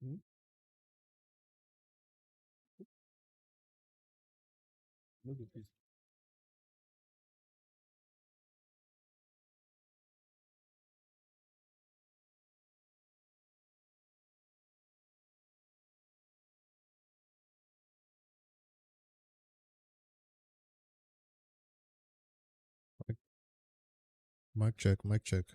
Hmm? Look at this. Mic check, mic check.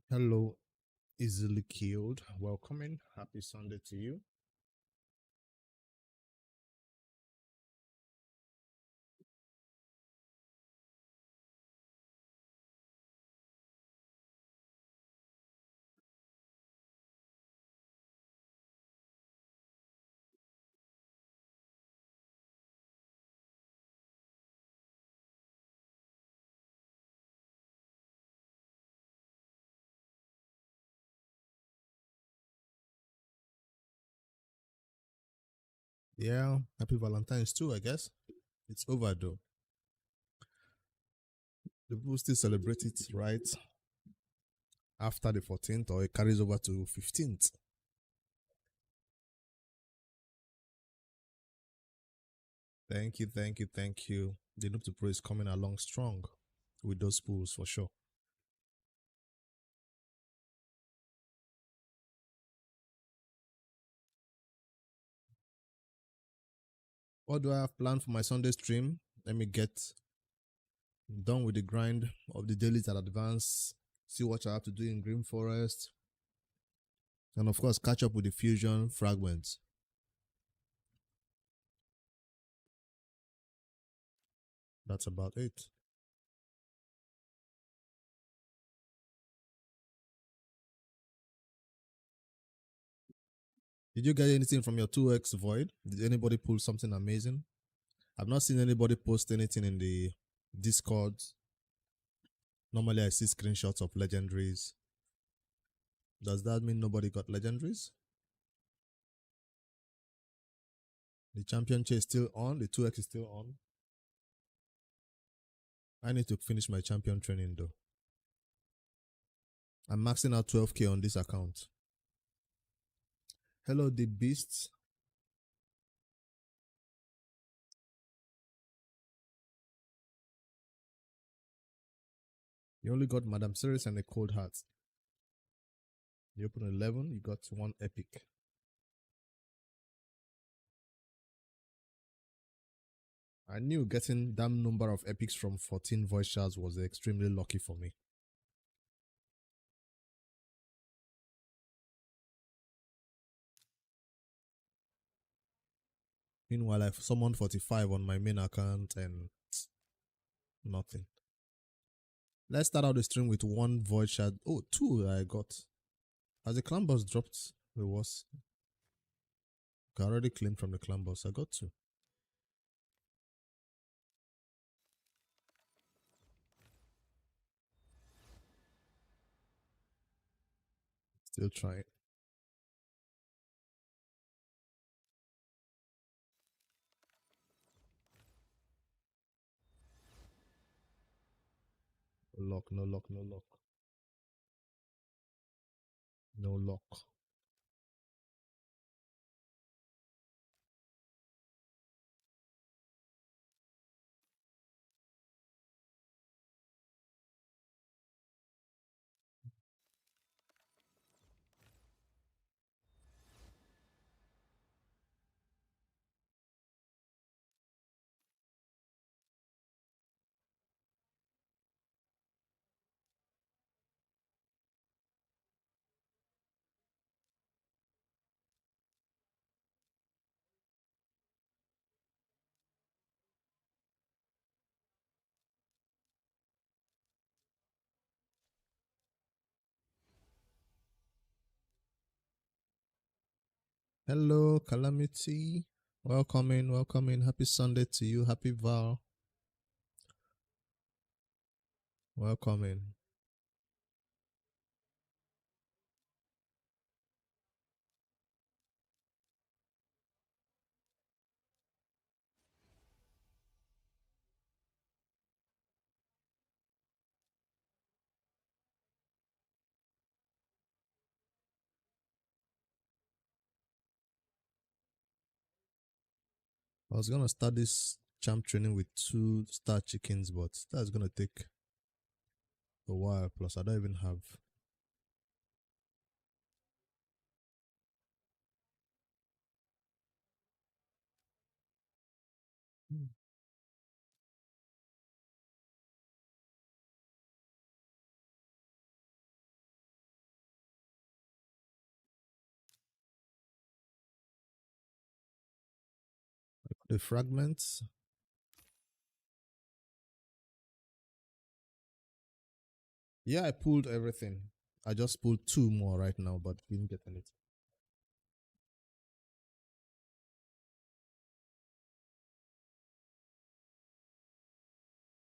Hello, easily killed. Welcoming. Happy Sunday to you. Yeah, happy Valentine's too, I guess. It's over though. The people still celebrate it right after the 14th, or it carries over to 15th. Thank you, thank you, thank you. The Noob2Pro is coming along strong with those pools for sure. What do I have planned for my Sunday stream? Let me get done with the grind of the dailies at advance, see what I have to do in Green Forest, and of course, catch up with the fusion fragments. That's about it. Did you get anything from your 2x void? Did anybody pull something amazing? I've not seen anybody post anything in the Discord. Normally, I see screenshots of legendaries. Does that mean nobody got legendaries? The champion chair is still on. The 2x is still on. I need to finish my champion training though. I'm maxing out 12k on this account. Hello, the beasts. You only got Madame Ceres and a cold heart. You open 11, you got one epic. I knew getting that number of epics from 14 voice shards was extremely lucky for me. Meanwhile, I've summoned 45 on my main account and nothing. Let's start out the stream with one void shard. Oh, two I got. Has the clan boss dropped rewards? I already claimed from the clan boss. I got two. Still trying. No luck, no luck, no luck. No luck. Hello, Calamity. Welcome in, welcome in. Happy Sunday to you. Happy Val. Welcome in. I was gonna start this champ training with 2-star chickens, but that's gonna take a while. Plus, I don't even have. The fragments. Yeah, I pulled everything. I just pulled 2 more right now, but didn't get anything.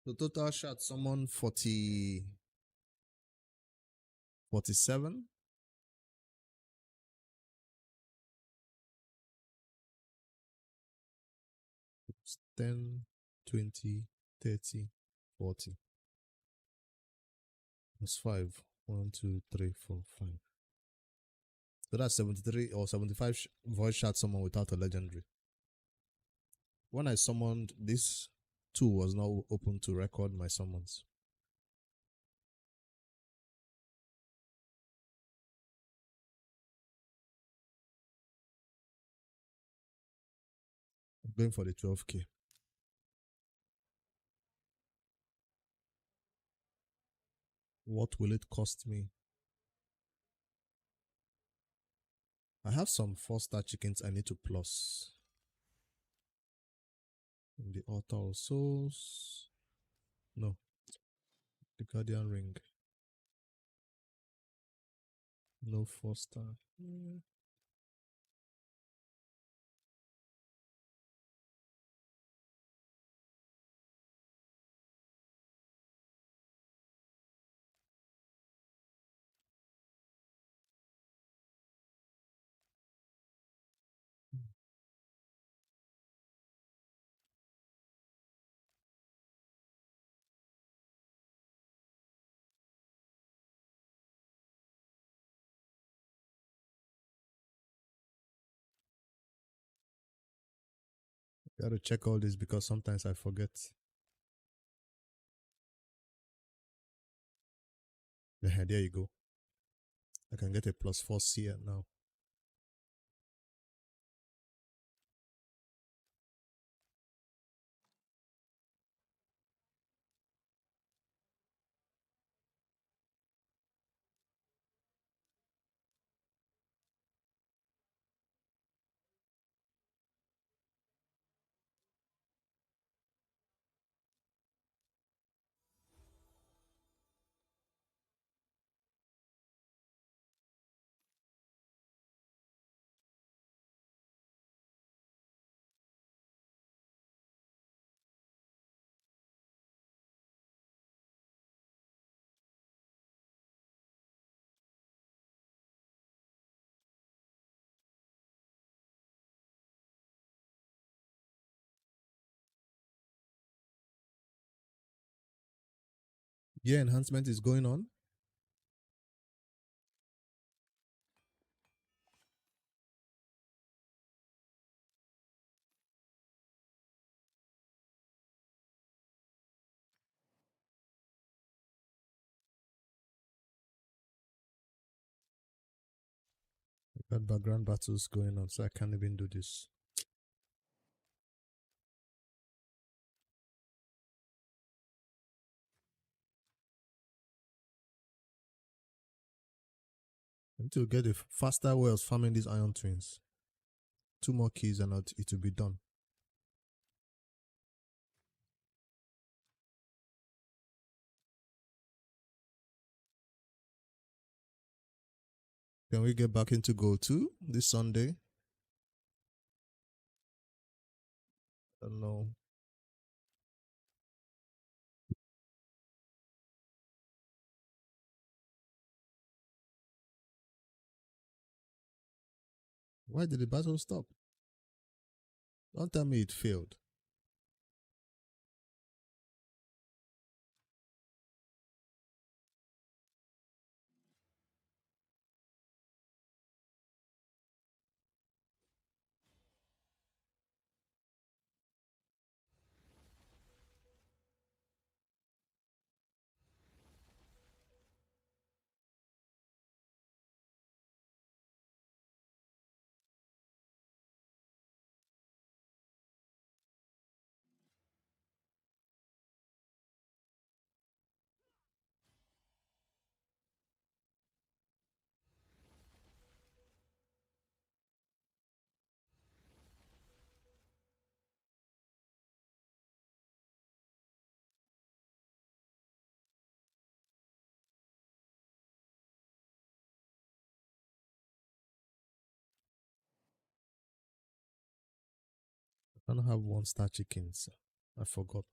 The total shot summon 47. 10, 20, 30, 40. That's 5. 1, 2, 3, 4, 5. So that's 73 or 75 voice shot summon without a legendary. When I summoned, this tool was not open to record my summons. I'm going for the 12k. What will it cost me? I have some 4-star chickens I need to plus. In the Altar of Souls. No. The Guardian Ring. No 4-star. Gotta check all this because sometimes I forget. Yeah, there you go. I can get a +4 CR now. Yeah, enhancement is going on. I got background battles going on, so I can't even do this. I need to get a faster way of farming these iron twins. 2 more keys and it will be done. Can we get back into goal 2 this Sunday? I don't know. Why did the battle stop? Don't tell me it failed. I don't have 1-star chickens. I forgot.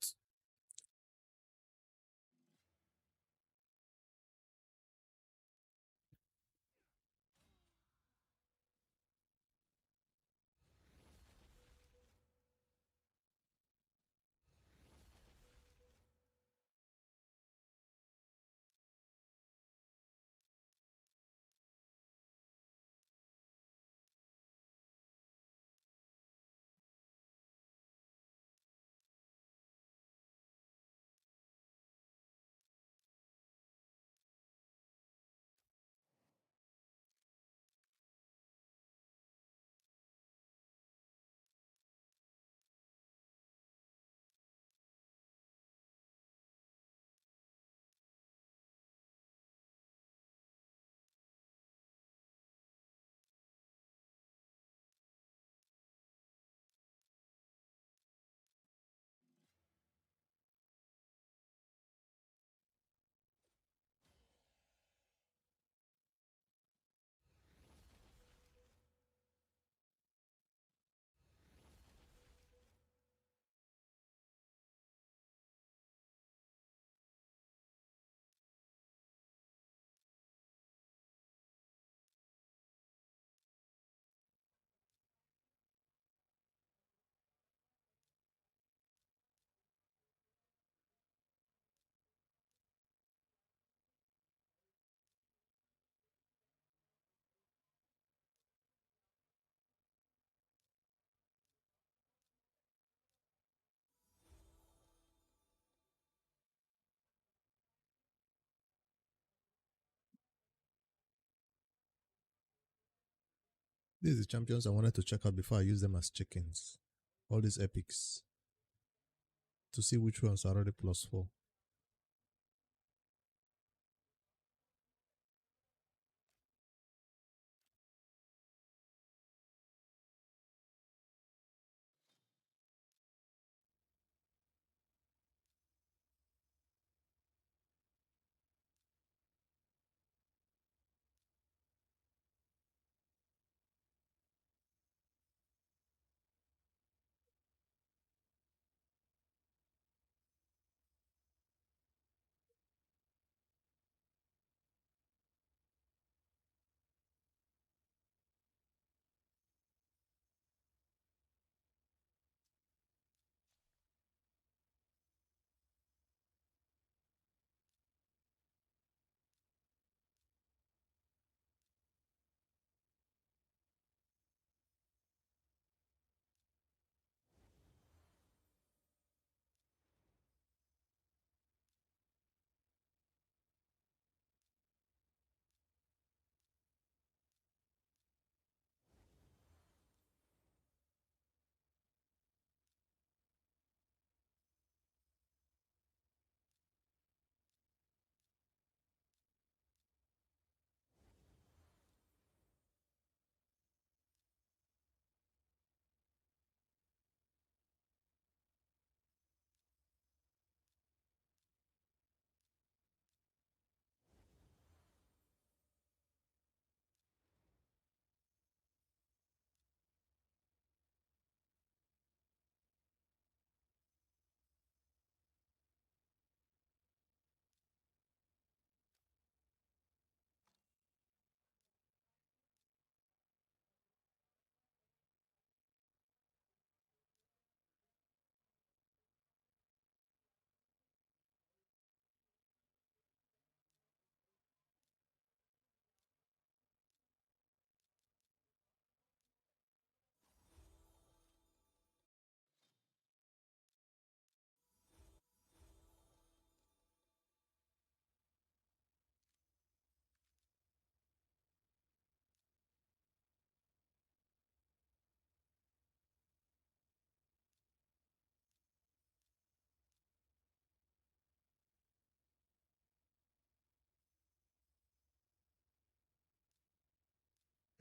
These are the champions I wanted to check out before I use them as chickens. All these epics. To see which ones are already +4.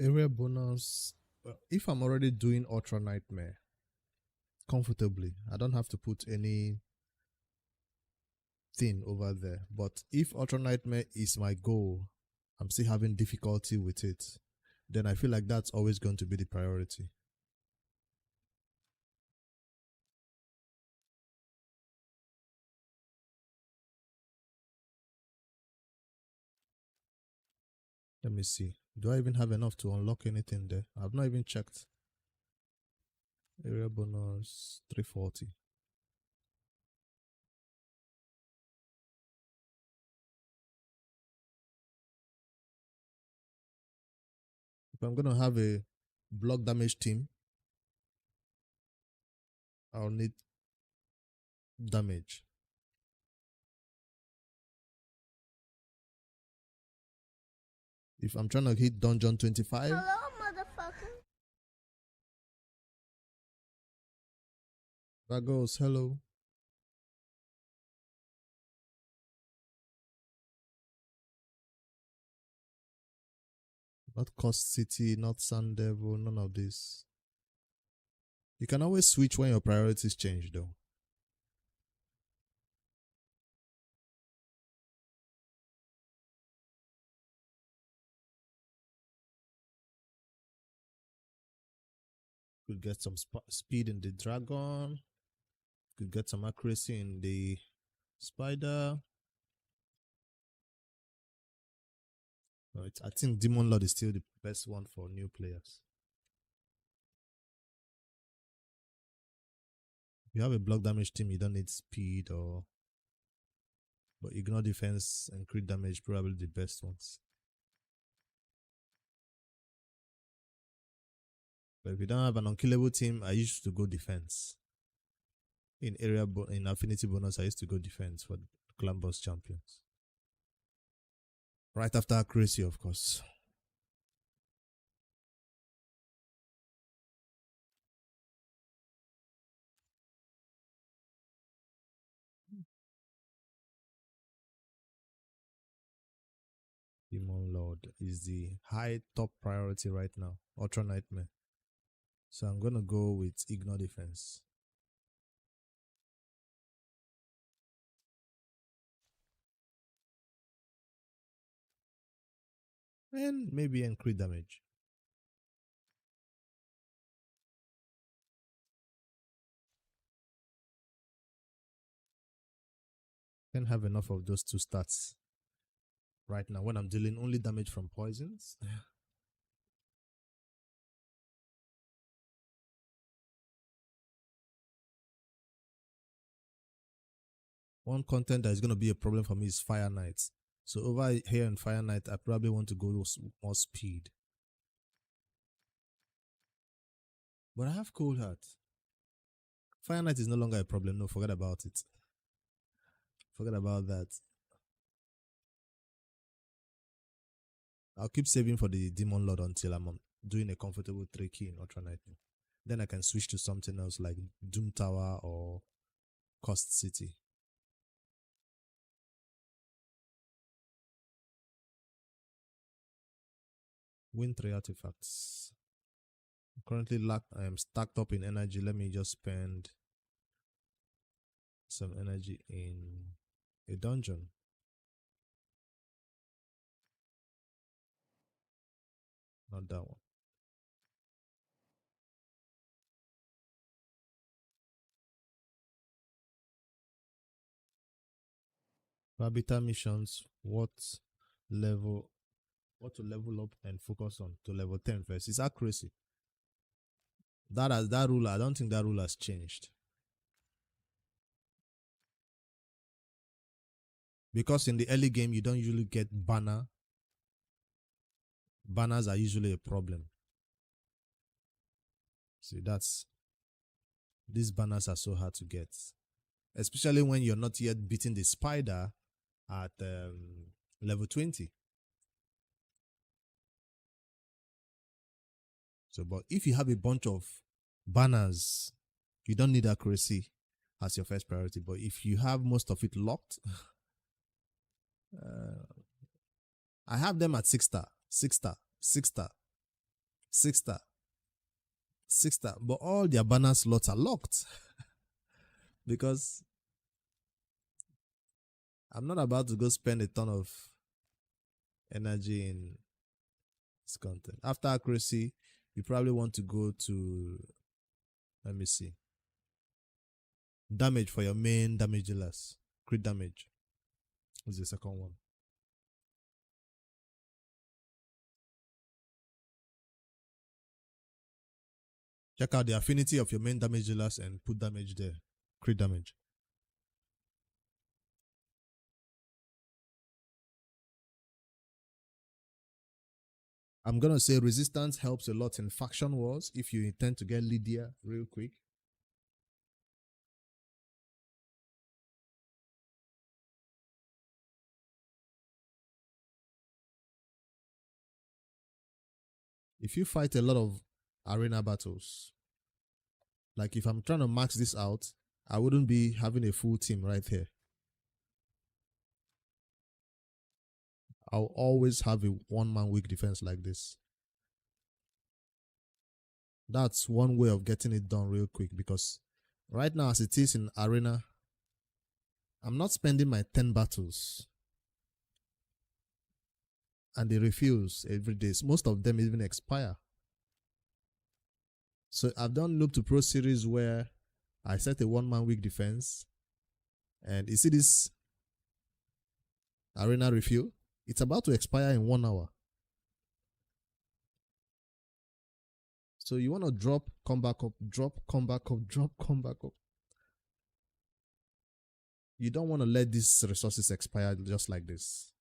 Area bonus. If I'm already doing Ultra Nightmare comfortably, I don't have to put any thing over there. But if Ultra Nightmare is my goal, I'm still having difficulty with it, then I feel like that's always going to be the priority. Let me see. Do I even have enough to unlock anything there? I've not even checked. Area bonus 340. If I'm going to have a block damage team, I'll need damage. If I'm trying to hit dungeon 25. Hello, motherfucker. That goes, hello. Not Cost City, not Sun Devil, none of this. You can always switch when your priorities change though. Could get some speed in the dragon. Could get some accuracy in the spider. Right. I think Demon Lord is still the best one for new players. If you have a block damage team, you don't need speed or... But ignore defense and crit damage, probably the best ones. But if you don't have an unkillable team, I used to go defense. In affinity bonus, I used to go defense for clan boss champions. Right after accuracy, of course. Demon Lord is the high top priority right now. Ultra Nightmare. So I'm gonna go with Ignore Defense. And maybe crit damage. Can't have enough of those two stats right now when I'm dealing only damage from poisons. One content that is going to be a problem for me is Fire Knight. So over here in Fire Knight, I probably want to go more speed. But I have Cold Heart. Fire Knight is no longer a problem. No, forget about it. Forget about that. I'll keep saving for the Demon Lord until I'm doing a comfortable 3 key in Ultra Nightmare. Then I can switch to something else like Doom Tower or Cost City. Win 3 artifacts. Currently I am stacked up in energy. Let me just spend some energy in a dungeon. Not that one. Habitat missions. What to level up and focus on to level 10 first? It's accuracy. That rule, I don't think that rule has changed. Because in the early game, you don't usually get banner. Banners are usually a problem. See, these banners are so hard to get. Especially when you're not yet beating the spider at level 20. So, but if you have a bunch of banners, you don't need accuracy as your first priority. But if you have most of it locked, I have them at 6 star, 6 star, 6 star. 6-star. 6-star. But all their banner slots are locked. Because I'm not about to go spend a ton of energy in this content. After accuracy, you probably want to go to, let me see, damage for your main damage dealers. Crit damage is the second one. Check out the affinity of your main damage dealers and put damage there. Crit damage. I'm going to say resistance helps a lot in faction wars if you intend to get Lydia real quick. If you fight a lot of arena battles, like if I'm trying to max this out, I wouldn't be having a full team right here. I'll always have a one-man weak defense like this. That's one way of getting it done real quick, because right now as it is in arena, I'm not spending my 10 battles and they refuse every day. Most of them even expire. So I've done Noob2Pro series where I set a one-man weak defense, and you see this arena refill? It's about to expire in 1 hour. So you want to drop, come back up, drop, come back up, drop, come back up. You don't want to let these resources expire just like this.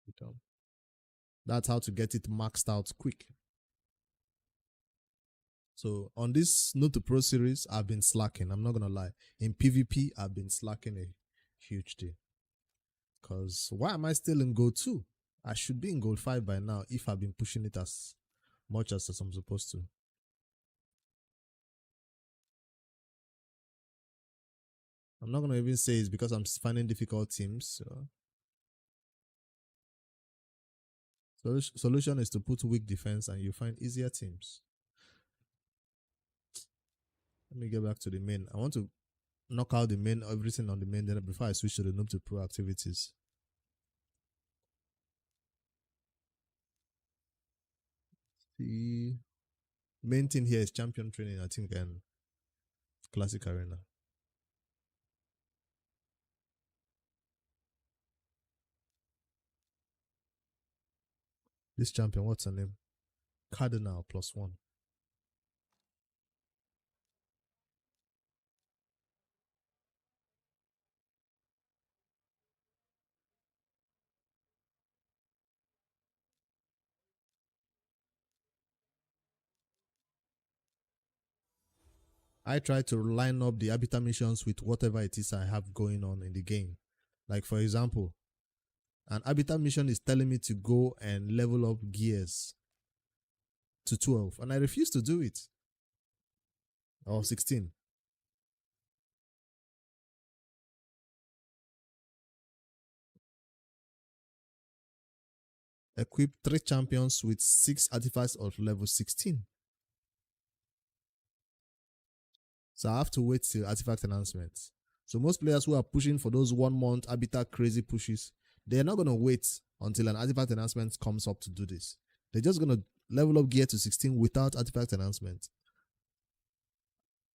You don't. That's how to get it maxed out quick. So on this Noob2Pro series, I've been slacking. I'm not going to lie. In PvP, I've been slacking a huge deal. Because why am I still in Gold 2? I should be in Gold 5 by now if I've been pushing it as much as I'm supposed to. I'm not going to even say it's because I'm finding difficult teams. So solution is to put weak defense and you find easier teams. Let me get back to the main. I want to knock out the main, everything on the main then before I switch to the Noob2Pro activities. The main thing here is champion training, I think, and classic arena. This champion, what's her name? Cardinal +1. I try to line up the arbiter missions with whatever it is I have going on in the game. Like for example, an arbiter mission is telling me to go and level up gears to 12 and I refuse to do it. Or 16. Equip 3 champions with 6 artifacts of level 16. So I have to wait till artifact enhancements. So most players who are pushing for those 1 month arbiter crazy pushes, they're not going to wait until an artifact enhancement comes up to do this. They're just going to level up gear to 16 without artifact enhancement.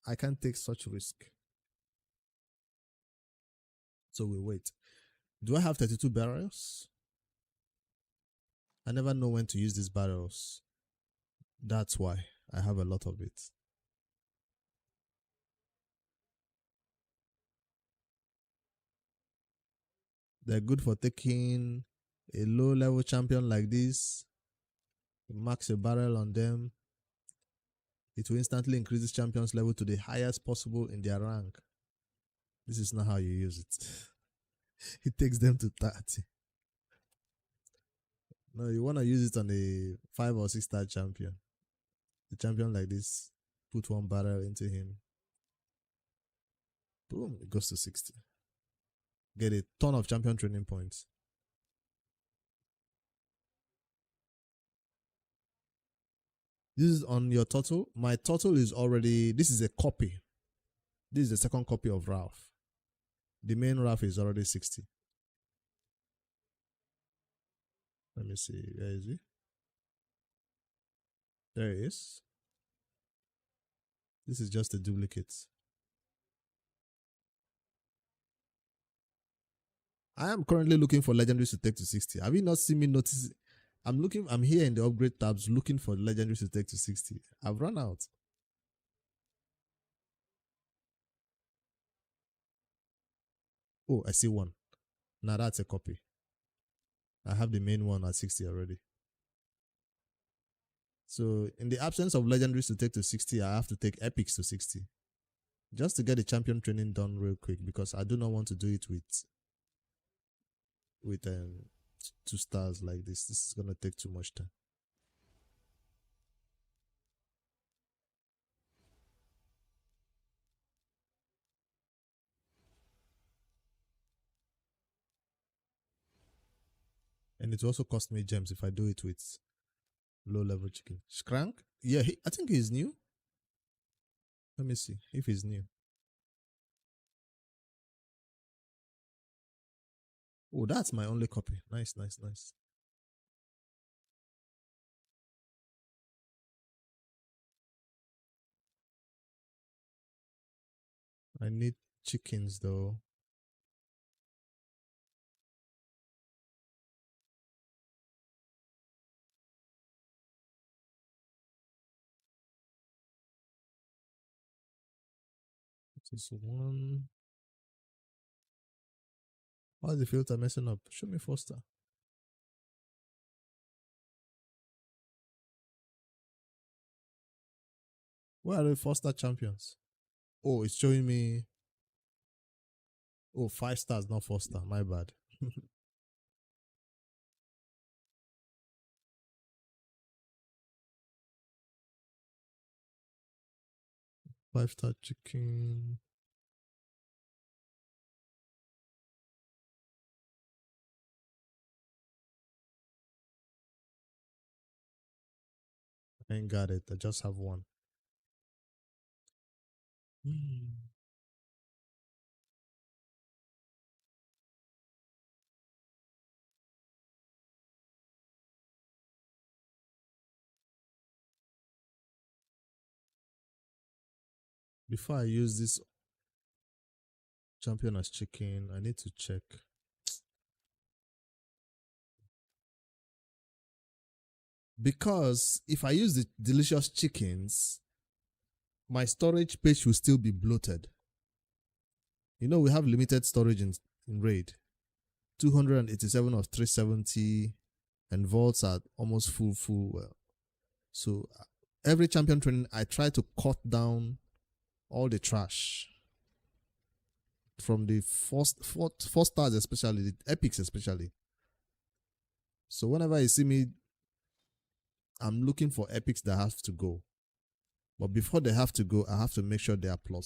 I can't take such risk. So we wait. Do I have 32 barrels? I never know when to use these barrels. That's why I have a lot of it. They're good for taking a low level champion like this. Max a barrel on them. It will instantly increase this champion's level to the highest possible in their rank. This is not how you use it. It takes them to 30. No, you want to use it on a 5 or 6 star champion. The champion like this, put 1 barrel into him. Boom, it goes to 60. Get a ton of champion training points. This is on your turtle. My turtle is already, this is a copy. This is the second copy of Ralph. The main Ralph is already 60. Let me see. Where is he? There he is. This is just a duplicate. I am currently looking for legendaries to take to 60. Have you not seen me notice? I'm here in the upgrade tabs looking for legendaries to take to 60. I've run out. Oh, I see one. Now that's a copy. I have the main one at 60 already. So in the absence of legendaries to take to 60, I have to take epics to 60. Just to get the champion training done real quick, because I do not want to do it with 2 stars like this. This is gonna take too much time. And it also cost me gems if I do it with low level chicken. Skrank? Yeah, I think he's new. Let me see if he's new. Oh, that's my only copy. Nice, nice, nice. I need chickens though. This one. Why is the filter messing up? Show me 4-star. Where are the 4-star champions? Oh, it's showing me. Oh, 5 stars, not 4-star. My bad. 5-star chicken. I ain't got it. I just have one. Before I use this champion as chicken, I need to check. Because if I use the delicious chickens, my storage page will still be bloated. You know, we have limited storage in RAID. 287 of 370, and vaults are almost full. So every champion training, I try to cut down all the trash from the four stars, especially the epics, especially. So whenever you see me, I'm looking for epics that have to go. But before they have to go, I have to make sure they are +4.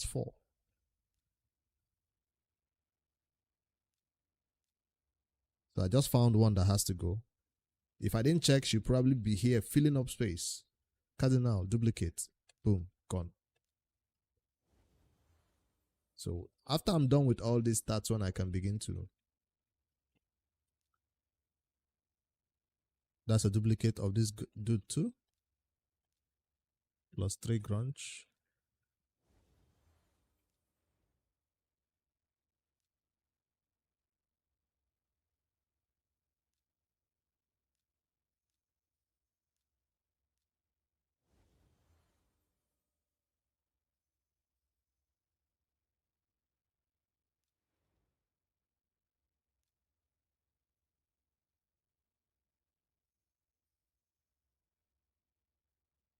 So I just found one that has to go. If I didn't check, she'll probably be here filling up space. Cardinal, duplicate, boom, gone. So after I'm done with all this, that's when I can begin to. That's a duplicate of this dude too. +3 grunge.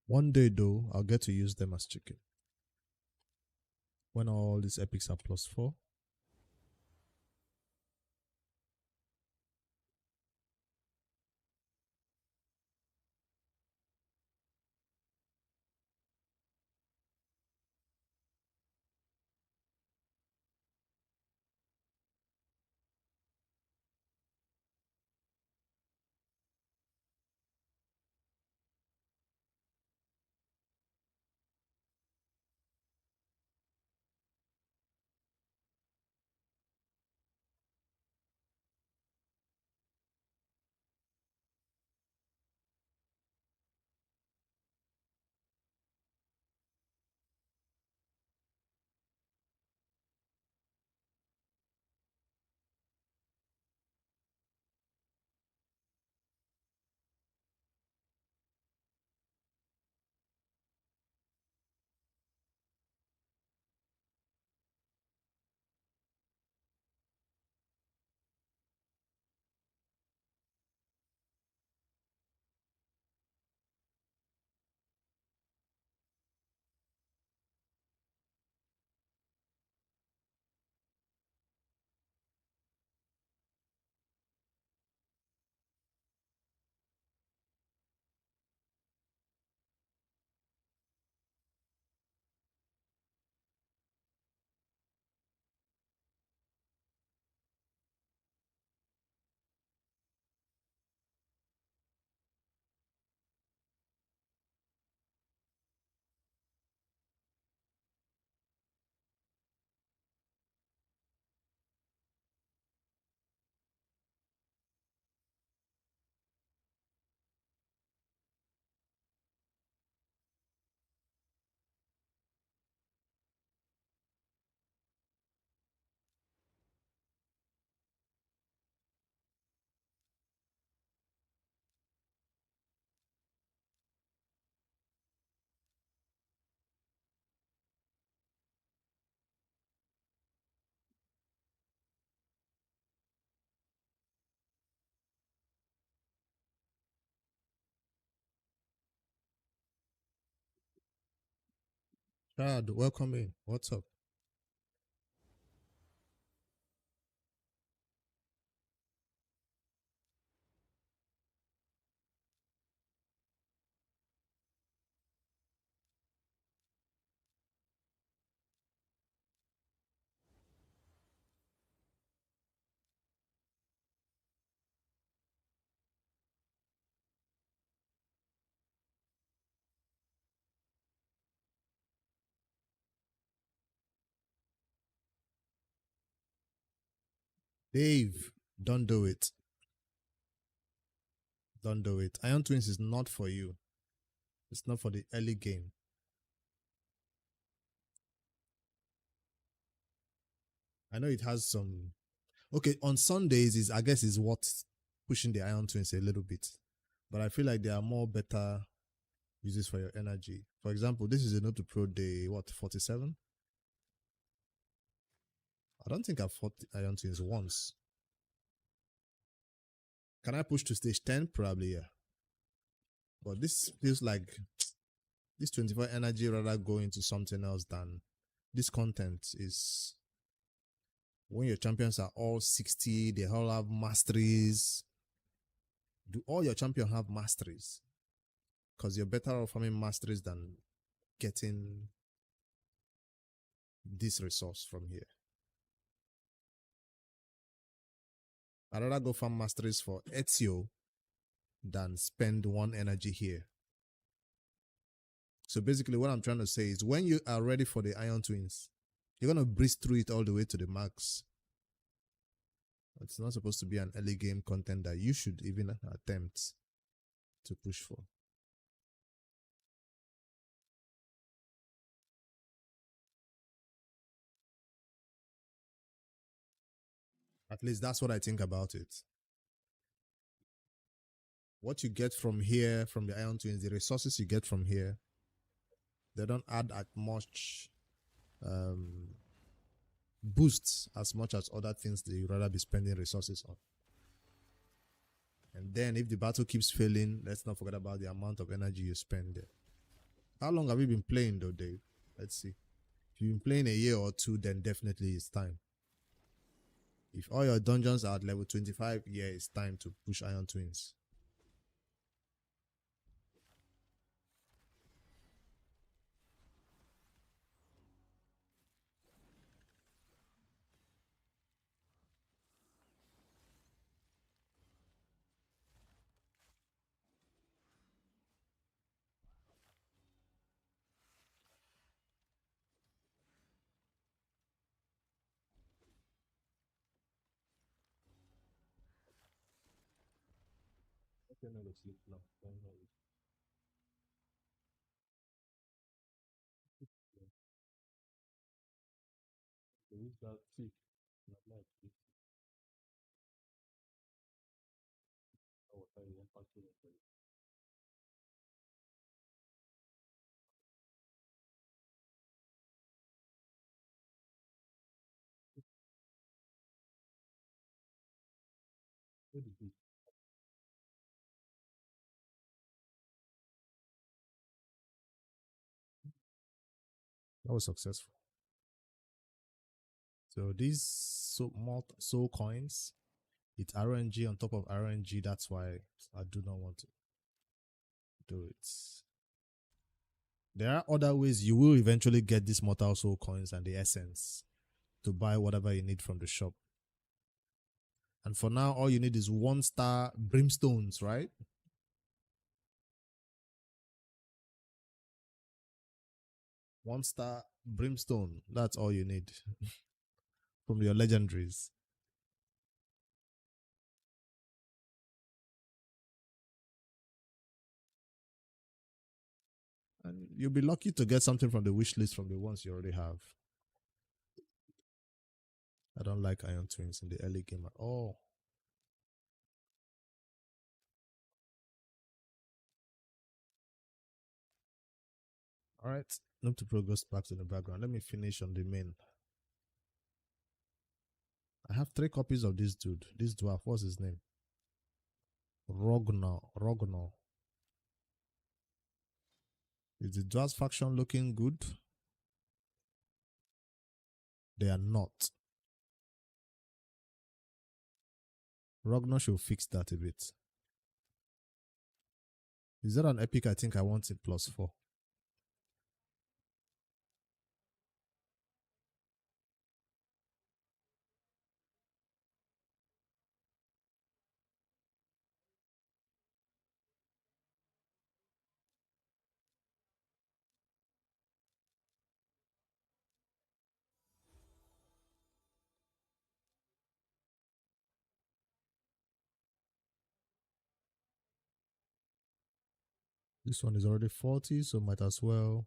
One day though, I'll get to use them as chicken. When all these epics are +4. Chad, welcome in. What's up? Dave, don't do it. Don't do it. Iron Twins is not for you. It's not for the early game. I know it has some. Okay, on Sundays is I guess is what pushing the Iron Twins a little bit, but I feel like there are more better uses for your energy. For example, this is a Noob2Pro day 47. I don't think I've fought Iron Twins once. Can I push to stage 10? Probably, yeah. But this feels like this 24 energy rather go into something else than this content is when your champions are all 60, they all have masteries. Do all your champions have masteries? Because you're better off having masteries than getting this resource from here. I'd rather go farm masteries for Ezio than spend one energy here. So basically what I'm trying to say is when you are ready for the Iron Twins, you're going to breeze through it all the way to the max. It's not supposed to be an early game content that you should even attempt to push for. At least that's what I think about it. What you get from here, from the Iron Twins, the resources you get from here, they don't add as much boosts as much as other things that you'd rather be spending resources on. And then if the battle keeps failing, let's not forget about the amount of energy you spend there. How long have you been playing though, Dave? Let's see. If you've been playing a year or two, then definitely it's time. If all your dungeons are at level 25, yeah, it's time to push Iron Twins. That was successful. So these soul coins, it's RNG on top of RNG. That's why I do not want to do it. There are other ways you will eventually get these mortal soul coins and the essence to buy whatever you need from the shop. And for now, all you need is 1-star brimstones, right? 1-star brimstone. That's all you need from your legendaries. And you'll be lucky to get something from the wish list from the ones you already have. I don't like Iron Twins in the early game at all. Alright, Noob2Pro goes back to the background. Let me finish on the main. I have 3 copies of this dude. This dwarf, what's his name? Rognar. Is the dwarf faction looking good? They are not. Ragnar should fix that a bit. Is there an epic I think I want in +4? This one is already 40, so might as well.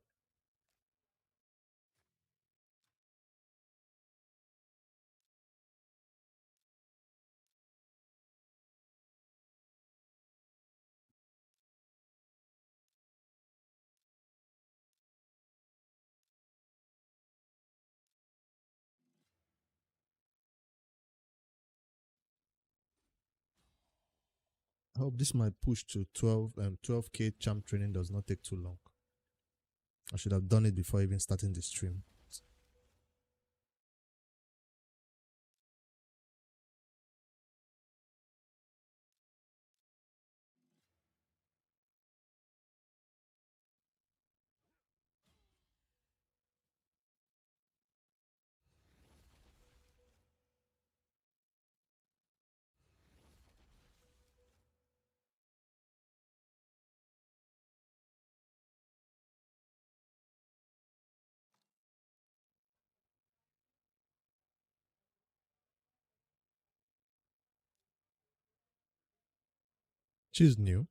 I hope this might push to 12k champ training does not take too long. I should have done it before even starting the stream. She's new.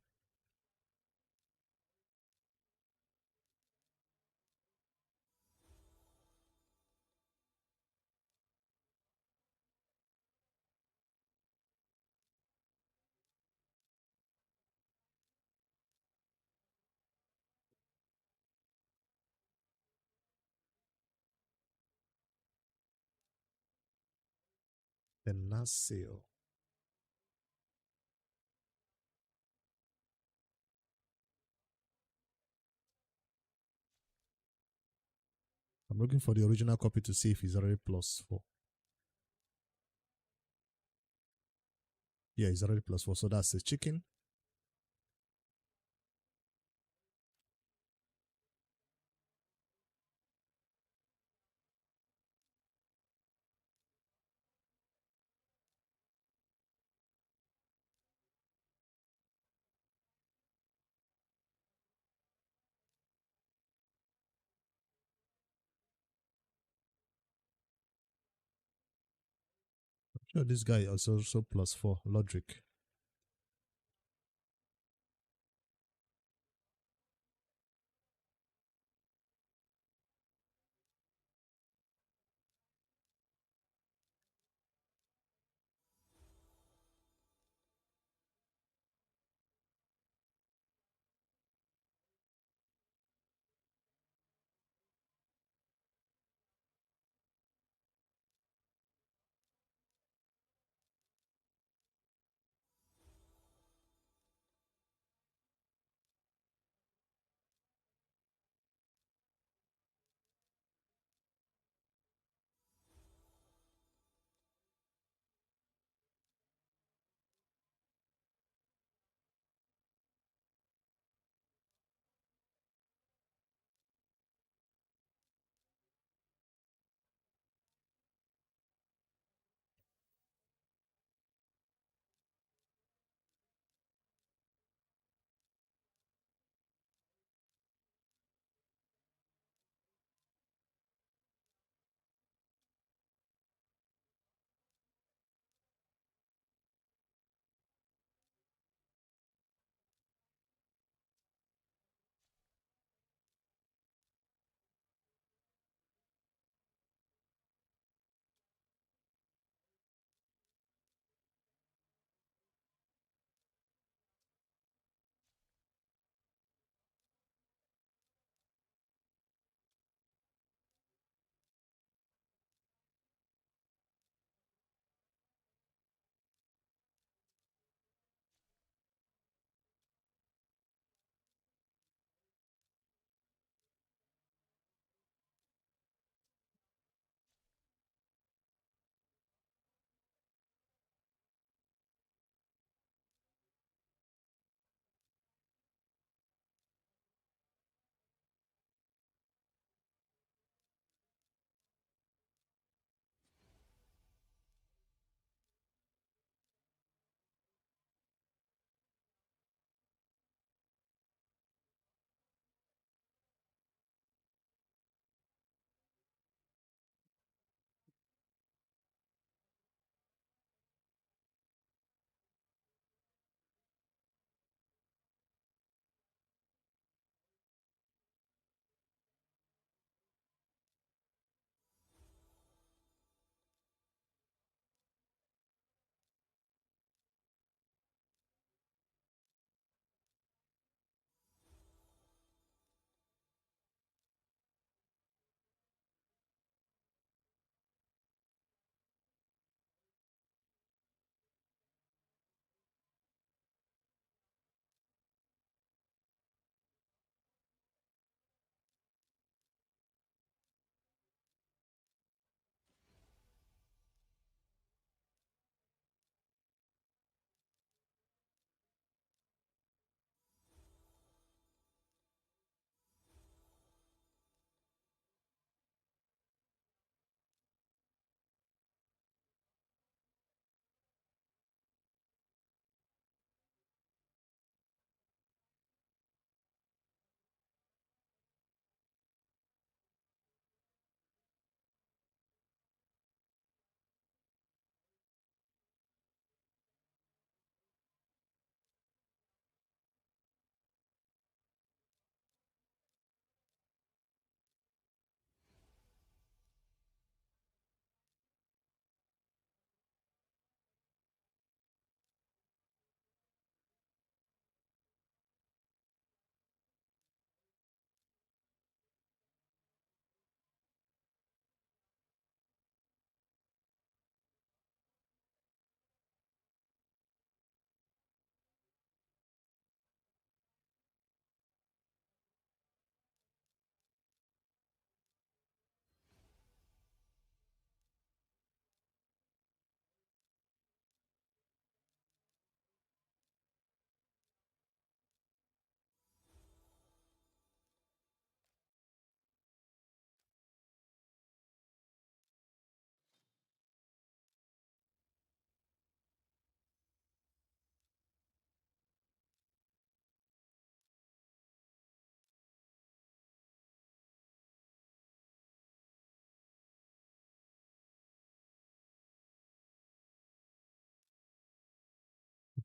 Benassil. I'm looking for the original copy to see if it's already +4. Yeah, it's already +4. So that's the chicken. I'm sure this guy is also +4. Logic.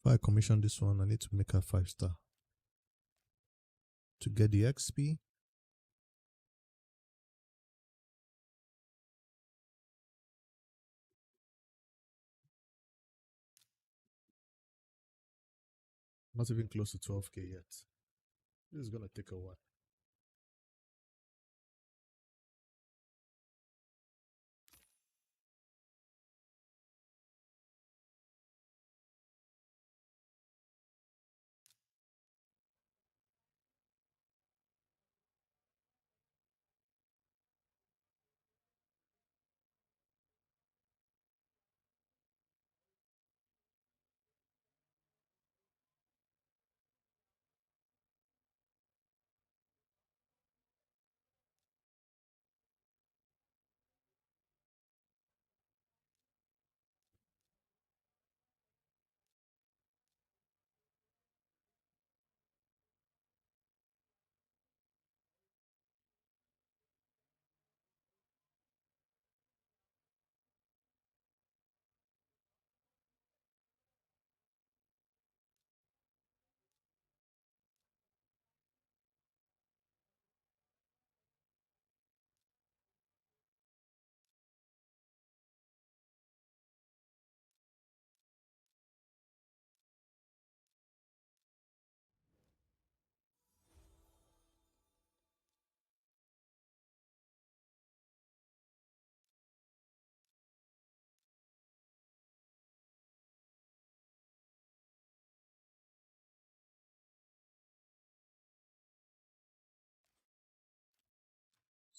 Before I commission this one, I need to make a 5-star. To get the XP, not even close to 12k yet. This is gonna take a while.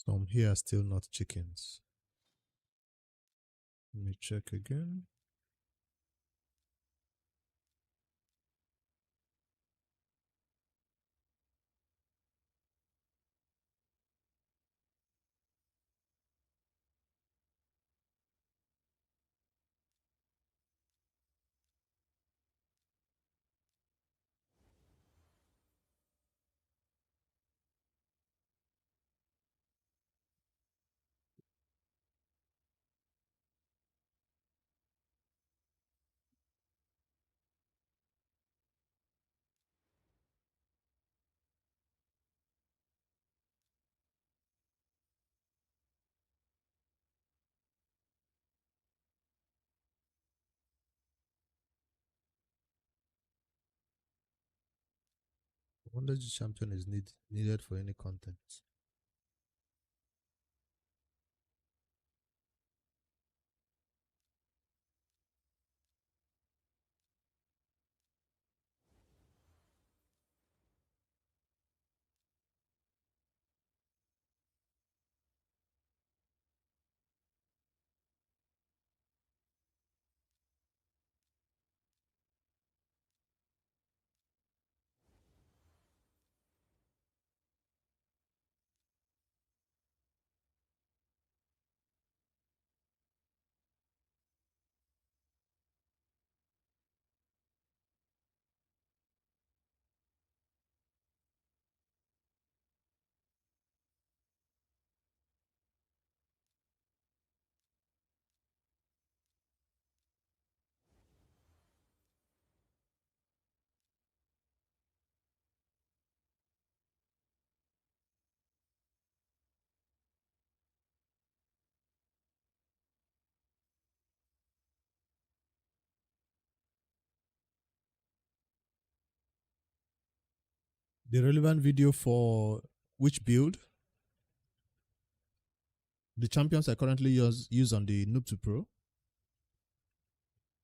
Some here are still not chickens. Let me check again. I wonder the champion is needed for any content. The relevant video for which build? The champions I currently use on the Noob2Pro?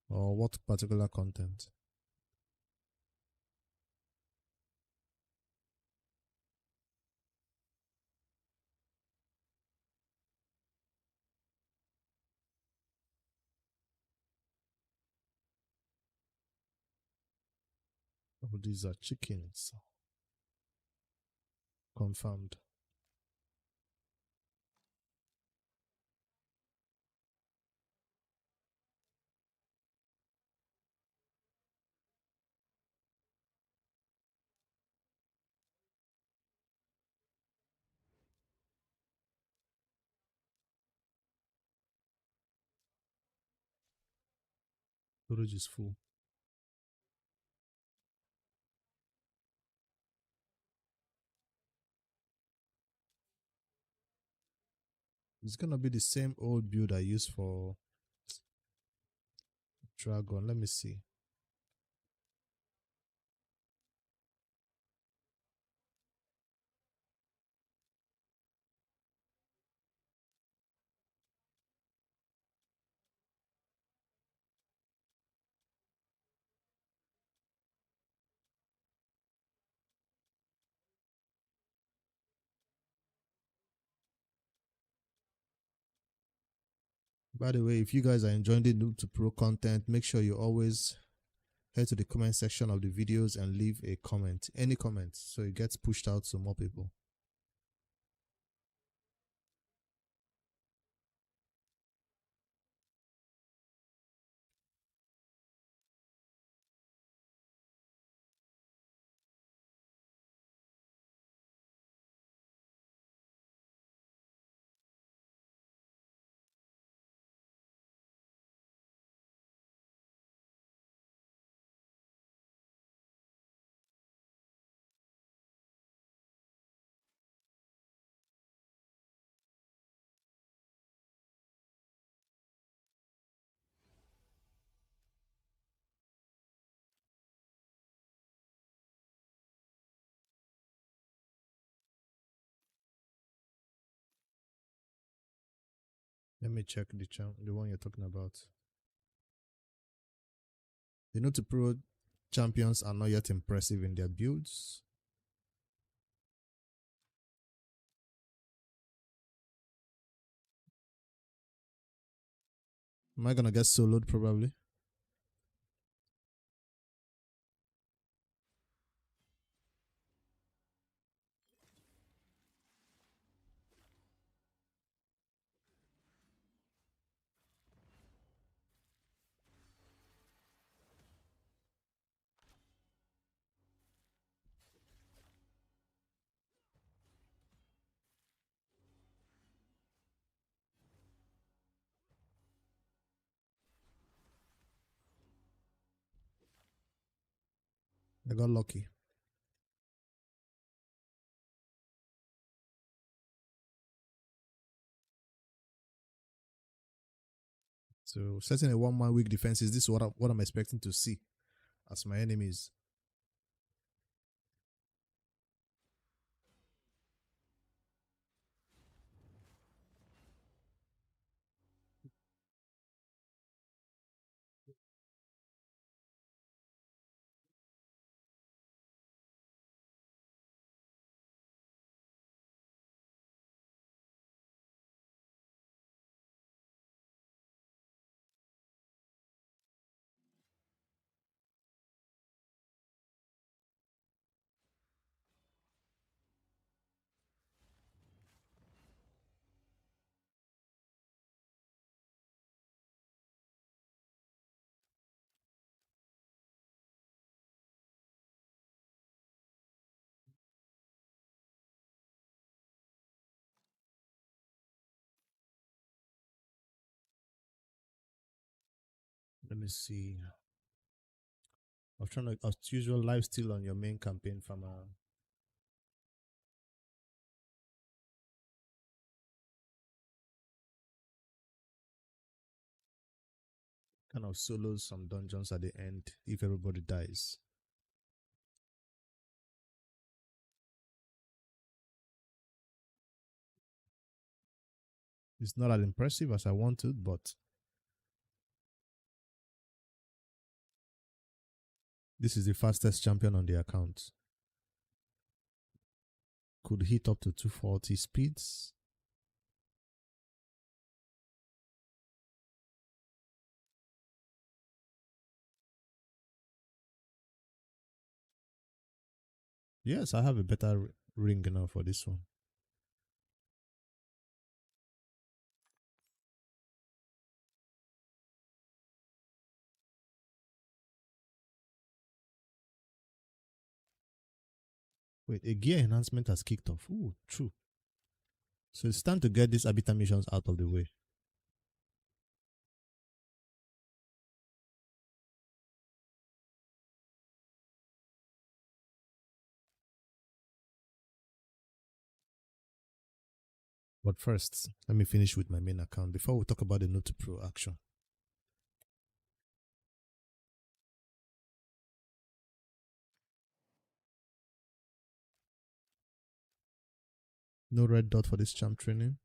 Or what particular content? Oh, these are chickens. Confirmed. Storage is full. It's gonna be the same old build I used for Dragon. Let me see. By the way, if you guys are enjoying the Noob2Pro content, make sure you always head to the comment section of the videos and leave a comment, any comment, so it gets pushed out to more people. Let me check the one you're talking about. The Noob2Pro champions are not yet impressive in their builds. Am I gonna get soloed probably? I got lucky. So setting a 1-man weak defense, is this what I'm expecting to see as my enemies? Let me see. I was trying to, as usual, live still on your main campaign from kind of solos some dungeons at the end if everybody dies. It's not as impressive as I wanted, but this is the fastest champion on the account. Could hit up to 240 speeds. Yes, I have a better ring now for this one. Wait, a gear enhancement has kicked off. Ooh, true. So it's time to get these Abita missions out of the way. But first, let me finish with my main account before we talk about the Noob2Pro action. No red dot for this champ training.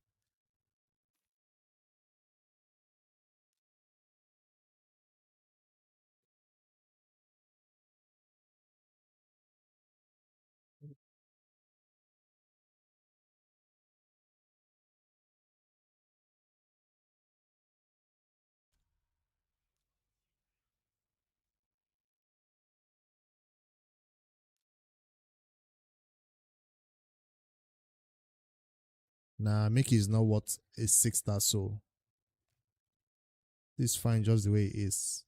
Nah, Mickey is not what a 6-star soul. It's fine just the way it is.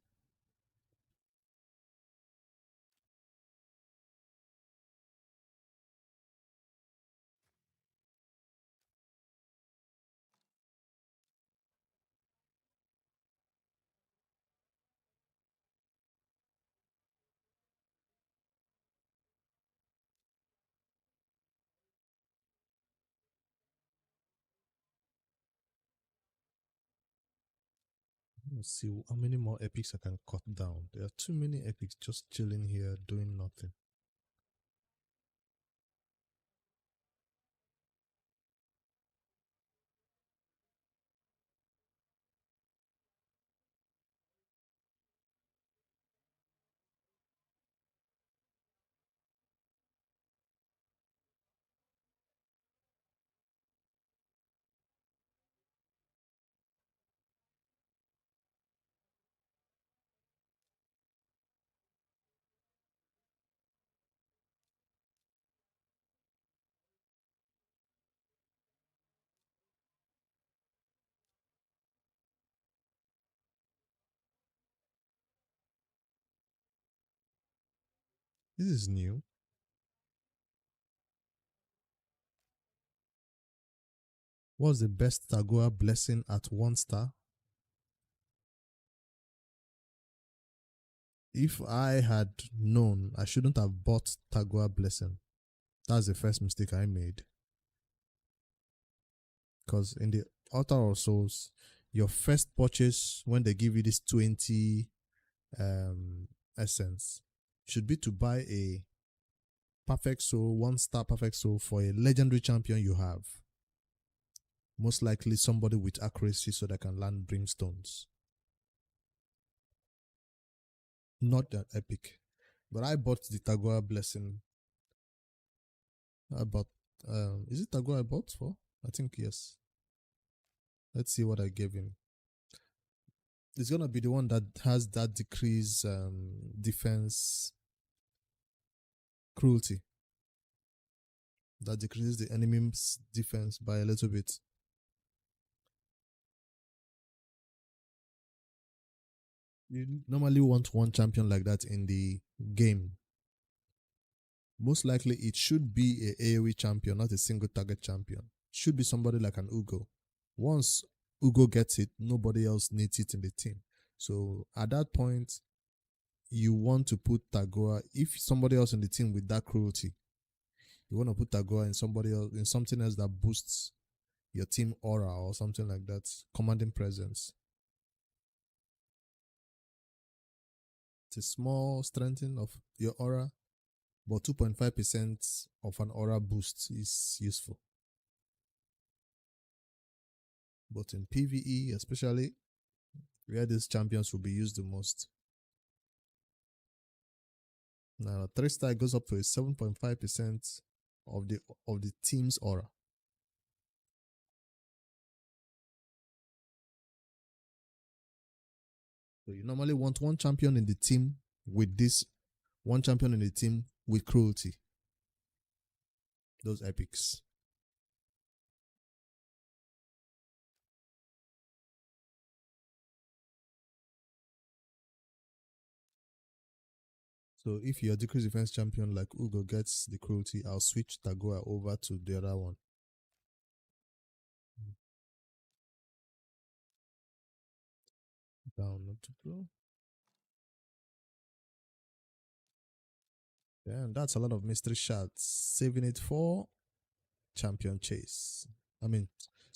Let's see how many more epics I can cut down. There are too many epics just chilling here doing nothing. This is new. What's the best Tagua blessing at 1-star? If I had known, I shouldn't have bought Tagua blessing. That's the first mistake I made. Because in the Altar of Souls, your first purchase when they give you this 20 essence should be to buy a perfect soul, 1-star perfect soul for a legendary champion you have. Most likely somebody with accuracy so they can land brimstones. Not that epic. But I bought the Tagua blessing. I bought is it Tagua I bought for? I think yes. Let's see what I gave him. It's gonna be the one that has that decrease defense cruelty. That decreases the enemy's defense by a little bit. You normally want one champion like that in the game. Most likely it should be a AoE champion, not a single target champion. Should be somebody like an Ugo. Once Ugo gets it, nobody else needs it in the team. So at that point, you want to put Tagua, if somebody else in the team with that cruelty, you want to put Tagua in somebody else, in something else that boosts your team aura or something like that, commanding presence. It's a small strengthening of your aura, but 2.5% of an aura boost is useful. But in PvE, especially, where these champions will be used the most. Now, 3-star goes up to a 7.5% of the team's aura. So you normally want one champion in the team with this, one champion in the team with cruelty. Those epics. So if your decrease defense champion like Ugo gets the cruelty, I'll switch Tagua over to the other one. Down Noob2Pro. Yeah, that's a lot of mystery shots. Saving it for champion chase. I mean,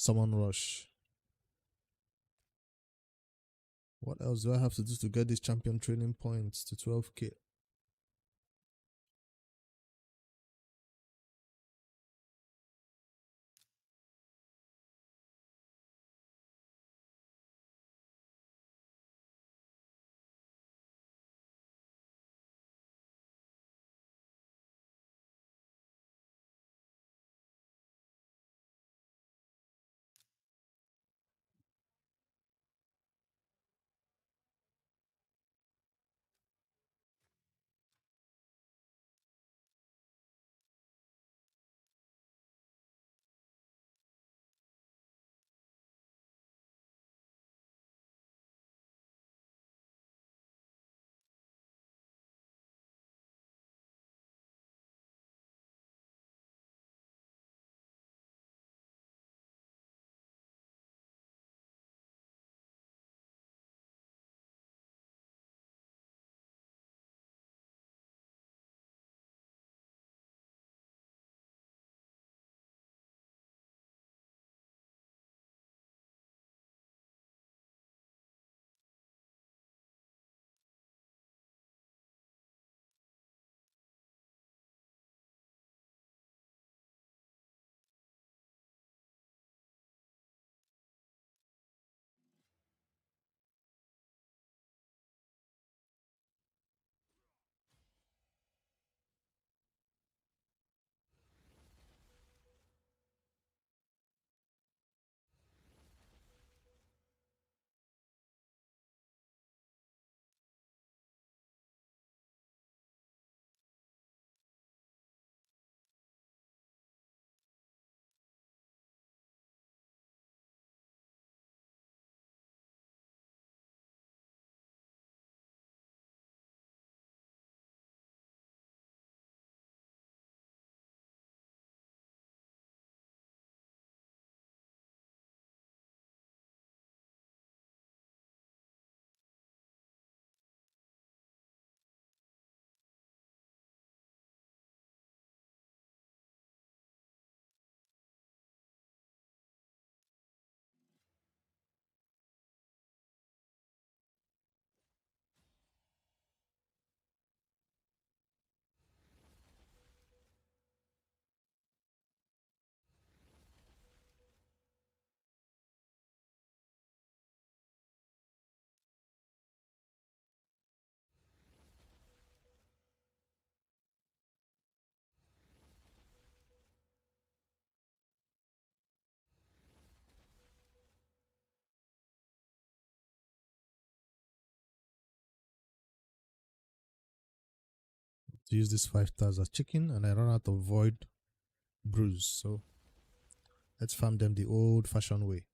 Summon rush. What else do I have to do to get these champion training points to 12k? To use this 5 stars as chicken, and I run out of void brews. So let's farm them the old fashioned way.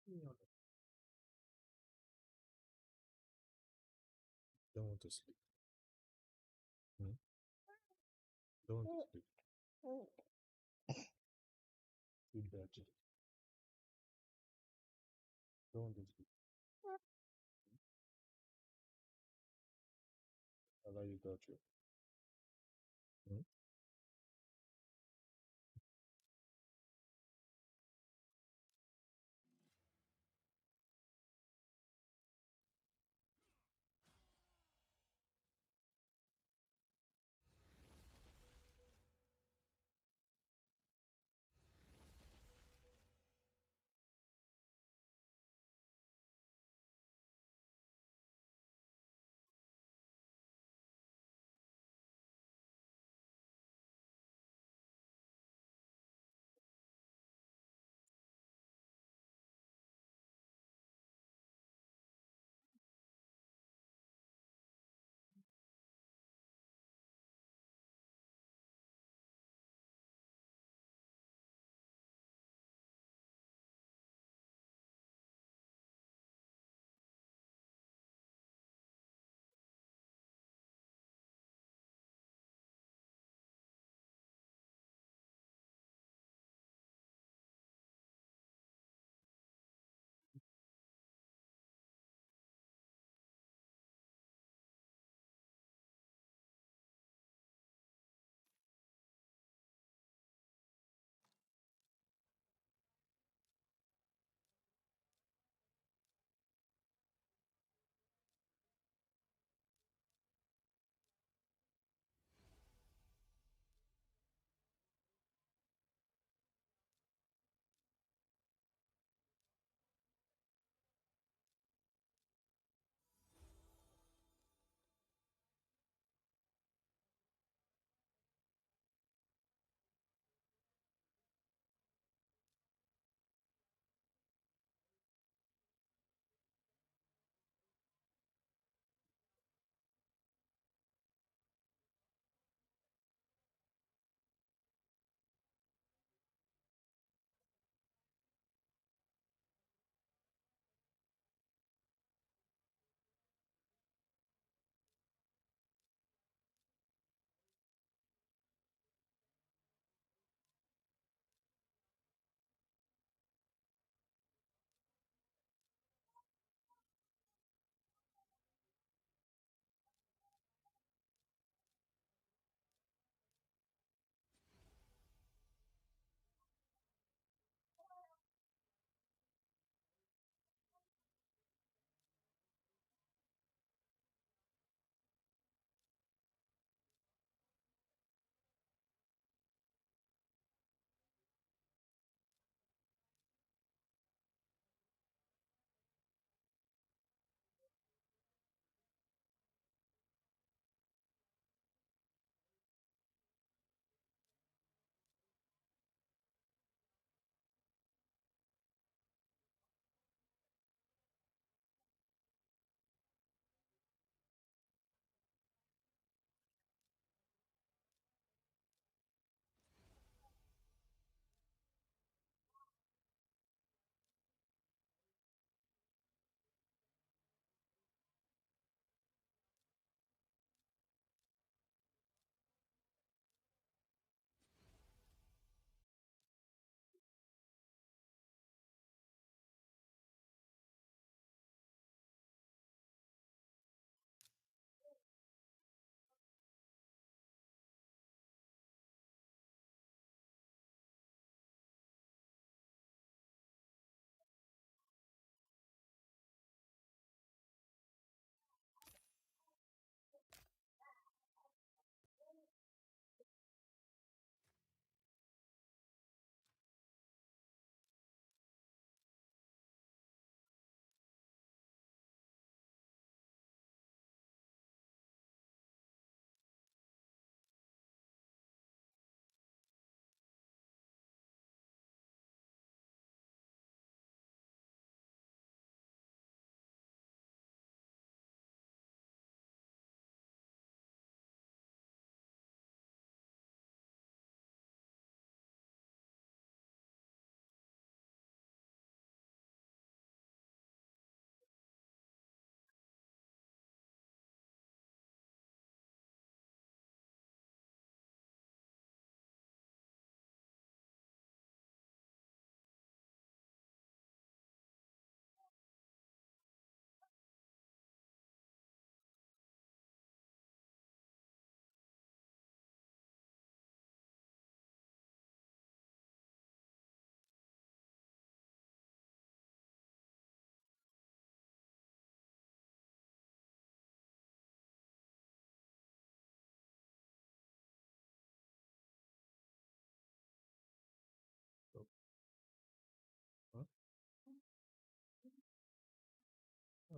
Don't want to sleep. Hmm? Don't want to sleep. Sleep better. Don't want to sleep. How about you got you? Hmm?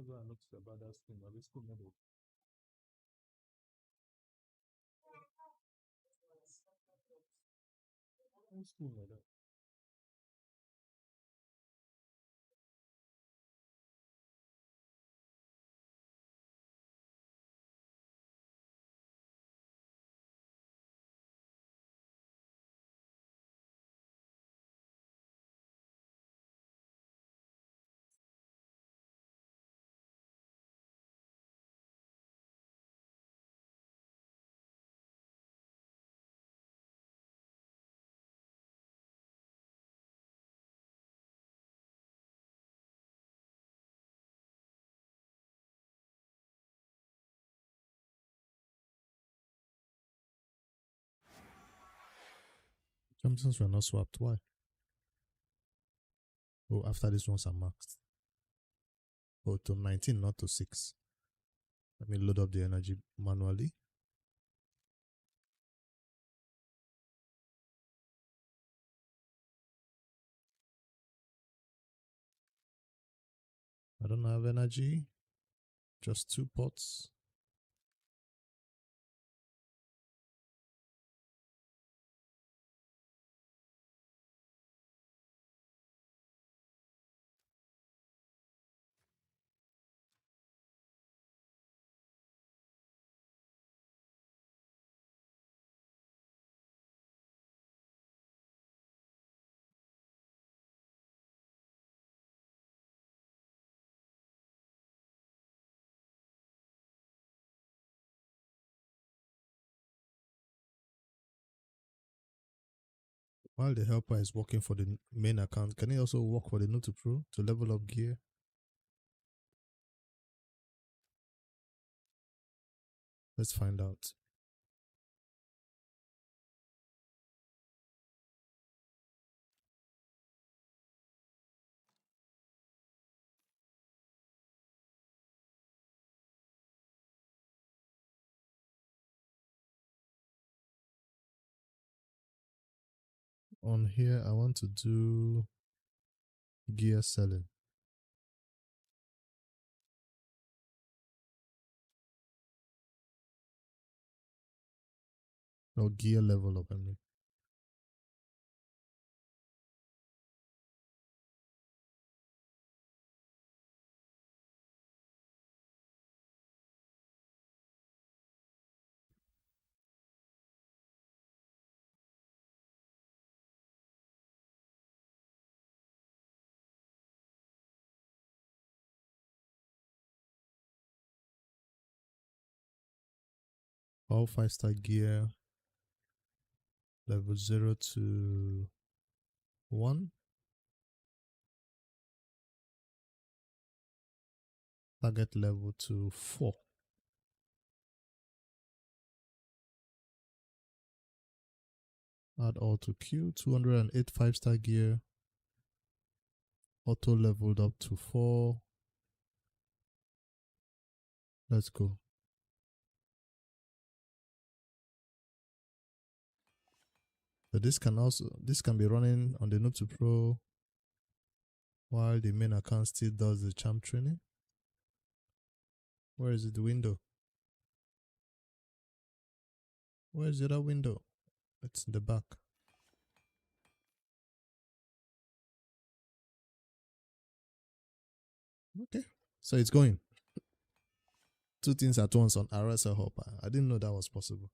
That's what I noticed about that stream. At least school medal. School medal. Champions were not swapped. Why? Oh, after these ones are maxed. Oh, to 19, not to 6. Let me load up the energy manually. I don't have energy. Just 2 pots. While the helper is working for the main account, can he also work for the Noob2Pro to level up gear? Let's find out. On here, I want to do gear selling. Or gear level up, I mean. All 5-star gear, level 0 to 1. Target level to 4. Add all to queue. 208 5-star gear. Auto leveled up to 4. Let's go. So this can be running on the Noob2Pro while the main account still does the champ training. Where is it? The window. Where is the other window? It's in the back. Okay. So it's going. 2 things at once on RSL Hopper. I didn't know that was possible.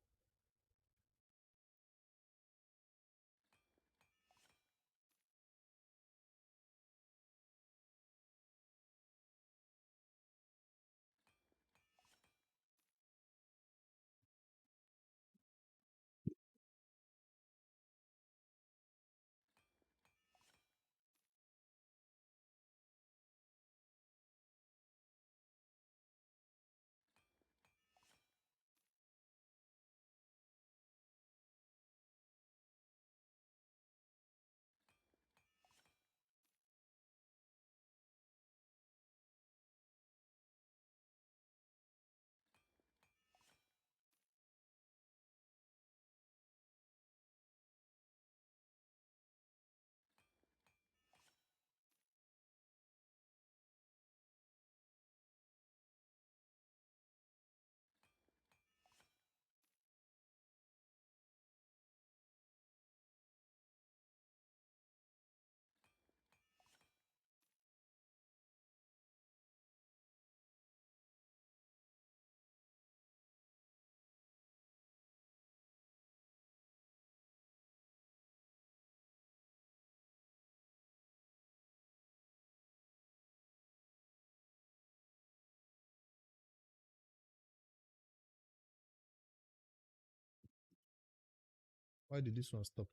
Why did this one stop?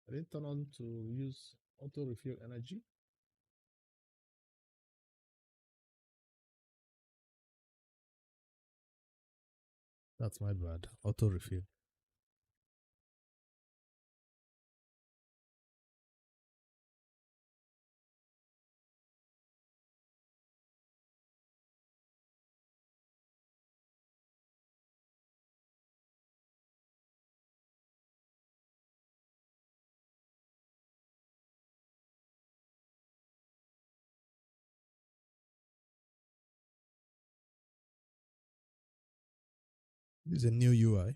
I didn't turn on to use auto refill energy. That's my bad. Auto refill. This is a new UI.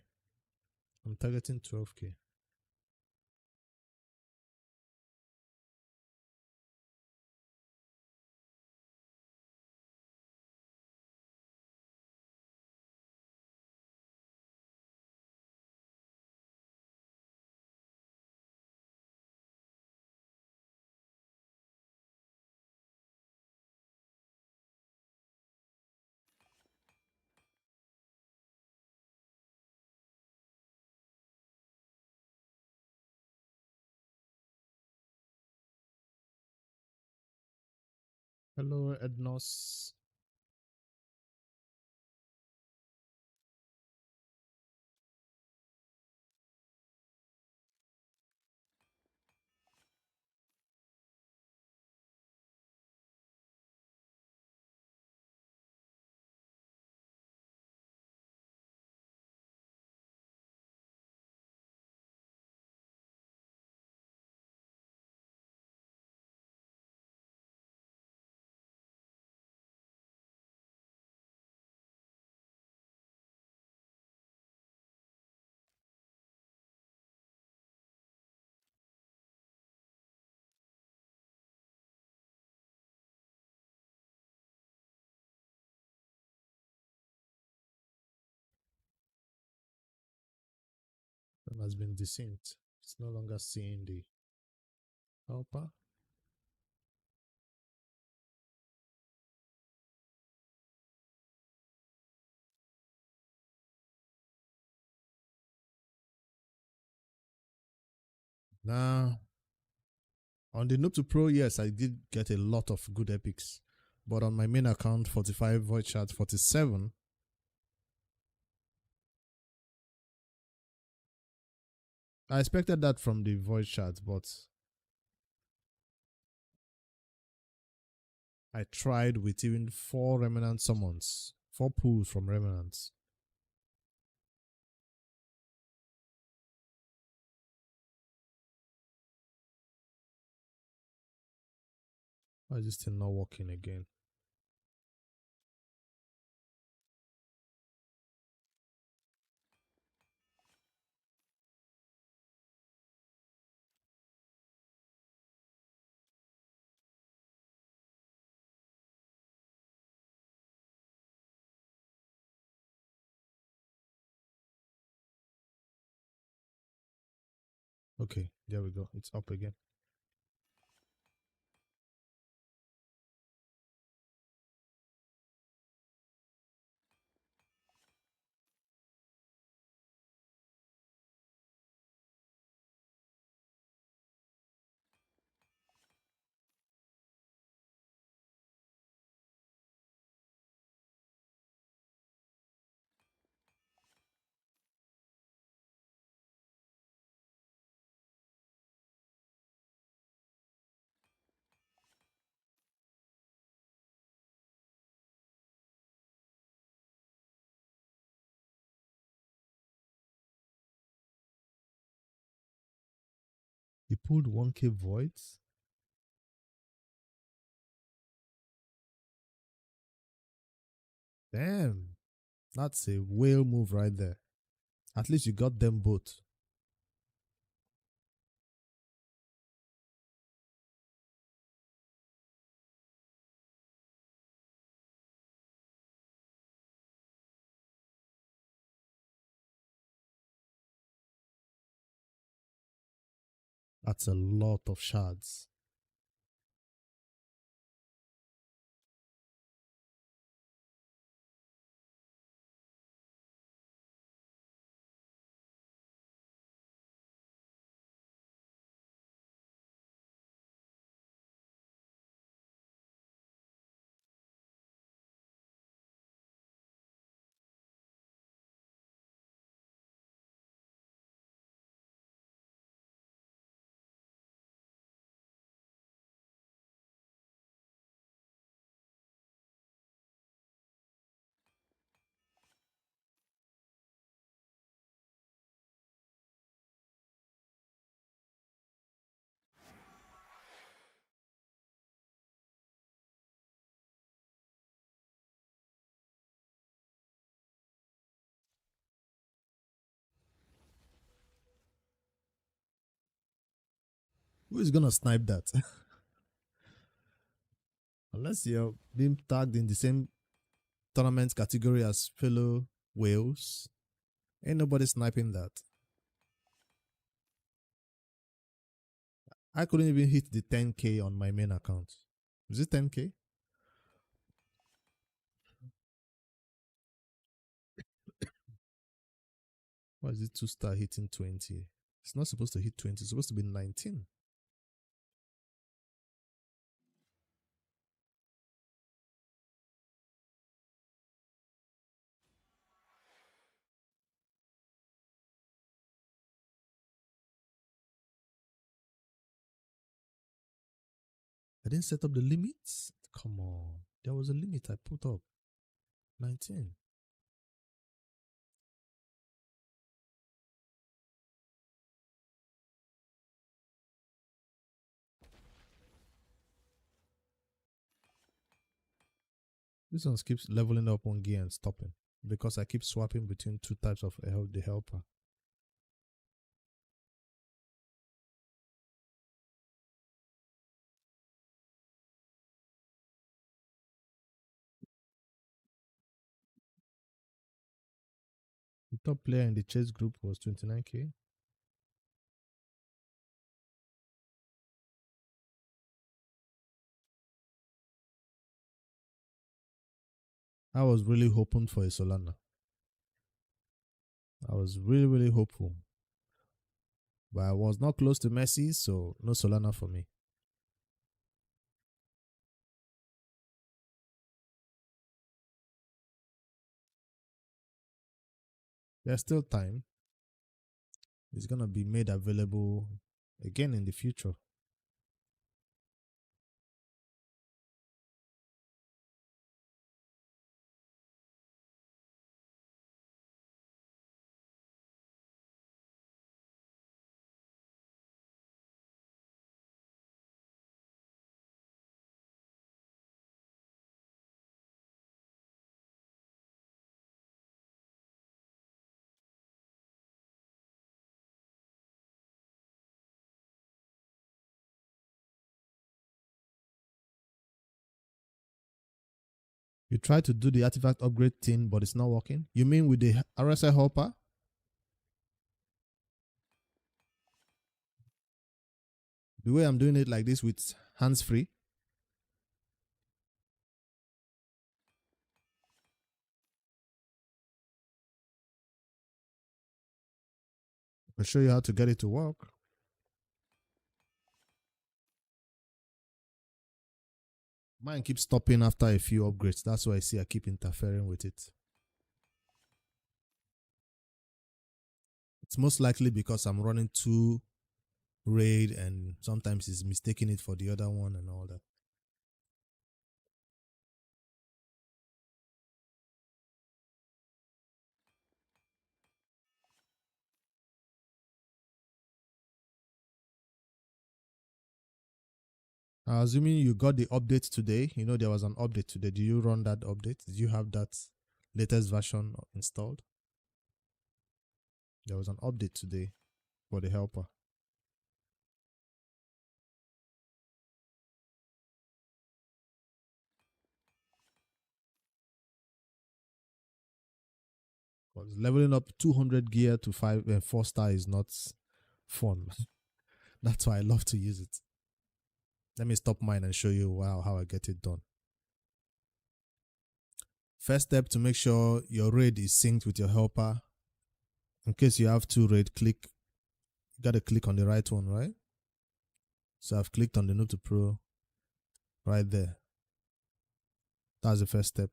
I'm targeting 12K. Hello, Ednos. Has been desynced. It's no longer seeing the helper. Now, on the Noob2Pro, yes, I did get a lot of good epics. But on my main account, 45 void shards, 47. I expected that from the void shards, but I tried with even 4 remnant summons, 4 pulls from remnants. Why is this thing not working again? Okay, there we go. It's up again. He pulled 1K voids. Damn. That's a whale move right there. At least you got them both. That's a lot of shards. Who is gonna snipe that? Unless you're being tagged in the same tournament category as fellow whales. Ain't nobody sniping that. I couldn't even hit the 10k on my main account. Is it 10k? Why is it 2-star hitting 20? It's not supposed to hit 20, it's supposed to be 19. I didn't set up the limits. Come on. There was a limit I put up. 19. This one keeps leveling up one gear and stopping because I keep swapping between two types of the helper. The top player in the chase group was 29k. I was really hoping for a Solana. I was really, really hopeful. But I was not close to Messi, so no Solana for me. There's still time. It's going to be made available again in the future. You try to do the artifact upgrade thing, but it's not working. You mean with the RSI helper? The way I'm doing it like this with hands free. I'll show you how to get it to work. Mine keeps stopping after a few upgrades. That's why I see I keep interfering with it. It's most likely because I'm running two raid and sometimes it's mistaking it for the other one and all that. Assuming you got the update today, you know there was an update today. Do you run that update? Did you have that latest version installed? There was an update today for the helper. Because leveling up 200 gear to 4-star is not fun. That's why I love to use it. Let me stop mine and show you how I get it done. First step, to make sure your raid is synced with your helper. In case you have two raid, you gotta click on the right one, right? So I've clicked on the Noob2Pro right there. That's the first step.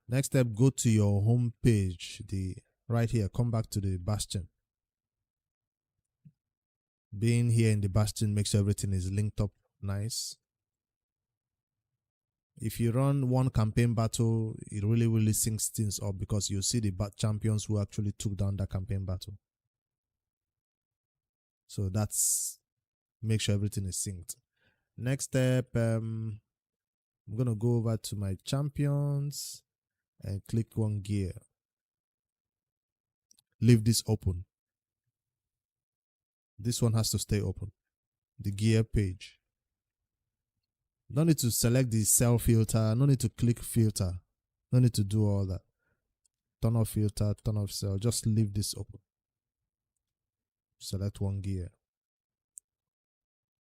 Next step, go to your home page, right here, come back to the Bastion. Being here in the Bastion makes sure everything is linked up nice. If you run one campaign battle, it really, really syncs things up because you see the champions who actually took down that campaign battle. So that's, make sure everything is synced. Next step, I'm going to go over to my champions and click one gear. Leave this open. This one has to stay open. the gear page. No need to select the cell filter, no need to click filter, no need to do all that. Turn off filter, turn off cell, just leave this open. Select one gear.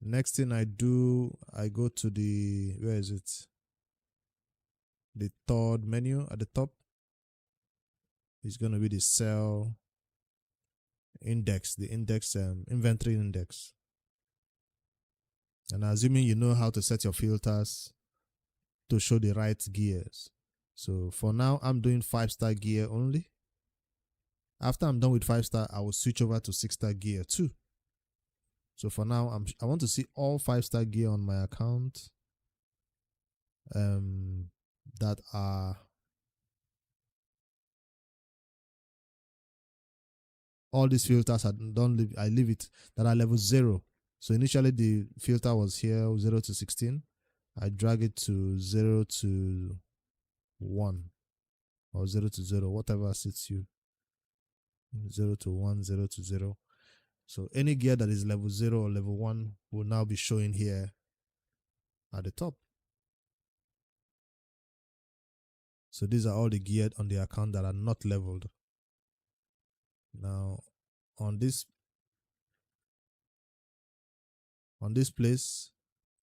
Next thing I do, I go to the, where is it? The third menu at the top. It's going to be the cell index, the index, inventory index. And assuming you know how to set your filters to show the right gears. So for now, I'm doing 5-star gear only. After I'm done with 5-star, I will switch over to 6-star gear too. So for now, I want to see all 5-star gear on my account that are all these filters. I leave it that are level 0. So initially the filter was here 0 to 16. I drag it to 0 to 1 or 0 to 0, whatever suits you. 0 to 1, 0 to 0. So any gear that is level 0 or level 1 will now be showing here at the top. So these are all the gear on the account that are not leveled. Now on this place,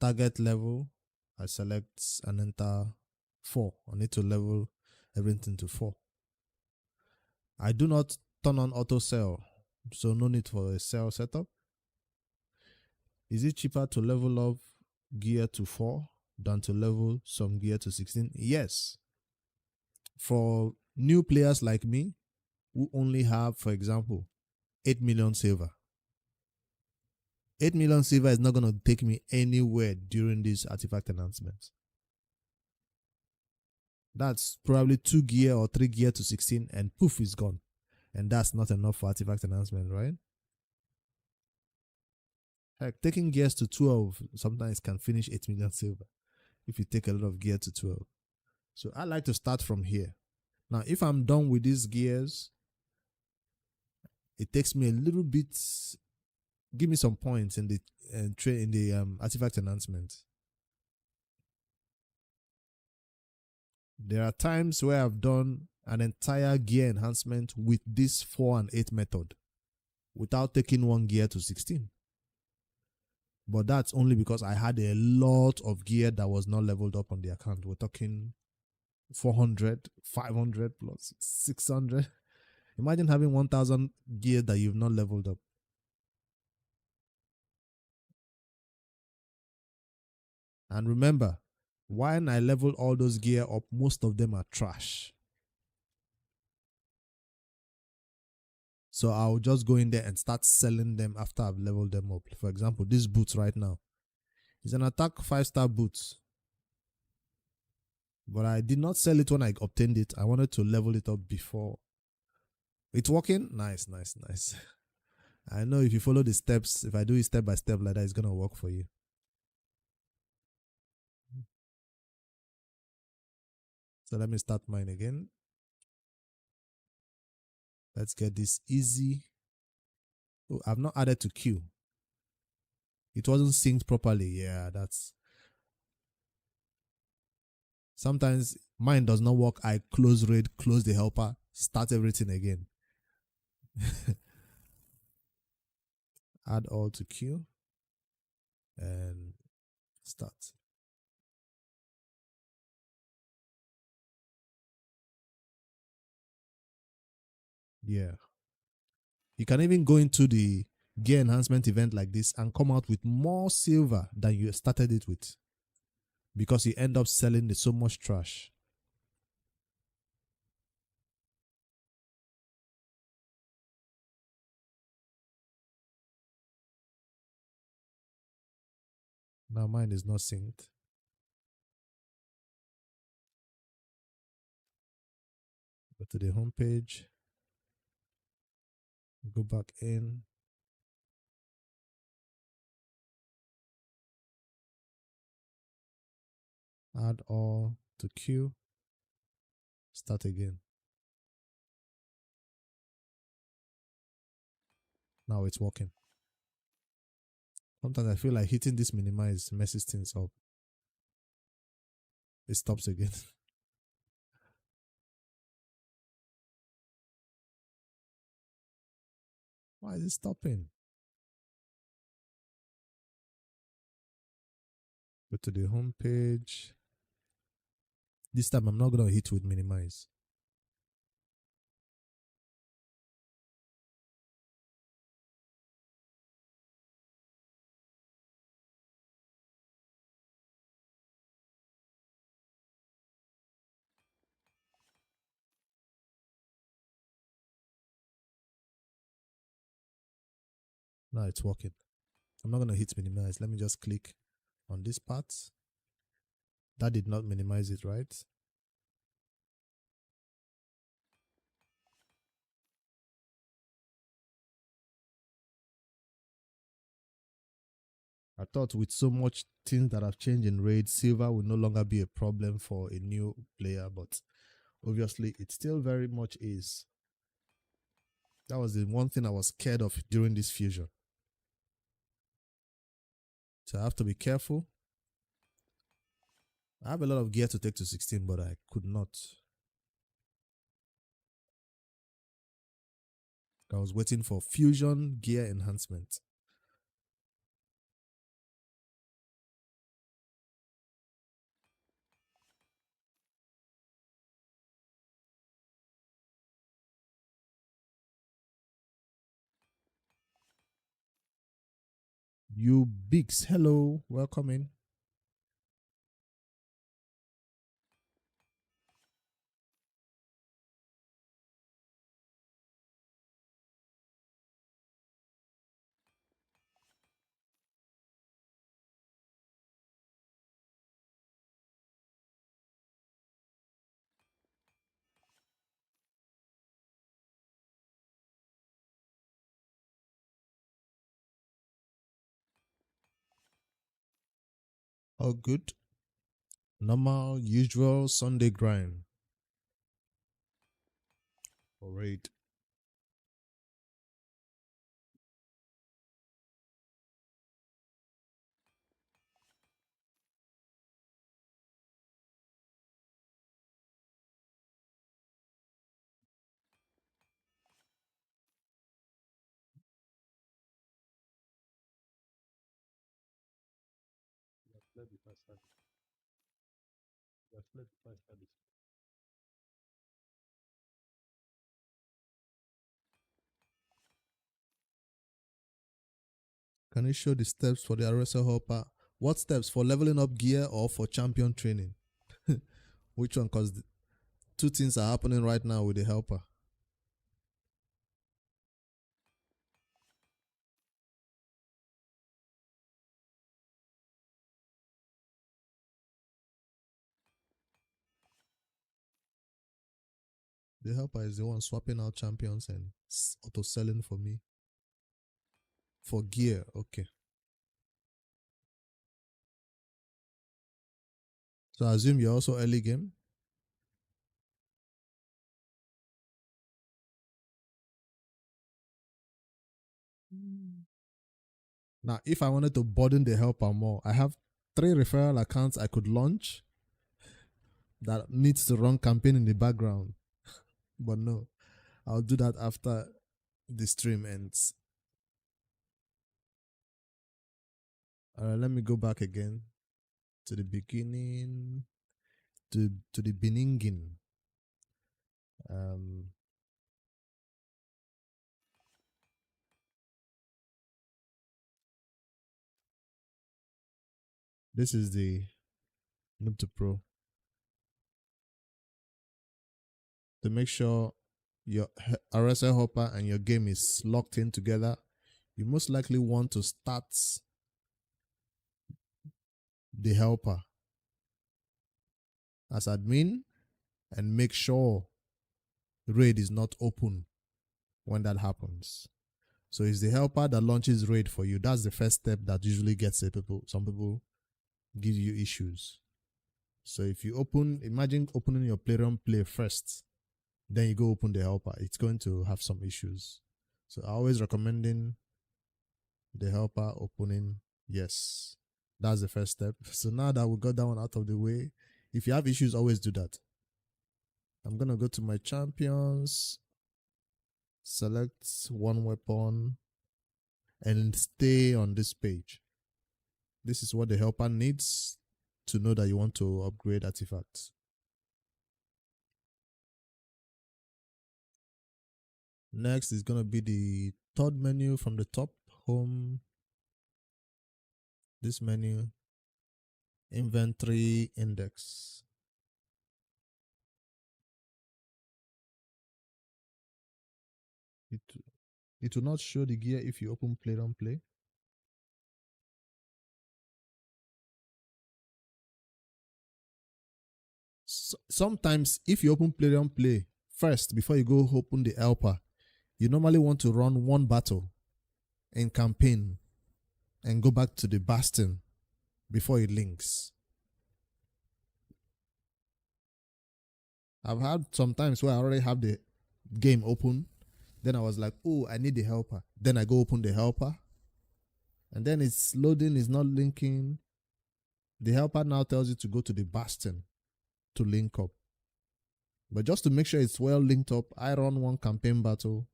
target level, I select and enter 4. I need to level everything to 4. I do not turn on auto cell, so no need for a cell setup. Is it cheaper to level up gear to 4 than to level some gear to 16? Yes. For new players like me, who only have, for example, 8 million silver. 8 million silver is not going to take me anywhere during this artifact enhancement. That's probably 2 gear or 3 gear to 16 and poof, is gone. And that's not enough for artifact enhancement, right? Heck, taking gears to 12 sometimes can finish 8 million silver if you take a lot of gear to 12. So I like to start from here. Now, if I'm done with these gears, it takes me a little bit, give me some points in the artifact enhancement. There are times where I've done an entire gear enhancement with this 4 and 8 method without taking one gear to 16. But that's only because I had a lot of gear that was not leveled up on the account. We're talking 400, 500 plus 600. Imagine having 1,000 gear that you've not leveled up. And remember, when I level all those gear up, most of them are trash. So I'll just go in there and start selling them after I've leveled them up. For example, this boots right now is an attack 5-star boots. But I did not sell it when I obtained it. I wanted to level it up before. It's working? Nice, nice, nice. I know if you follow the steps, if I do it step by step like that, it's going to work for you. So let me start mine again. Let's get this easy. Oh, I've not added to queue. It wasn't synced properly. Yeah, that's... Sometimes mine does not work. I close raid, close the helper, start everything again. Add all to queue and start. Yeah. You can even go into the gear enhancement event like this and come out with more silver than you started it with, because you end up selling so much trash. Now mine is not synced. Go to the home page. Go back in. Add all to queue. Start again. Now it's working. Sometimes I feel like hitting this minimize messes things up. It stops again. Why is it stopping? Go to the home page. This time I'm not going to hit with minimize. Now it's working. I'm not going to hit minimize. Let me just click on this part. That did not minimize it, right? I thought with so much things that have changed in raid, silver will no longer be a problem for a new player, but obviously it still very much is. That was the one thing I was scared of during this fusion. So I have to be careful. I have a lot of gear to take to 16, but I could not. I was waiting for fusion gear enhancement. You bigs, hello, welcome in. All good. Normal, usual Sunday grind. All right. Can you show the steps for the RSL hopper? What steps, for leveling up gear or for champion training? Which one? Because two things are happening right now with the helper. The helper is the one swapping out champions and auto selling for me. For gear, okay. So I assume you're also early game? Now, if I wanted to burden the helper more, I have 3 referral accounts I could launch that needs to run campaign in the background. But no, I'll do that after the stream ends. Let me go back again to the beginning, to the beninging. This is the Noob2Pro. To make sure your RSL hopper and your game is locked in together, you most likely want to start the helper as admin and make sure raid is not open when that happens. So it's the helper that launches raid for you. That's the first step that usually gets some people give you issues. So if you imagine opening your Playroom Play first, then you go open the helper, it's going to have some issues. So I always recommending the helper opening Yes. That's the first step. So now that we got that one out of the way, if you have issues, always do that. I'm going to go to my champions, select one weapon, and stay on this page. This is what the helper needs to know that you want to upgrade artifacts. Next is going to be the third menu from the top, home. This menu, inventory index. It will not show the gear if you open play don't play. Sometimes if you open play don't play first before you go open the helper, you normally want to run one battle in campaign and go back to the bastion before it links. I've had some times where I already have the game open, then I was like, oh, I need the helper. Then I go open the helper, and then it's loading, it's not linking. The helper now tells you to go to the bastion to link up. But just to make sure it's well linked up, I run one campaign battle,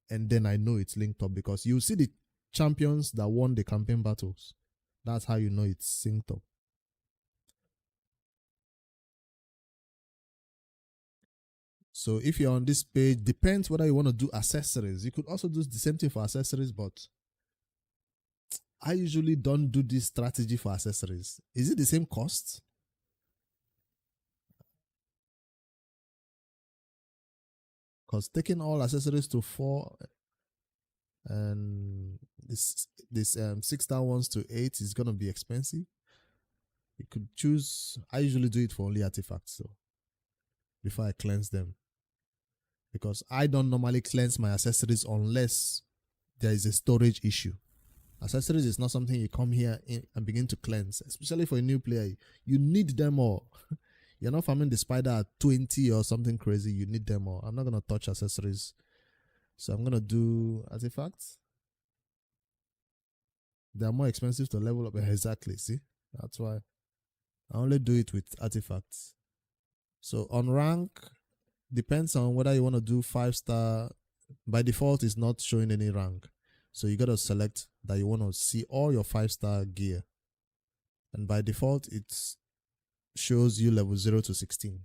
and then I know it's linked up because you see the champions that won the campaign battles. That's how you know it's synced up. So if you're on this page, depends whether you want to do accessories. You could also do the same thing for accessories, but I usually don't do this strategy for accessories. Is it the same cost? Because taking all accessories to 4 and this 6-star ones to 8 is gonna be expensive. You could choose. I usually do it for only artifacts though, before I cleanse them, because I don't normally cleanse my accessories unless there is a storage issue. Accessories is not something you come here and begin to cleanse, especially for a new player. You need them all. You're not farming the spider at 20 or something crazy. You need them all. I'm not going to touch accessories. So I'm going to do artifacts. They are more expensive to level up. Exactly. See? That's why I only do it with artifacts. So on rank, depends on whether you want to do 5-star. By default, it's not showing any rank. So you got to select that you want to see all your 5-star gear. And by default, it shows you level 0 to 16,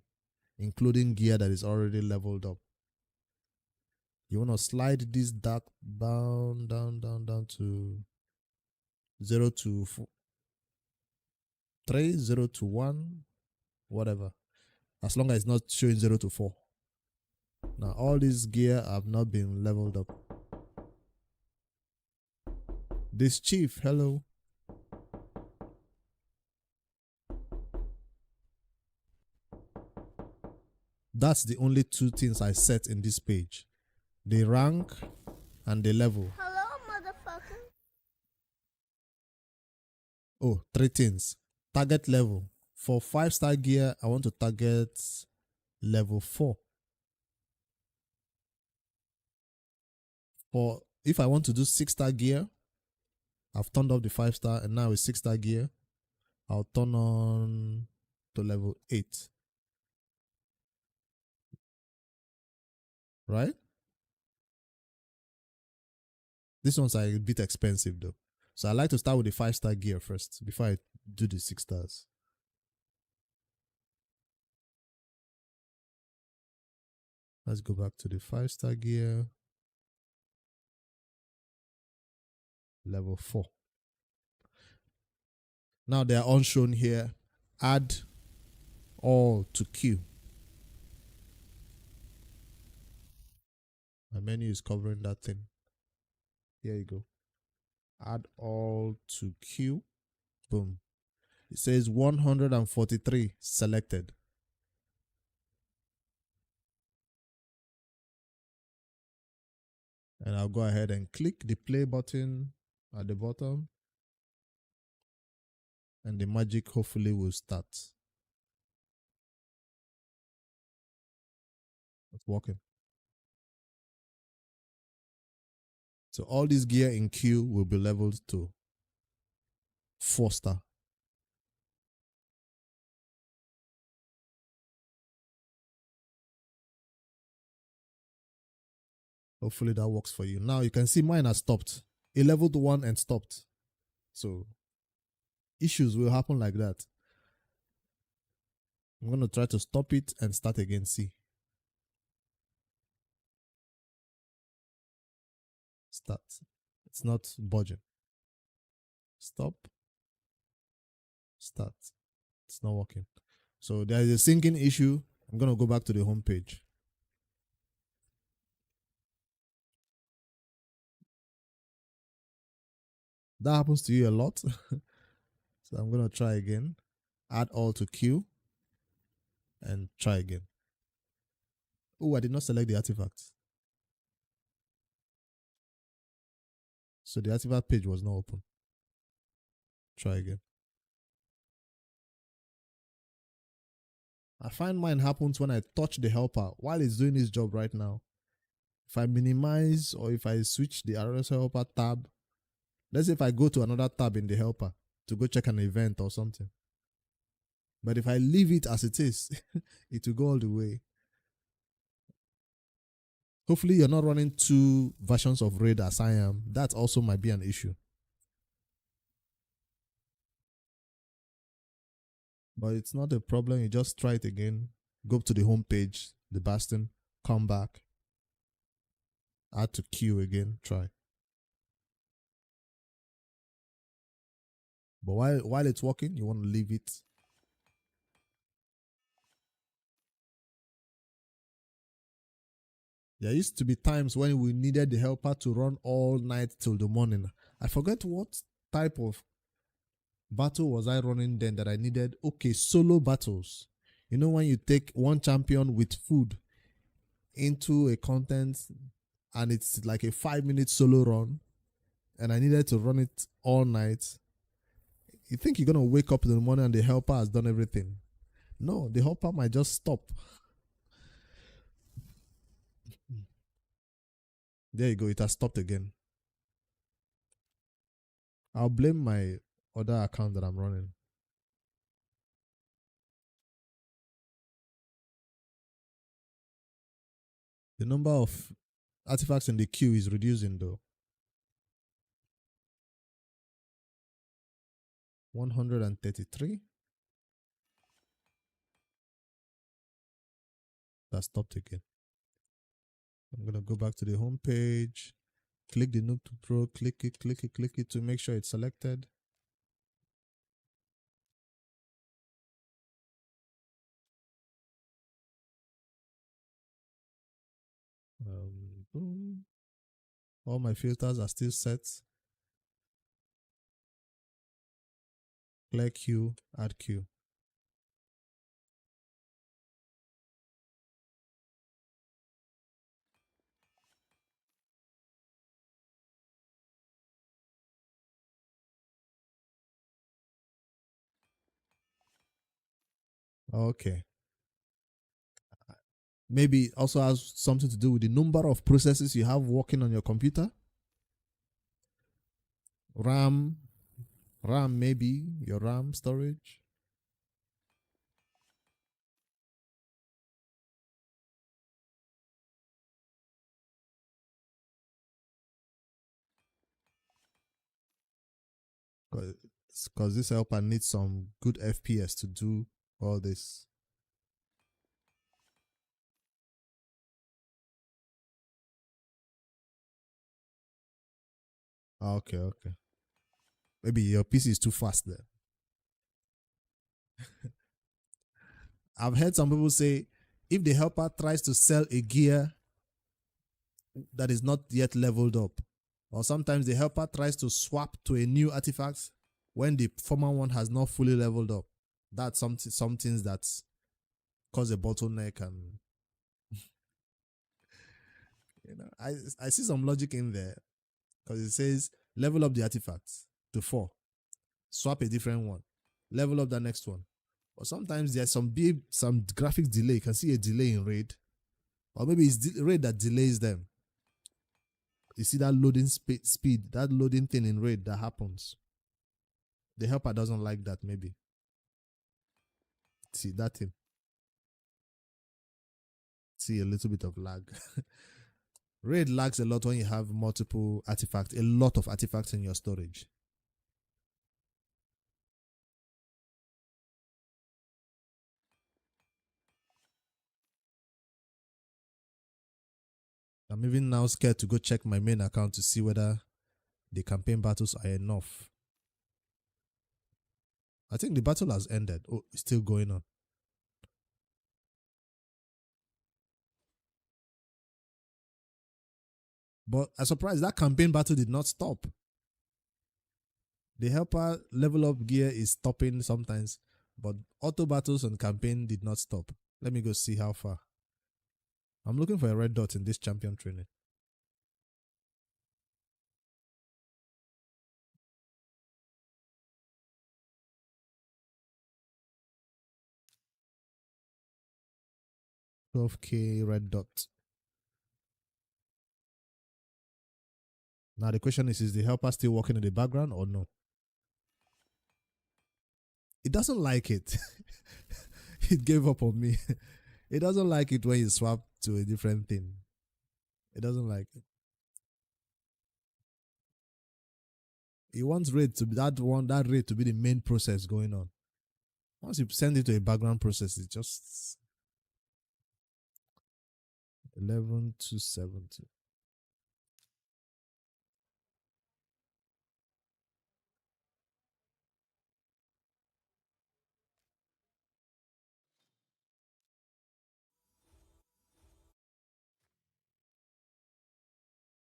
including gear that is already leveled up. You want to slide this dark down to 0 to 3, 0 to 1, whatever. As long as it's not showing 0 to 4. Now, all these gear have not been leveled up. This chief, hello. That's the only two things I set in this page. The rank and the level. Hello, motherfucker. Oh, 3 things. Target level. For 5-star gear, I want to target level 4. For if I want to do 6-star gear, I've turned off the 5-star and now it's 6-star gear. I'll turn on to level 8. Right? These ones are a bit expensive though. So I like to start with the 5-star gear first before I do the 6 stars. Let's go back to the 5-star gear. Level 4. Now they are all shown here. Add all to queue. My menu is covering that thing. Here you go. Add all to queue. Boom. It says 143 selected. And I'll go ahead and click the play button at the bottom. And the magic hopefully will start. It's working. So all this gear in queue will be leveled too. 4-star. Hopefully that works for you. Now you can see mine has stopped. It leveled 1 and stopped. So issues will happen like that. I'm going to try to stop it and start again. See. Start. It's not budging. Stop. Start. It's not working. So there is a syncing issue. I'm going to go back to the home page. That happens to you a lot. So I'm going to try again. Add all to queue. And try again. Oh, I did not select the artifacts. So the artifact page was not open. Try again. I find mine happens when I touch the helper while it's doing its job right now. If I minimize or if I switch the RS helper tab, let's say if I go to another tab in the helper to go check an event or something. But if I leave it as it is, it will go all the way. Hopefully you're not running 2 versions of RAID as I am. That also might be an issue. But it's not a problem. You just try it again. Go to the home page, the Bastion, come back, add to queue again, try. But while it's working, you want to leave it. There used to be times when we needed the helper to run all night till the morning. I forget what type of battle was I running then that I needed. Okay, solo battles. You know when you take one champion with food into a content and it's like a 5-minute solo run and I needed to run it all night. You think you're going to wake up in the morning and the helper has done everything. No, the helper might just stop. There you go. It has stopped again. I'll blame my other account that I'm running. The number of artifacts in the queue is reducing though. 133. That stopped again. I'm going to go back to the home page. Click the Noob2Pro, click it to make sure it's selected. Boom. All my filters are still set. Clear queue, add queue. Okay. Maybe it also has something to do with the number of processes you have working on your computer. RAM maybe, your RAM storage. Because this helper needs some good FPS to do all this. Okay. Maybe your PC is too fast there. I've heard some people say if the helper tries to sell a gear that is not yet leveled up, or sometimes the helper tries to swap to a new artifact when the former one has not fully leveled up, that's some things that cause a bottleneck. And you know, I see some logic in there because it says level up the artifacts to 4, swap a different one, level up the next one. Or sometimes there's some graphics delay. You can see a delay in RAID, or maybe it's RAID that delays them. You see that loading speed, that loading thing in RAID that happens. The helper doesn't like that, maybe. See, that thing. See a little bit of lag. Raid lags a lot when you have multiple artifacts, a lot of artifacts in your storage. I'm even now scared to go check my main account to see whether the campaign battles are enough. I think the battle has ended. Oh, it's still going on. But I'm surprised that campaign battle did not stop. The helper level up gear is stopping sometimes, but auto battles on campaign did not stop. Let me go see how far. I'm looking for a red dot in this champion training. $12K red dot. Now the question is the helper still working in the background or no? It doesn't like it. It gave up on me. It doesn't like it when you swap to a different thing. It doesn't like it. It wants raid to be that raid to be the main process going on. Once you send it to a background process, it's just 11 to 70.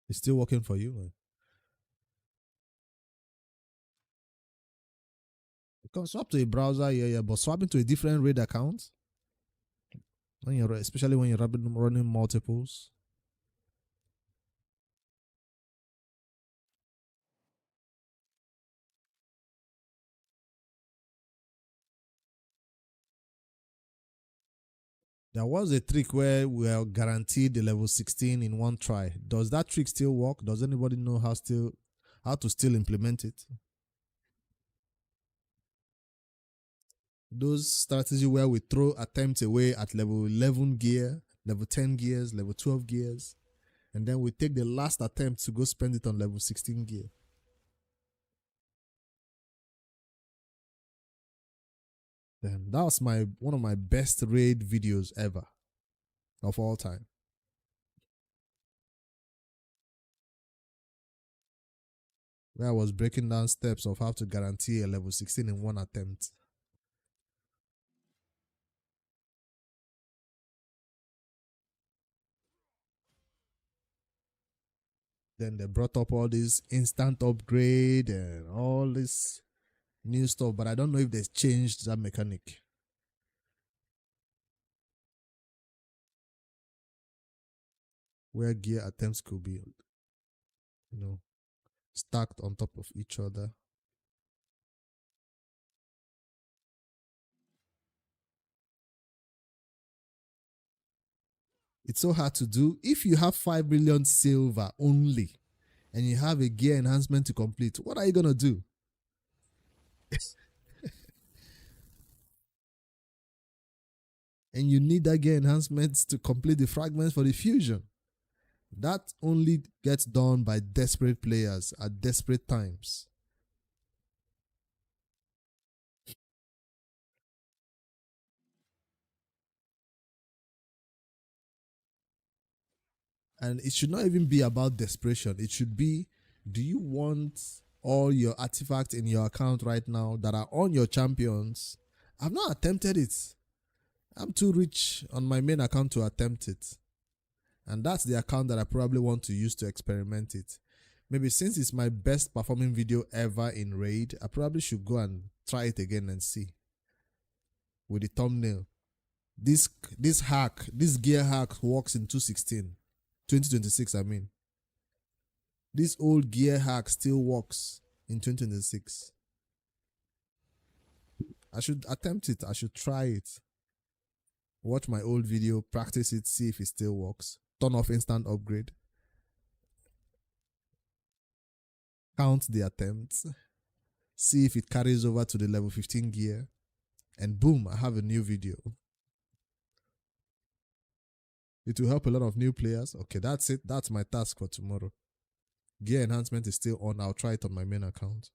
It's still working for you, man. You can swap to a browser, yeah, but swapping to a different raid account, especially when you're running multiples. There was a trick where we are guaranteed the level 16 in one try. Does that trick still work? Does anybody know how to still implement it? Those strategies where we throw attempts away at level 11 gear, level 10 gears, level 12 gears, and then we take the last attempt to go spend it on level 16 gear. Damn, that was one of my best raid videos ever of all time. Where I was breaking down steps of how to guarantee a level 16 in one attempt. Then they brought up all this instant upgrade and all this new stuff, but I don't know if they've changed that mechanic. Where gear attempts could be, stacked on top of each other. It's so hard to do. If you have 5 million silver only and you have a gear enhancement to complete, what are you going to do? And you need that gear enhancement to complete the fragments for the fusion. That only gets done by desperate players at desperate times. And it should not even be about desperation. It should be, do you want all your artifacts in your account right now that are on your champions? I've not attempted it. I'm too rich on my main account to attempt it. And that's the account that I probably want to use to experiment it. Maybe since it's my best performing video ever in Raid, I probably should go and try it again and see. With the thumbnail. This gear hack works in 2026, I mean. This old gear hack still works in 2026. I should attempt it. I should try it. Watch my old video, practice it, see if it still works. Turn off instant upgrade. Count the attempts. see if it carries over to the level 15 gear, and boom, I have a new video. It will help a lot of new players. Okay, that's it. That's my task for tomorrow. Gear enhancement is still on. I'll try it on my main account.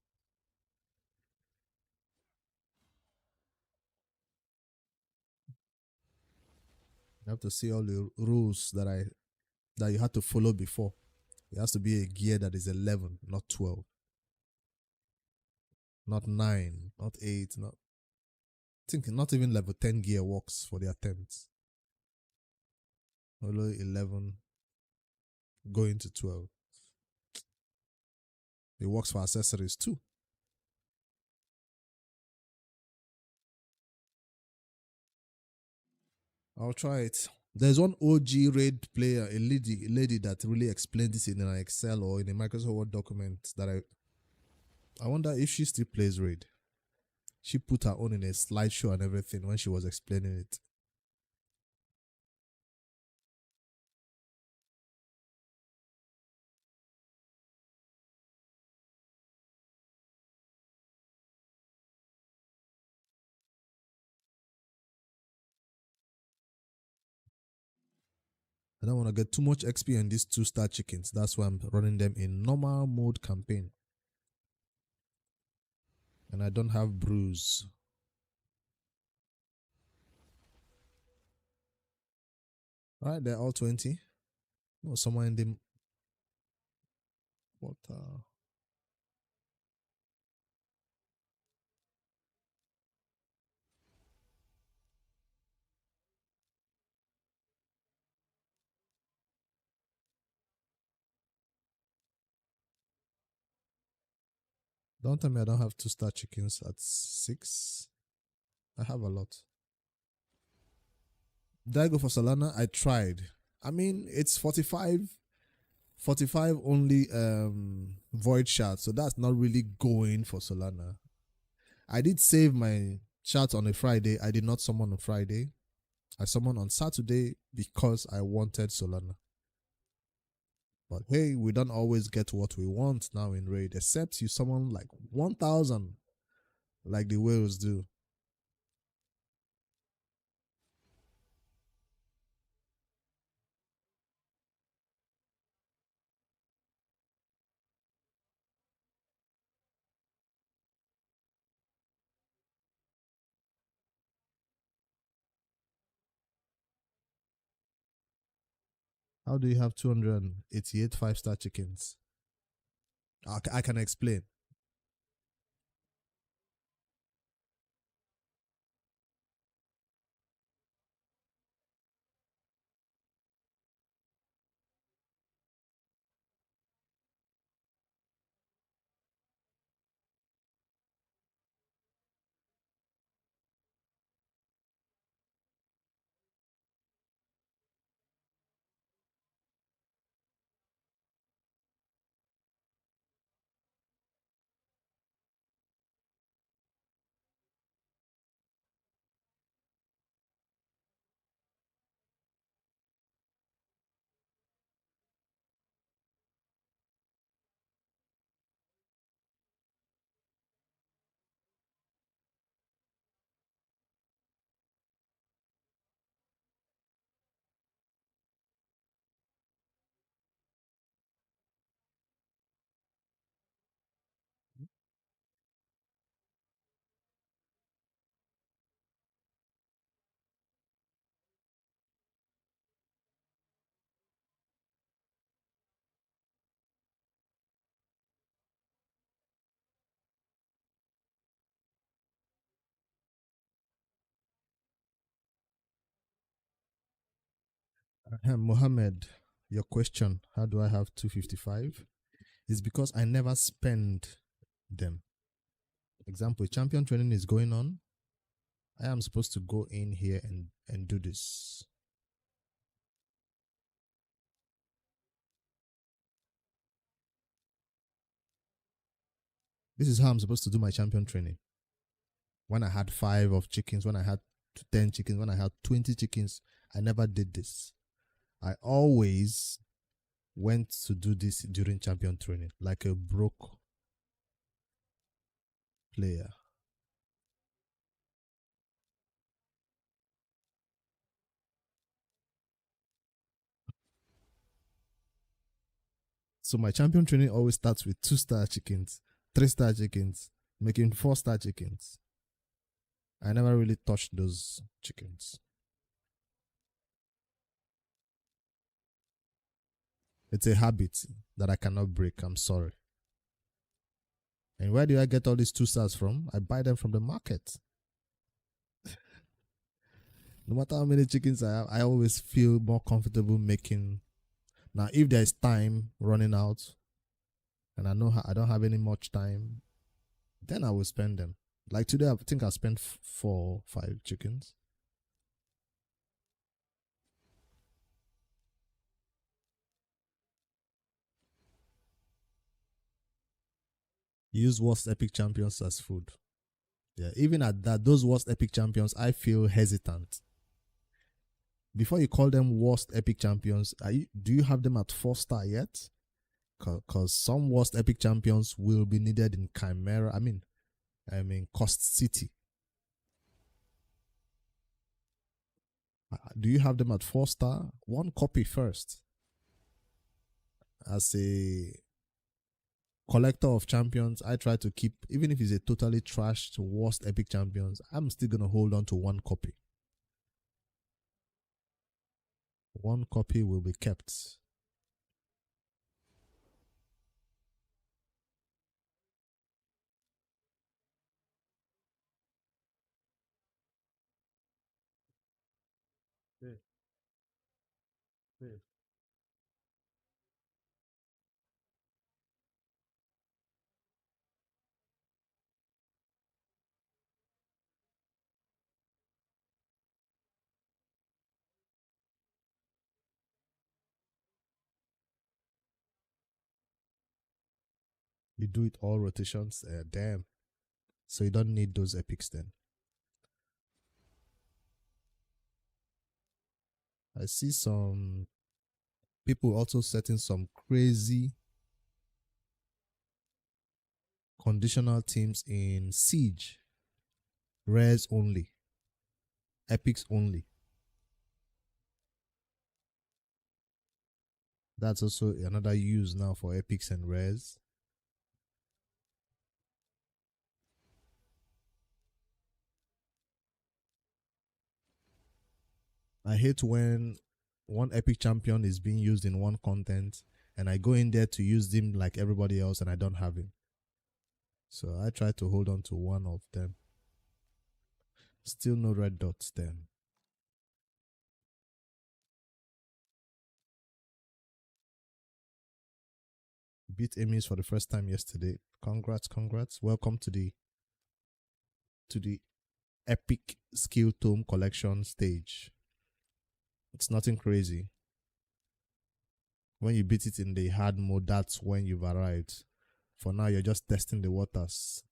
You have to see all the rules that you had to follow before. It has to be a gear that is 11, not 12. Not 9, not 8, not... I think not even level 10 gear works for the attempts. Only 11 going to 12. It works for accessories too. I'll try it. There's one OG raid player, a lady that really explained this in an Excel or in a Microsoft Word document that I wonder if she still plays raid. She put her own in a slideshow and everything when she was explaining it. I don't want to get too much XP on these 2-star chickens. That's why I'm running them in normal mode campaign. And I don't have bruise. Alright, they're all 20. No, somewhere in the... What? Don't tell me I don't have 2-star chickens at 6. I have a lot. Did I go for Solana? I tried. I mean, it's 45 only void shards, so that's not really going for Solana. I did save my shards on a Friday. I did not summon on Friday. I summoned on Saturday because I wanted Solana. But hey, we don't always get what we want now in raid, except you summon like 1,000 like the whales do. How do you have 288 5-star chickens? I can explain. Mohammed, your question, how do I have 255? Is because I never spend them. Example, champion training is going on. I am supposed to go in here and do this. This is how I'm supposed to do my champion training. When I had 5 of chickens, when I had 10 chickens, when I had 20 chickens, I never did this. I always went to do this during champion training, like a broke. player. So my champion training always starts with 2-star chickens, 3-star chickens, making 4-star chickens. I never really touched those chickens. It's a habit that I cannot break. I'm sorry. And where do I get all these 2-stars from? I buy them from the market. No matter how many chickens I have, I always feel more comfortable making. Now, if there is time running out, and I know I don't have any much time, then I will spend them. Like today, I think I spent 4 or 5 chickens. Use worst epic champions as food. Yeah, even at that, those worst epic champions, I feel hesitant. Before you call them worst epic champions, do you have them at 4-star yet? Because some worst epic champions will be needed in Chimera. I mean, Cost City. Do you have them at 4-star? One copy first. As a collector of champions, I try to keep, even if it's a totally trashed worst epic champions, I'm still gonna hold on to one copy. One copy will be kept. Yeah. Yeah. You do it all rotations. Damn. So you don't need those epics then. I see some people also setting some crazy conditional teams in Siege. Rares only. Epics only. That's also another use now for epics and rares. I hate when one epic champion is being used in one content and I go in there to use him like everybody else and I don't have him. So I try to hold on to one of them. Still no red dots then. Beat Emmys for the first time yesterday. Congrats. Welcome to the epic skill tome collection stage. It's nothing crazy. When you beat it in the hard mode, that's when you've arrived. For now, you're just testing the waters.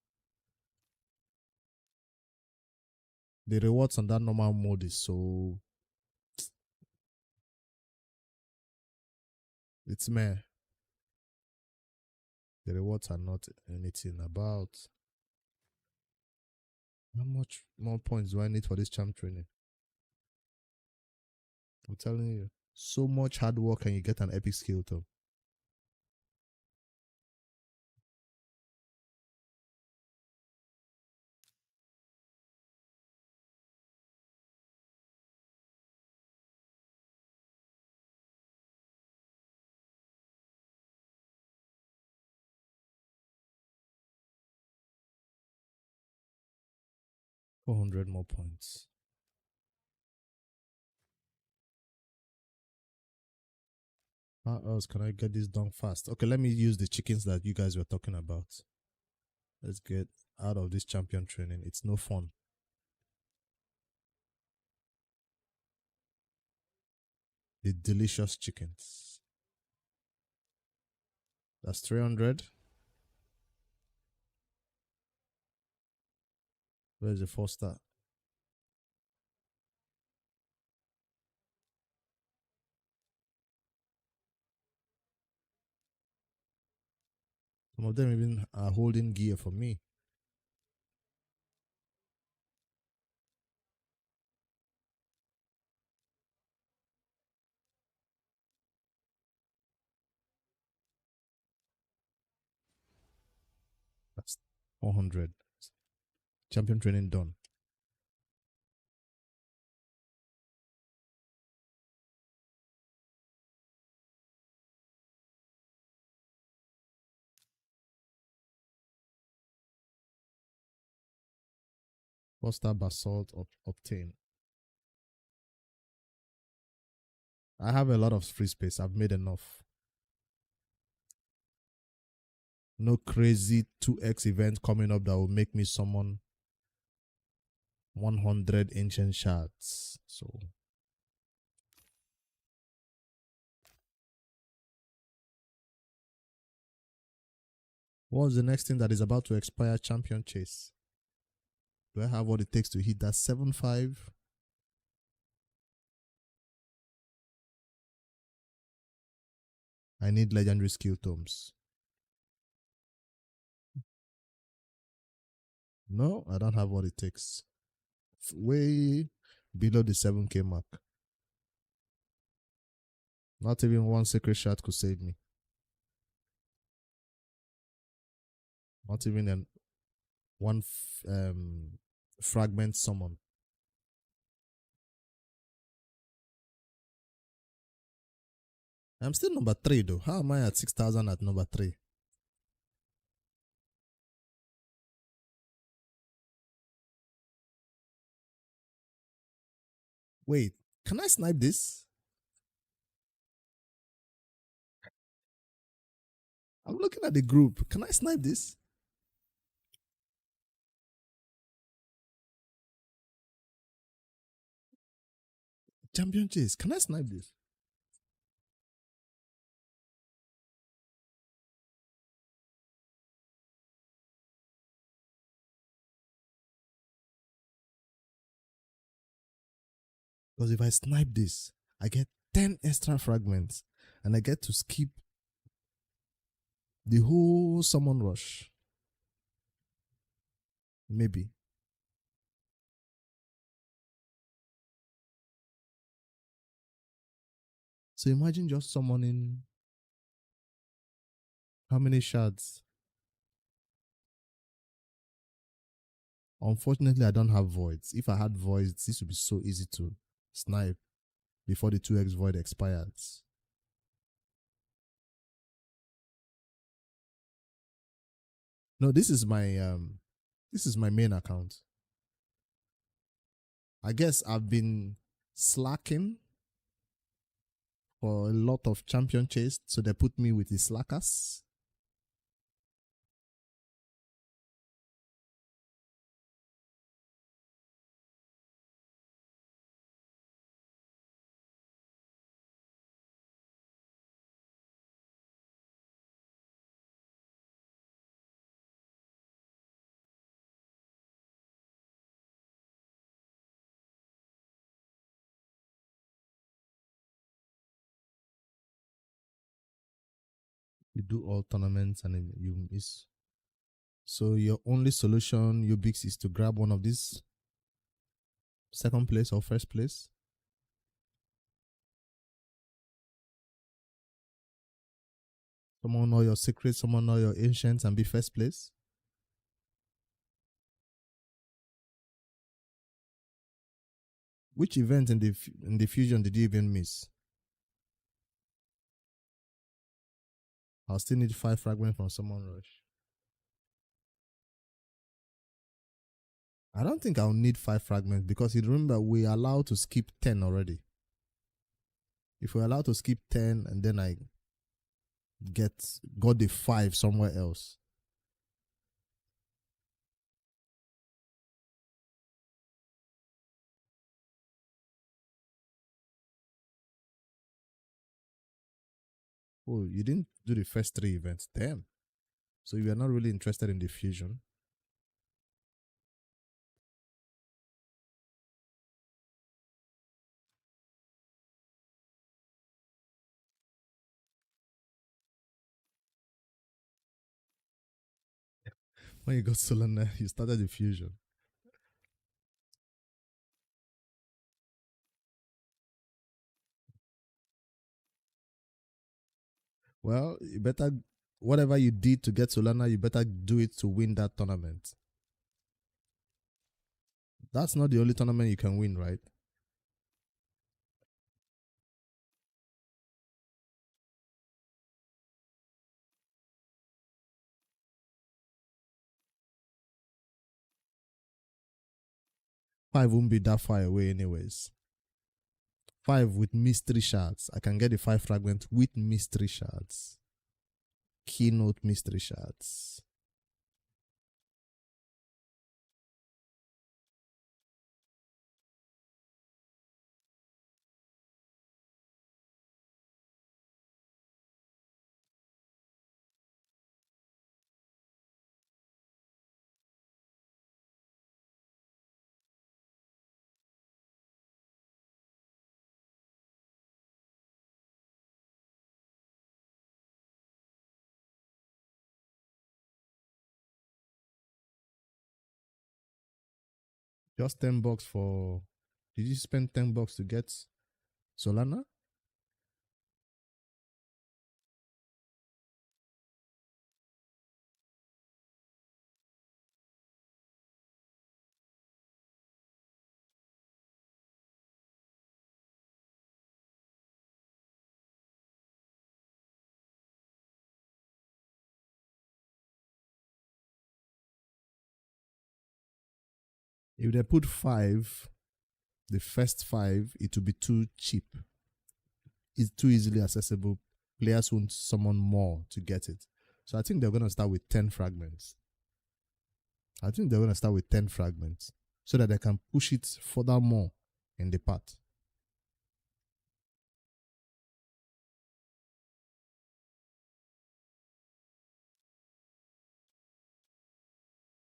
The rewards on that normal mode is so... It's meh. The rewards are not anything about... How much more points do I need for this champ training? I'm telling you. So much hard work and you get an epic skill tome. $400 more points. How else can I get this done fast? Okay, let me use the chickens that you guys were talking about. Let's get out of this champion training. It's no fun. The delicious chickens. That's 300. Where's the 4-star? Some of them even are holding gear for me. 400. Champion training done. Foster basalt obtain. I have a lot of free space. I've made enough. No crazy 2x event coming up that will make me summon 100 ancient shards. So what's the next thing that is about to expire? Champion chase. Do I have what it takes to hit that 7-5? I need legendary skill tomes. No, I don't have what it takes. Way below the 7k mark. Not even one sacred shard could save me. Not even one fragment summon. I'm still number 3 though. How am I at 6,000 at number 3? Wait, can I snipe this? I'm looking at the group. Can I snipe this? Champion chase. Can I snipe this? Because if I snipe this, I get 10 extra fragments and I get to skip the whole summon rush. Maybe. So imagine just summoning how many shards? Unfortunately, I don't have voids. If I had voids, this would be so easy to snipe before the 2x void expires. No, this is my main account. I guess I've been slacking for a lot of champion chase, so they put me with the slackers. You do all tournaments and you miss. So your only solution, Ubix, is to grab one of these, second place or first place. Someone know your secrets, someone know your ancients, and be first place. Which event in the fusion did you even miss? I'll still need 5 fragments from Summon Rush. I don't think I'll need 5 fragments because you remember we're allowed to skip 10 already. If we're allowed to skip 10 and then I got the 5 somewhere else. Oh, you didn't do the first 3 events. Damn. So you are not really interested in the fusion. When you got Solana, you started the fusion. Well, you better whatever you did to get Solana, you better do it to win that tournament. That's not the only tournament you can win, right? Five won't be that far away anyways. 5 with mystery shards. I can get the 5 fragment with mystery shards. Keynote mystery shards. Just $10 for. Did you spend $10 to get Solana? If they put 5, the first 5, it will be too cheap. It's too easily accessible. Players won't summon more to get it. So I think they're going to start with 10 fragments. So that they can push it further more in the path.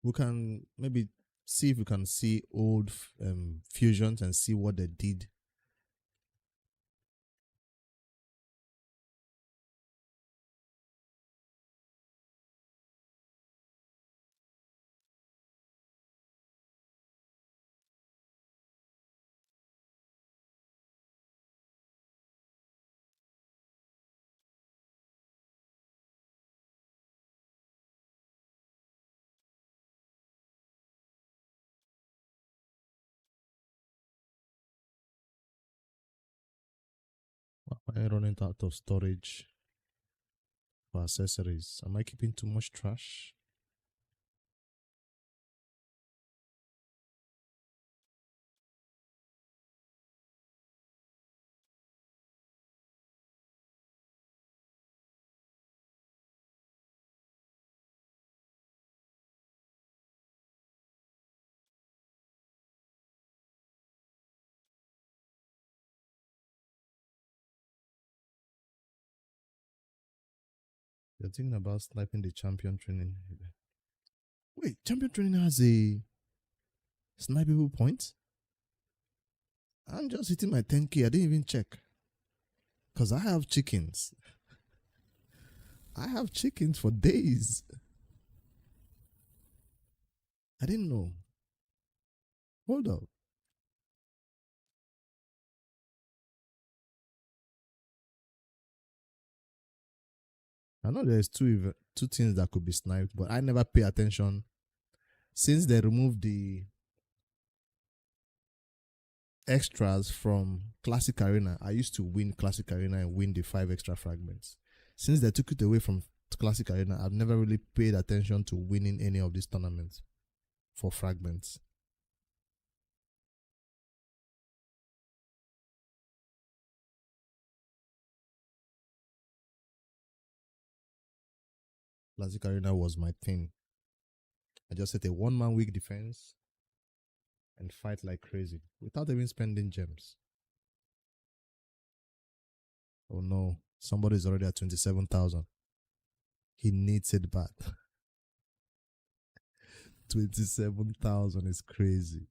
We can maybe see if we can see old fusions and see what they did. Am I running out of storage for accessories? Am I keeping too much trash? You're thinking about sniping the champion training. Wait, champion training has a snipeable point? I'm just hitting my 10k. I didn't even check. Because I have chickens. I have chickens for days. I didn't know. Hold up. I know there's two things that could be sniped, but I never pay attention. Since they removed the extras from Classic Arena, I used to win Classic Arena and win the 5 extra fragments. Since they took it away from Classic Arena, I've never really paid attention to winning any of these tournaments for fragments. Classic Arena was my thing. I just set a 1-man weak defense and fight like crazy without even spending gems. Oh no, somebody's already at 27,000. He needs it bad. 27,000 is crazy.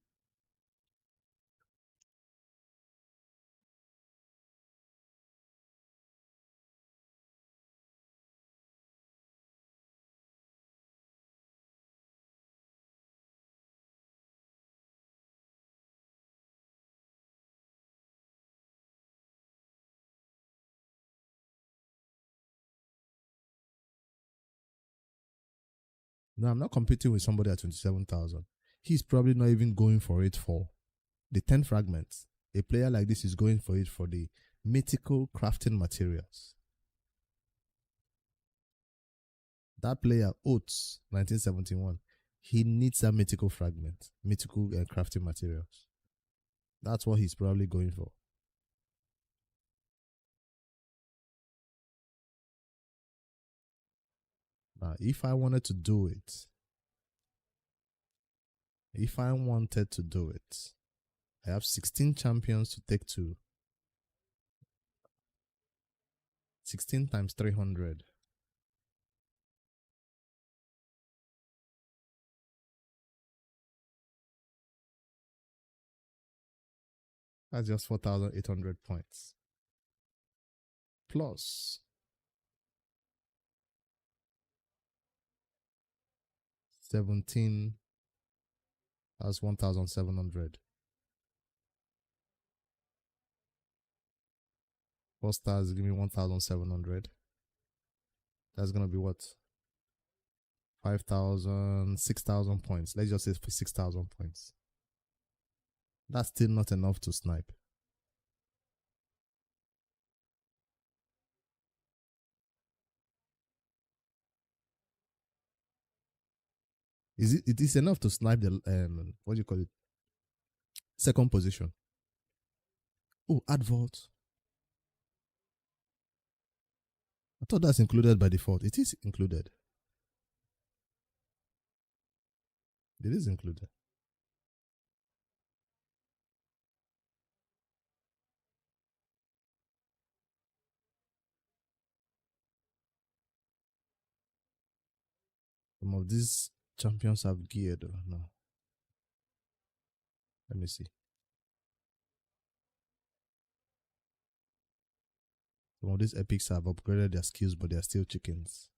No, I'm not competing with somebody at 27,000. He's probably not even going for it for the 10 fragments. A player like this is going for it for the mythical crafting materials. That player, Oates, 1971, he needs that mythical fragment, mythical crafting materials. That's what he's probably going for. Now, if I wanted to do it, I have 16 champions to take to 16 times 300. That's just 4,800 points. Plus 17, that's 1,700. 4 stars give me 1,700. That's going to be what? 5,000, 6,000 points. Let's just say for 6,000 points. That's still not enough to snipe. It is enough to snipe the what do you call it? Second position. Oh, add vault. I thought that's included by default. It is included. It is included. Some of these champions have gear though. No. Let me see. Some of these epics have upgraded their skills, but they are still chickens.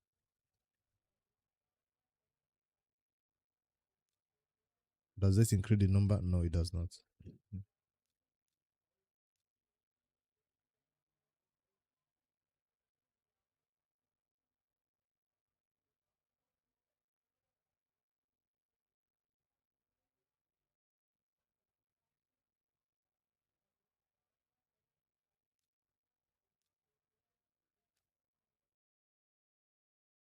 Does this increase the number? No, it does not.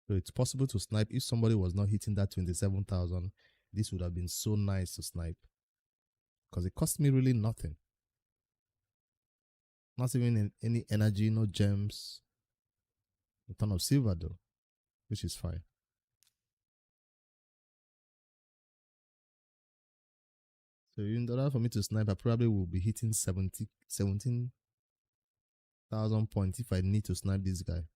So it's possible to snipe. If somebody was not hitting that 27,000, this would have been so nice to snipe. Because it cost me really nothing. Not even any energy, no gems. A ton of silver though, which is fine. So in order for me to snipe, I probably will be hitting 17,000 points if I need to snipe this guy.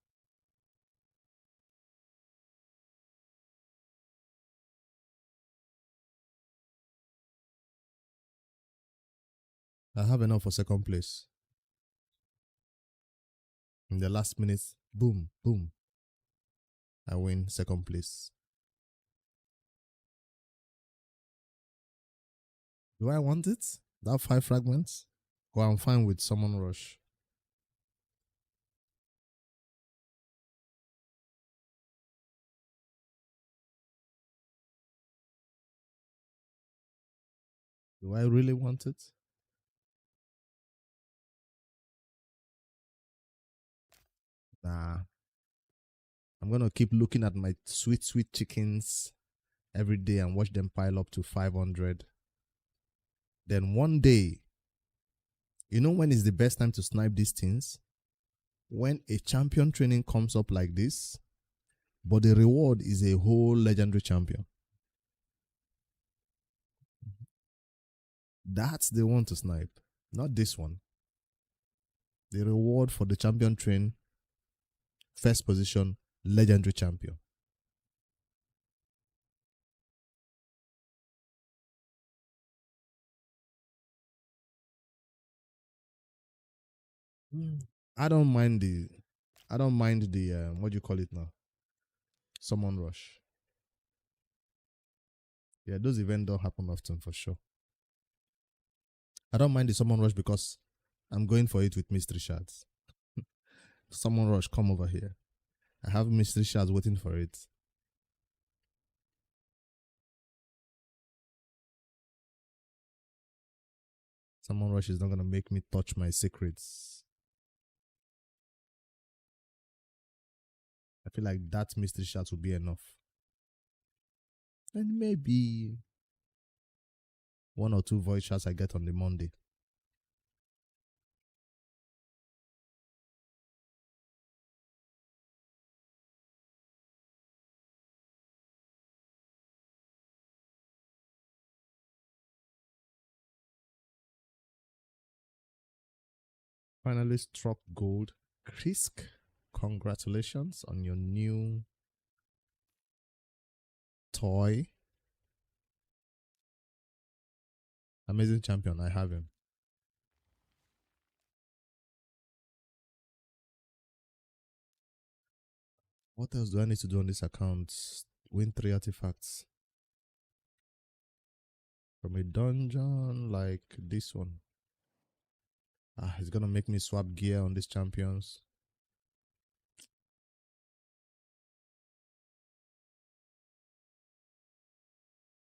I have enough for second place. In the last minute, boom, boom. I win second place. Do I want it? That 5 fragments? Or I'm fine with summon rush. Do I really want it? Nah. I'm going to keep looking at my sweet, sweet chickens every day and watch them pile up to 500. Then one day, you know when is the best time to snipe these things? When a champion training comes up like this, but the reward is a whole legendary champion. That's the one to snipe, not this one. The reward for the champion train, first position, legendary champion. I don't mind the what do you call it now? Summon rush. Yeah, those events don't happen often for sure. I don't mind the summon rush because I'm going for it with mystery shards. Summon rush, come over here. I have mystery shards waiting for it. Summon Rush is not gonna make me touch my secrets. I feel like that mystery shot will be enough. And maybe 1 or 2 void shots I get on the Monday. Finally struck gold. Krisk, congratulations on your new toy. Amazing champion, I have him. What else do I need to do on this account? Win 3 artifacts. From a dungeon like this one. It's gonna make me swap gear on these champions.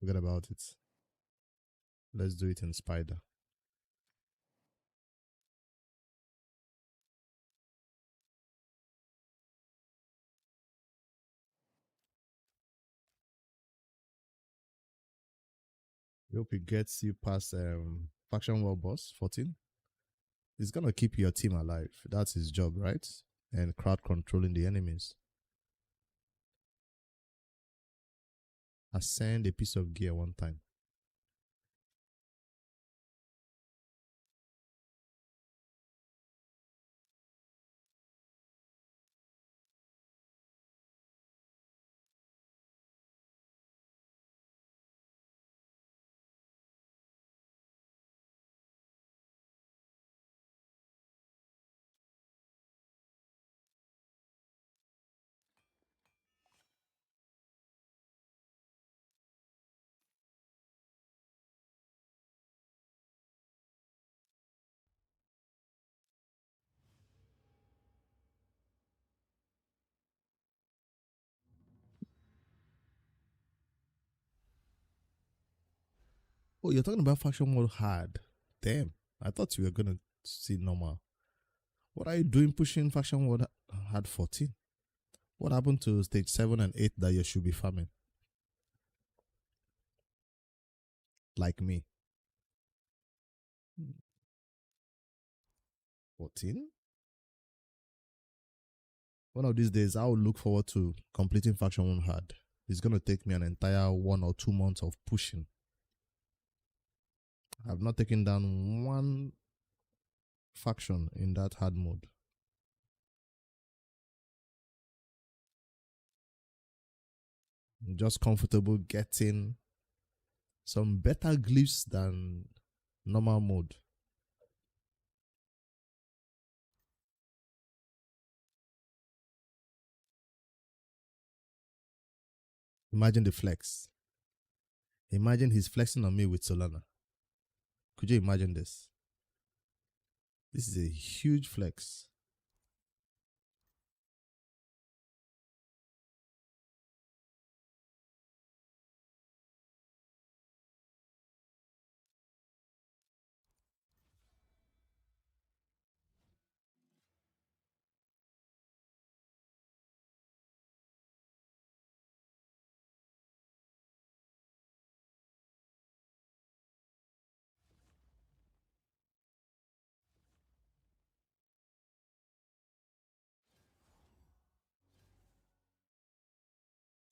Forget about it. Let's do it in Spider. I hope it gets you past Faction World Boss 14. It's gonna keep your team alive. That's his job, right? And crowd controlling the enemies. Ascend a piece of gear one time. Oh, you're talking about Faction World Hard. Damn, I thought you were gonna see normal. What are you doing pushing Faction World Hard 14? What happened to stage 7 and 8 that you should be farming? Like me. 14? One of these days, I will look forward to completing Faction 1 Hard. It's going to take me an entire 1 or 2 months of pushing. I've not taken down one faction in that hard mode. I'm just comfortable getting some better glyphs than normal mode. Imagine the flex. Imagine he's flexing on me with Solana. Could you imagine this? This is a huge flex.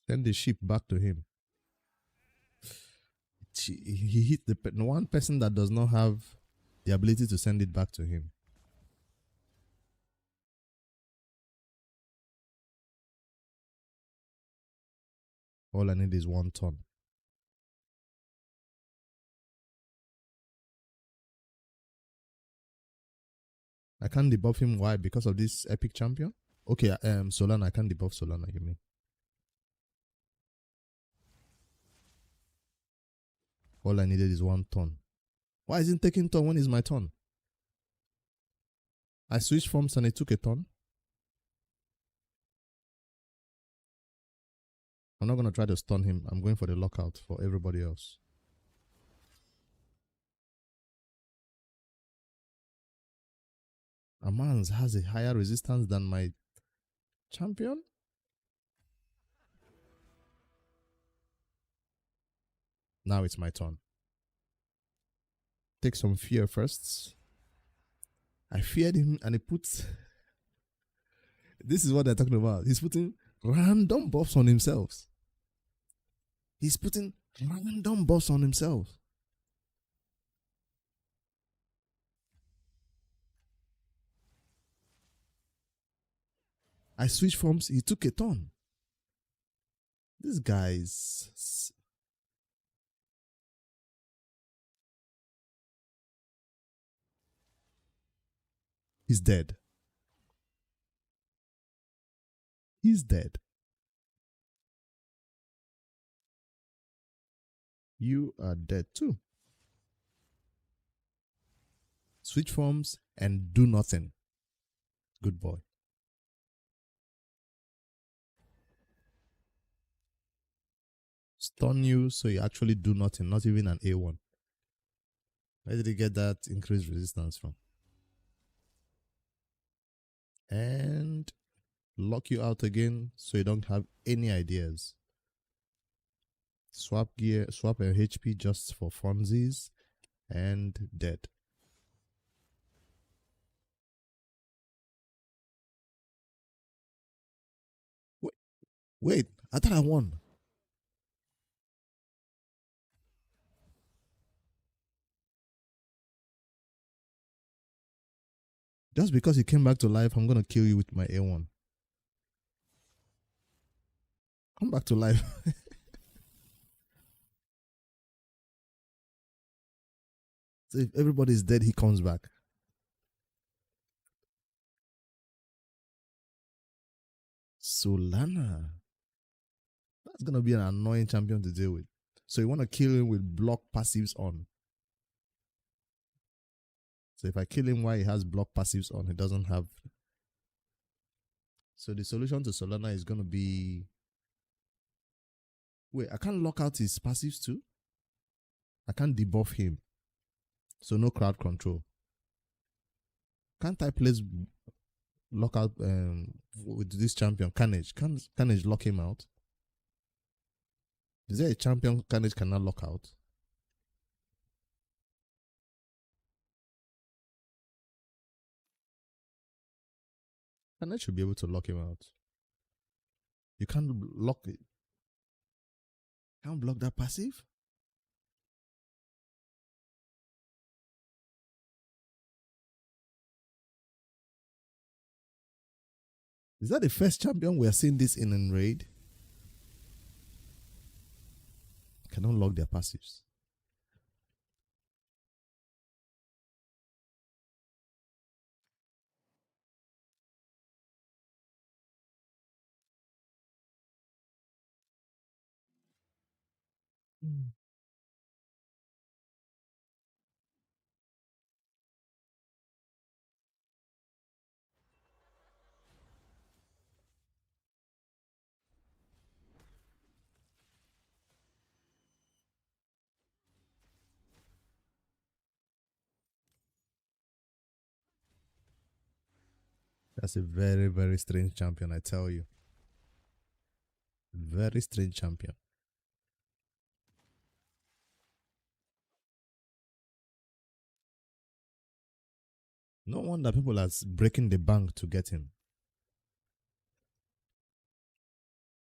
Send the ship back to him. He hit the one person that does not have the ability to send it back to him. All I need is 1 ton. I can't debuff him. Why? Because of this epic champion? Okay, Solana, I can't debuff Solana, you mean? All I needed is 1 ton. Why isn't taking ton when it's my turn? I switched forms and it took a ton. I'm not going to try to stun him. I'm going for the lockout for everybody else. Amans has a higher resistance than my champion? Now it's my turn. Take some fear first. I feared him and he puts... This is what they're talking about. He's putting random buffs on himself. He's putting random buffs on himself. I switched forms. He took a turn. This guy's... He's dead. He's dead. You are dead too. Switch forms and do nothing. Good boy. Stun you so you actually do nothing, not even an A1. Where did he get that increased resistance from? And lock you out again so you don't have any ideas. Swap gear, swap a HP just for funsies, and dead. Wait, I thought I won. Just because you came back to life, I'm gonna kill you with my A1. Come back to life. So if everybody's dead, he comes back. Solana. That's gonna be an annoying champion to deal with. So you want to kill him with block passives on. So if I kill him while he has block passives on, he doesn't have. So the solution to Solana is gonna be... Wait, I can't lock out his passives too? I can't debuff him. So no crowd control. Can't I place lockout with this champion, Carnage? Can Carnage lock him out? Is there a champion Carnage cannot lock out? Carnage should be able to lock him out. You can't lock it. Can't block that passive? Is that the first champion we are seeing this in raid? Cannot lock their passives. That's a very, very strange champion, I tell you. Very strange champion. No wonder people are breaking the bank to get him.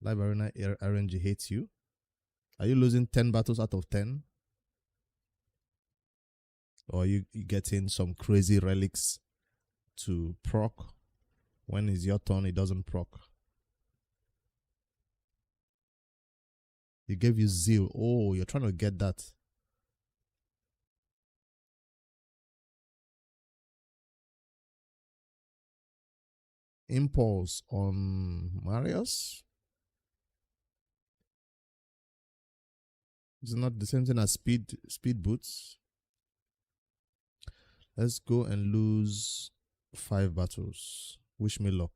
Live Arena RNG hates you. Are you losing 10 battles out of 10? Or are you getting some crazy relics to proc? When it's your turn, it doesn't proc. He gave you zeal. Oh, you're trying to get that. Impulse on Marius. It's not the same thing as speed boots. Let's go and lose 5 battles. Wish me luck.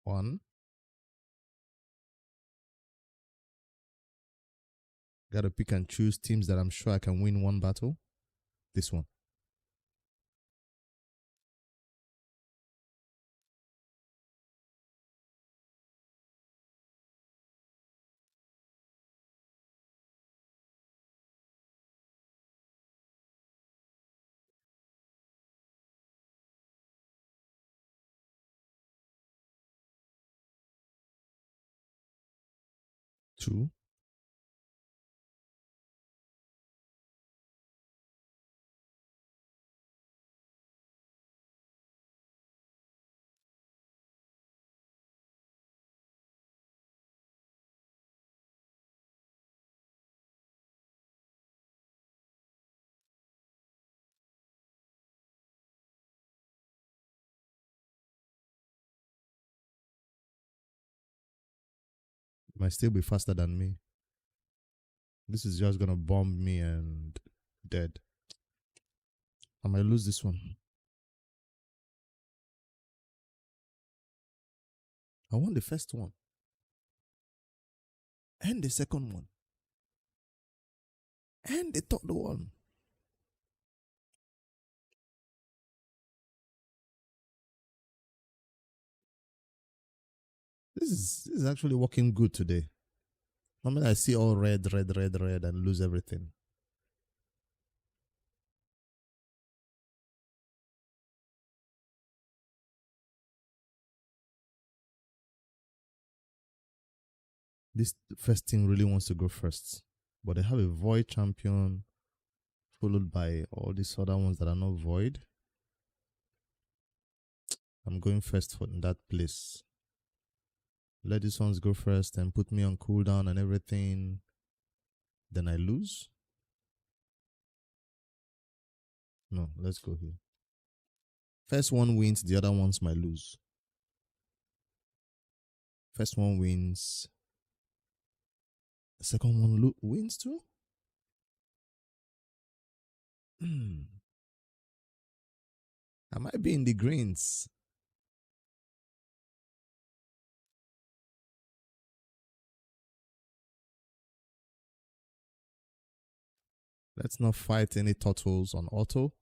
1. Gotta pick and choose teams that I'm sure I can win one battle. This one. Two. Might still be faster than me. This is just gonna bomb me and dead. I might lose this one. I won the first one. And the second one. And the third one. This is actually working good today. Normally I see all red and lose everything. This first team really wants to go first. But they have a void champion followed by all these other ones that are not void. I'm going first for that place. Let these ones go first and put me on cooldown and everything. Then I lose. No, let's go here. First one wins, the other ones might lose. First one wins. The second one wins too? I might be in the greens. Let's not fight any turtles on auto.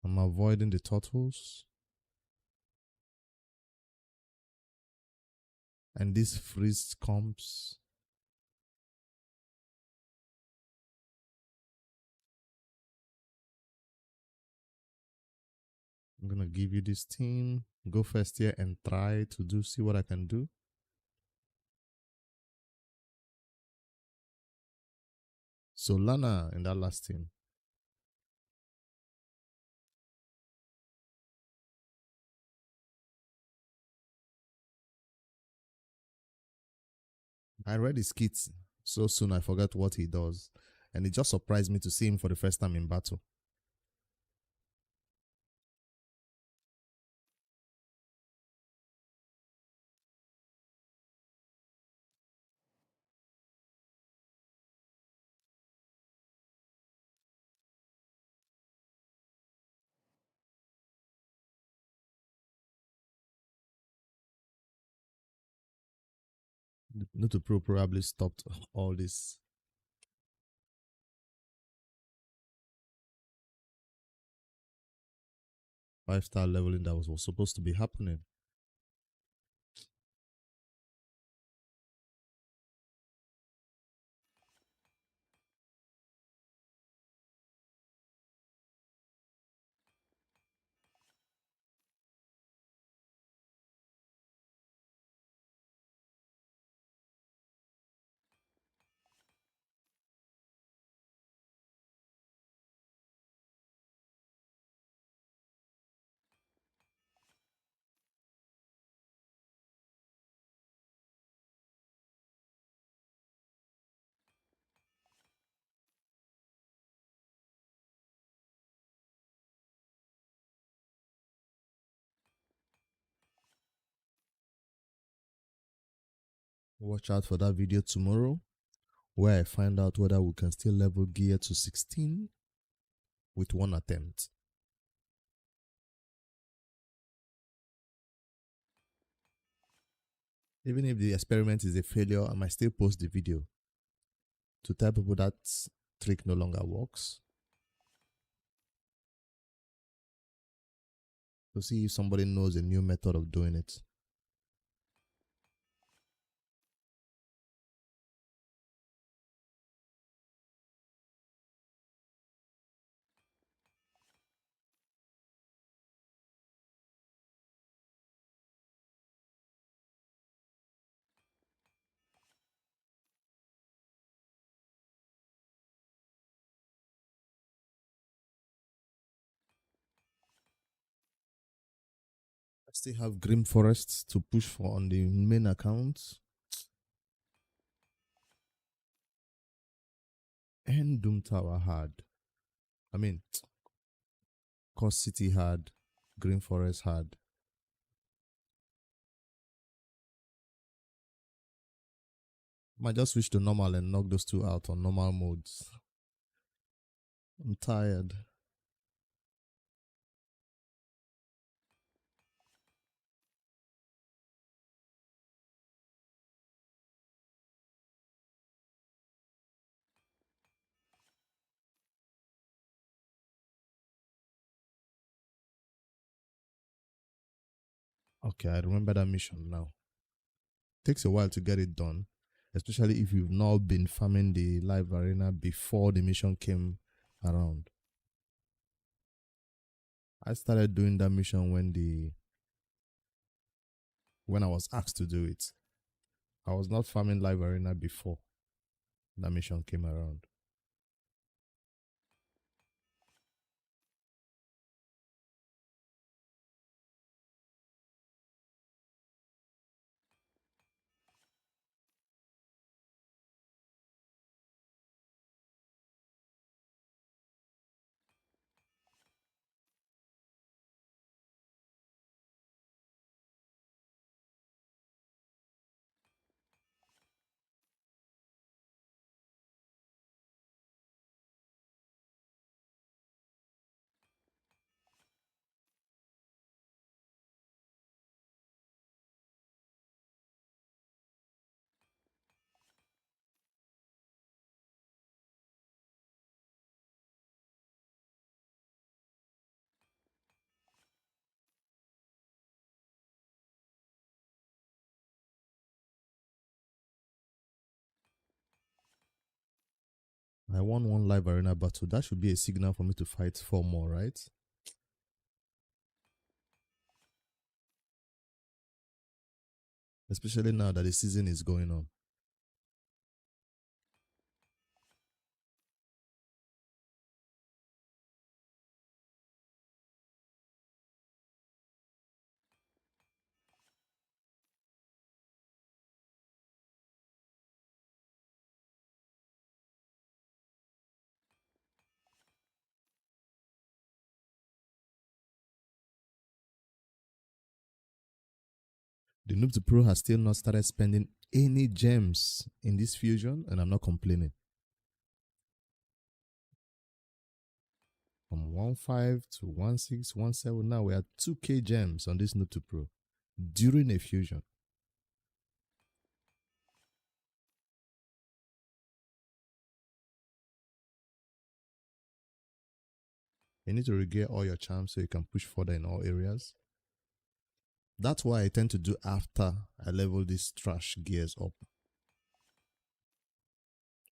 I'm avoiding the turtles. And this freeze comes. I'm gonna give you this team. Go first here and try to see what I can do. So Lana in that last team. I read his kit so soon I forgot what he does. And it just surprised me to see him for the first time in battle. Noob2Pro probably stopped all this. Five-star leveling that was supposed to be happening. Watch out for that video tomorrow where I find out whether we can still level gear to 16 with one attempt. Even if the experiment is a failure, I might still post the video to tell people that trick no longer works. To see if somebody knows a new method of doing it. I still have Grim Forests to push for on the main account. And Doom Tower had. I mean, Coast City had. Green Forest had. Might just switch to normal and knock those two out on normal modes. I'm tired. Okay, I remember that mission now. Takes a while to get it done, especially if you've not been farming the live arena before the mission came around. I started doing that mission when I was asked to do it. I was not farming live arena before that mission came around. I won one live arena battle. That should be a signal for me to fight 4 more, right? Especially now that the season is going on. The Noob2Pro has still not started spending any gems in this fusion, and I'm not complaining. From 1.5 to 1.6, 1.7, now we are 2k gems on this Noob2Pro during a fusion. You need to regear all your charms so you can push further in all areas. That's why I tend to do after I level these trash gears up.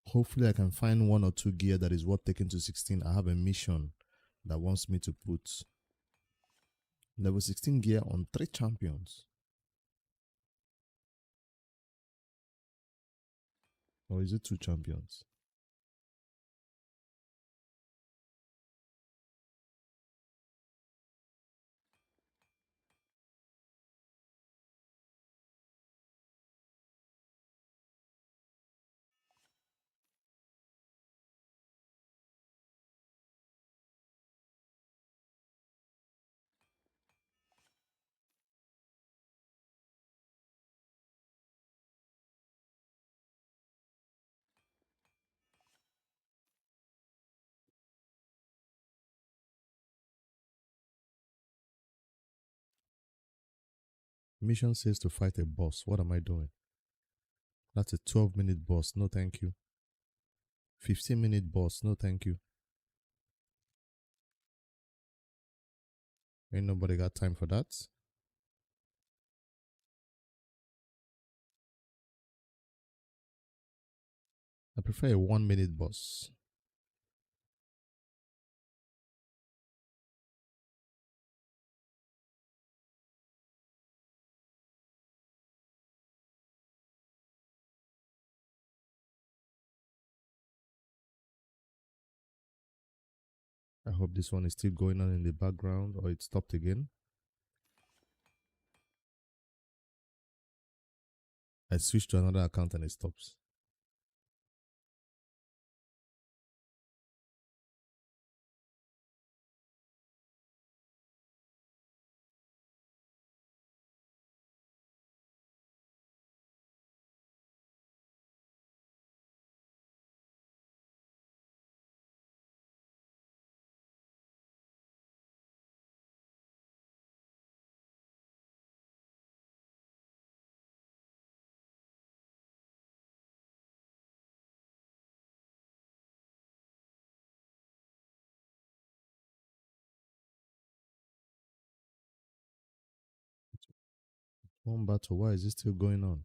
Hopefully I can find 1 or 2 gear that is worth taking to 16. I have a mission that wants me to put level 16 gear on 3 champions. Or is it 2 champions? Mission says to fight a boss. What am I doing? That's a 12-minute boss. No, thank you. 15-minute boss. No, thank you. Ain't nobody got time for that. I prefer a 1-minute boss. I hope this one is still going on in the background or it stopped again. I switched to another account and it stops. One battle. Why is it still going on?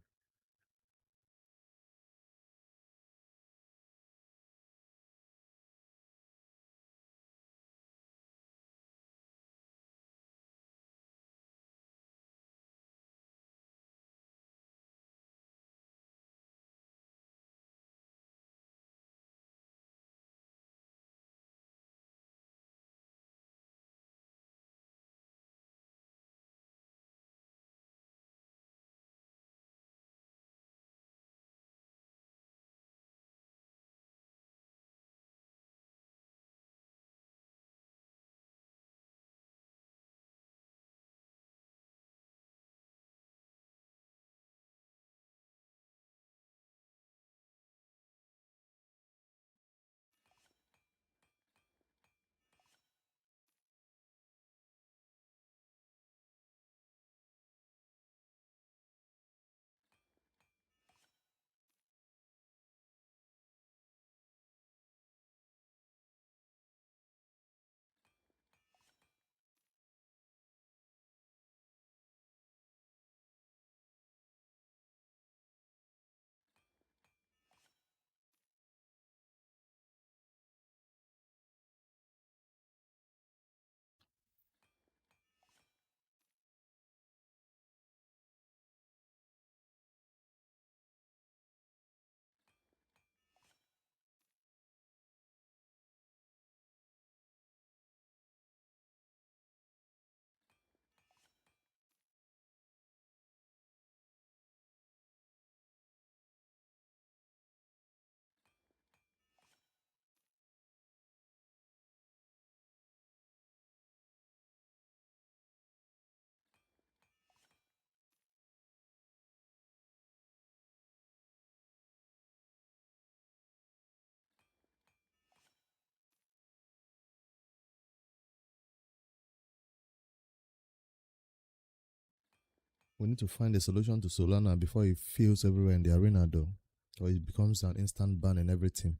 We need to find a solution to Solana before it fails everywhere in the arena, though, or it becomes an instant ban in every team.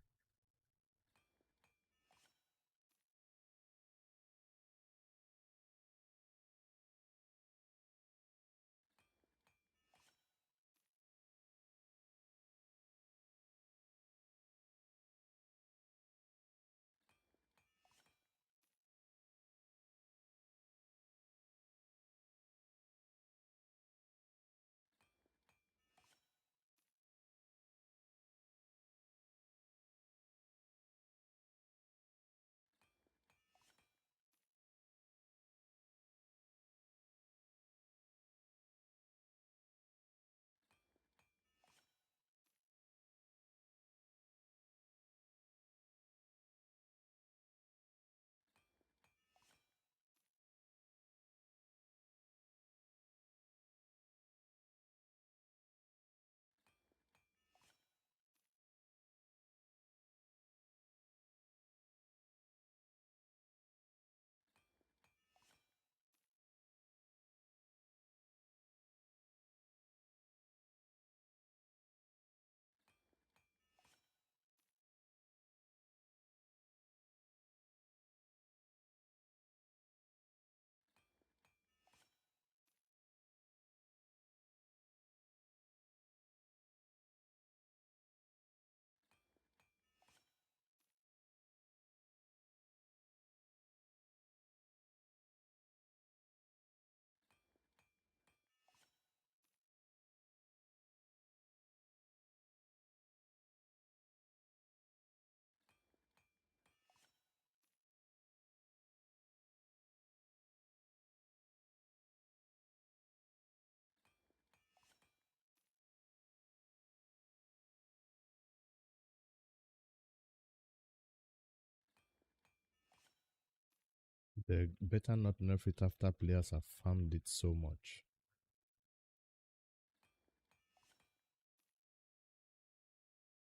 They better not nerf it after players have farmed it so much.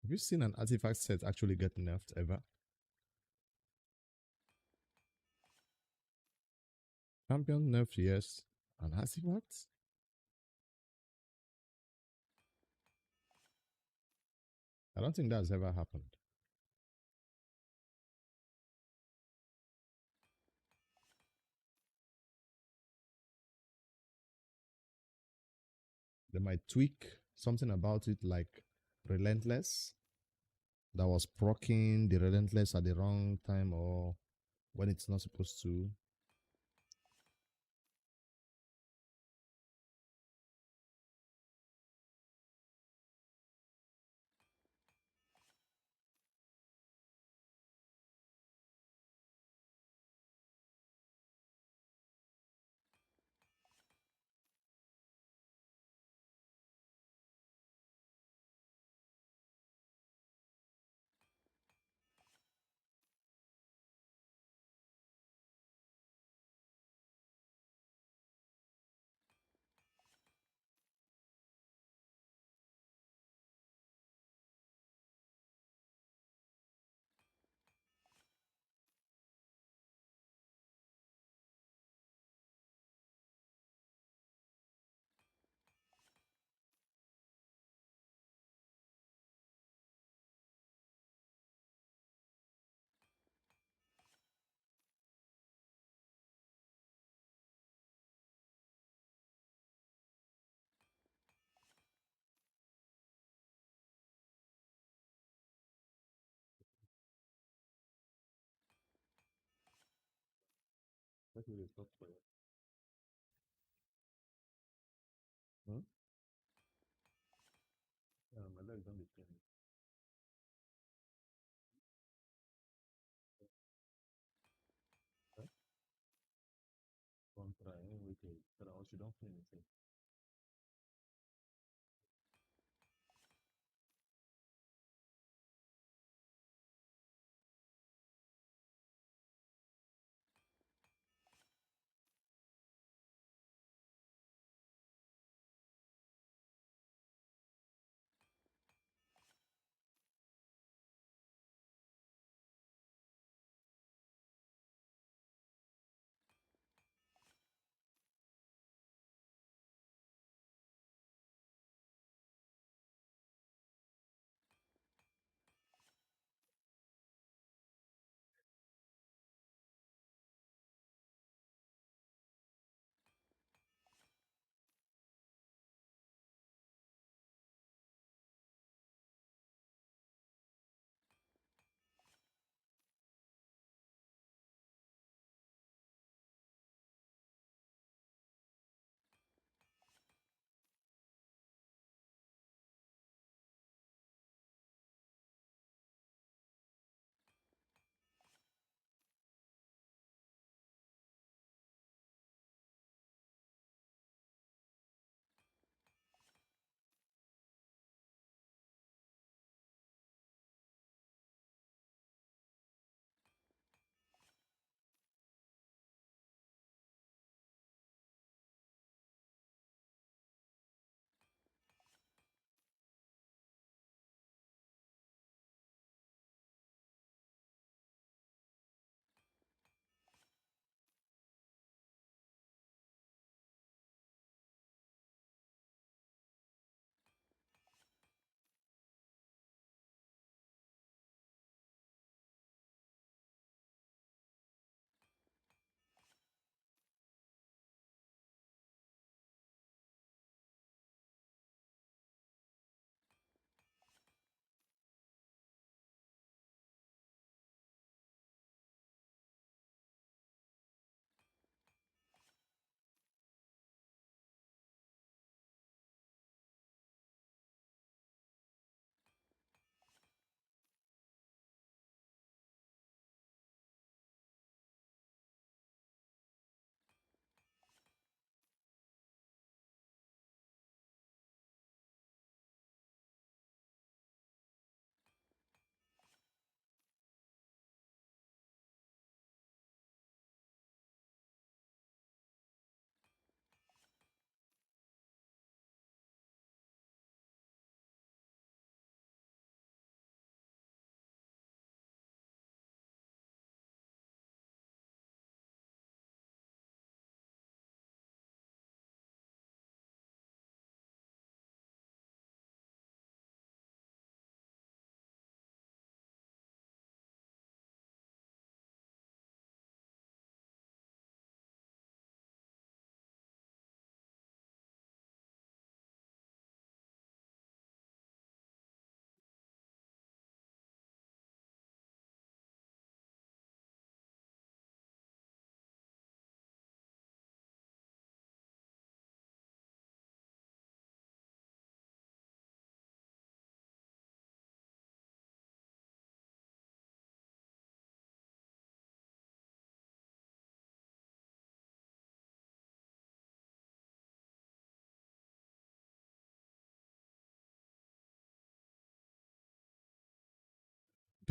Have you seen an artifact set actually get nerfed ever? Champion nerfed, yes. An artifact? I don't think that's ever happened. They might tweak something about it like Relentless that was proccing the Relentless at the wrong time or when it's not supposed to. That is a software. Hmm? Yeah, my leg don't be pain. Huh? Don't try anyway, so that you don't feel anything.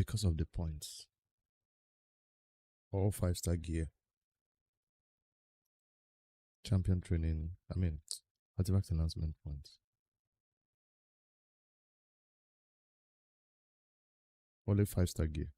because of the points. All 5-star gear. Champion training. Artifact enhancement points. Only 5-star gear.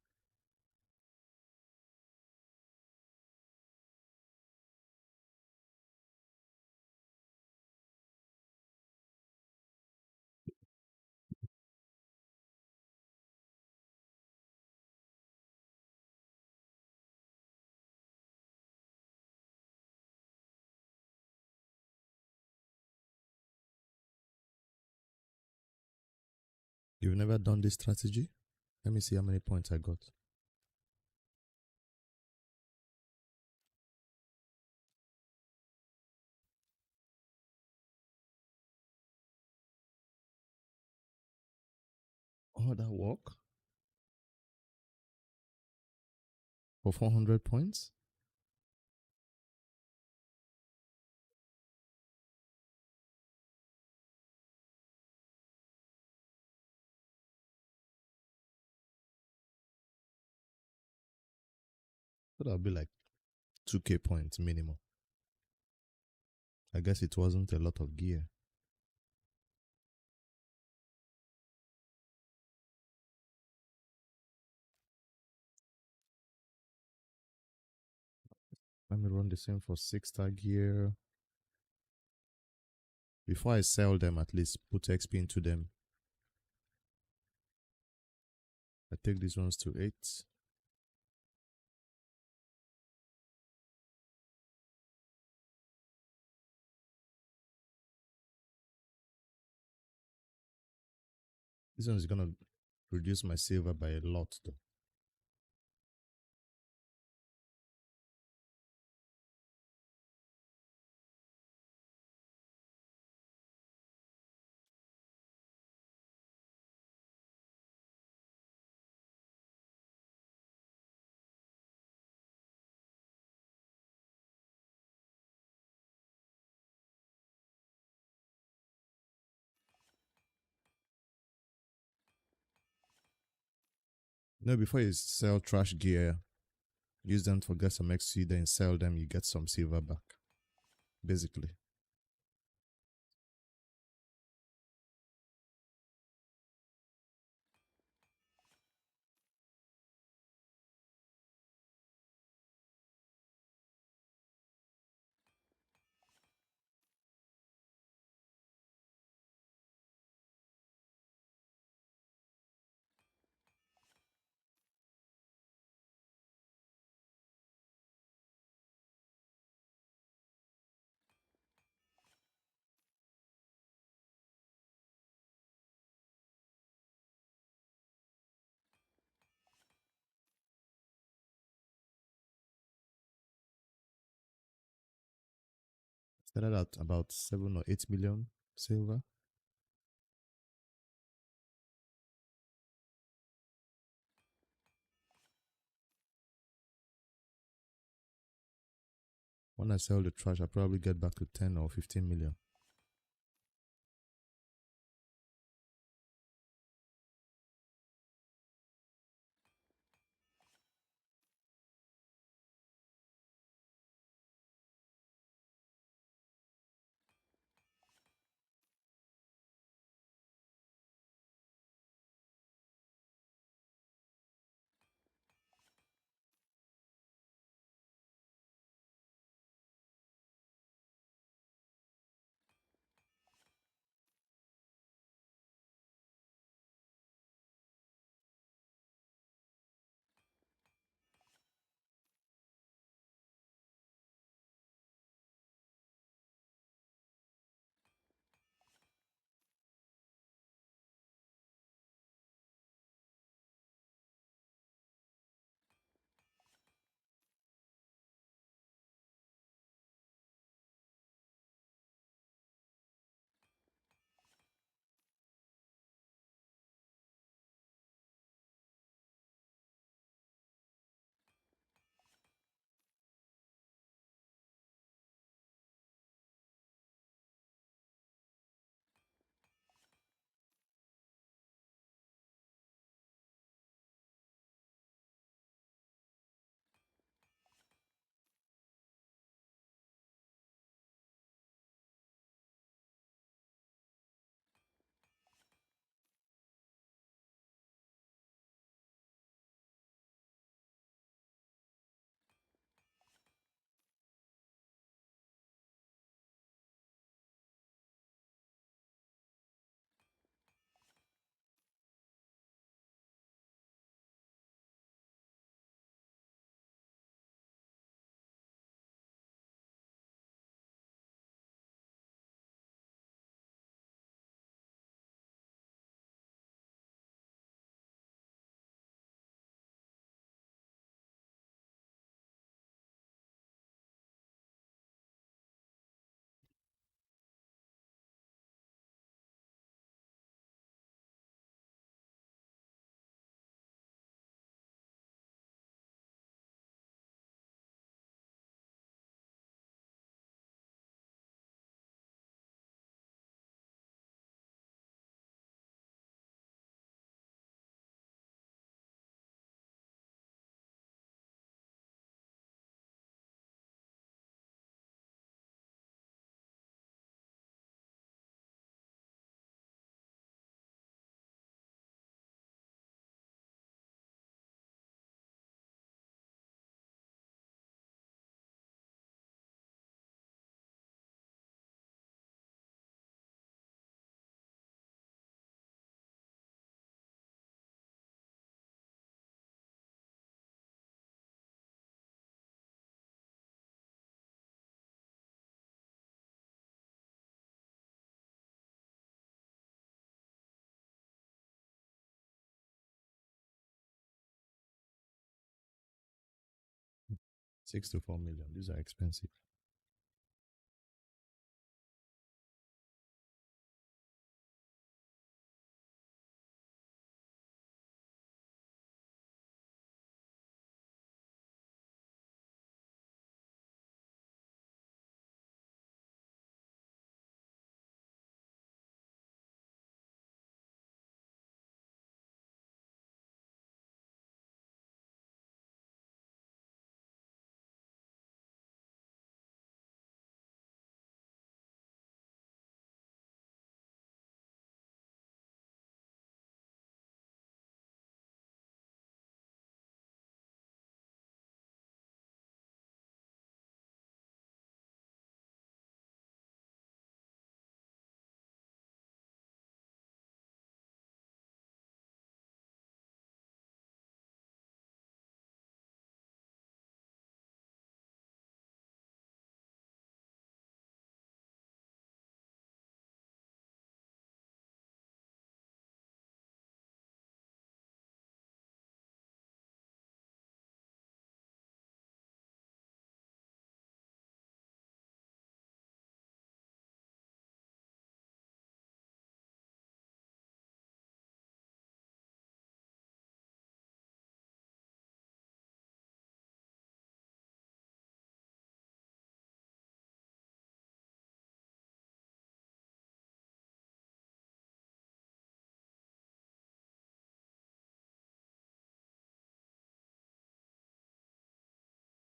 You've never done this strategy? Let me see how many points I got. Oh, that work? For 400 points? So that'll be like 2k points minimum. I guess it wasn't a lot of gear. Let me run the same for 6-star gear. Before I sell them, at least put XP into them. I take these ones to 8. This one is gonna reduce my silver by a lot though. No, before you sell trash gear, use them to get some XP, then sell them, you get some silver back. Basically. Started at about 7 or 8 million silver. When I sell the trash, I probably get back to 10 or 15 million. 6 to 4 million. These are expensive.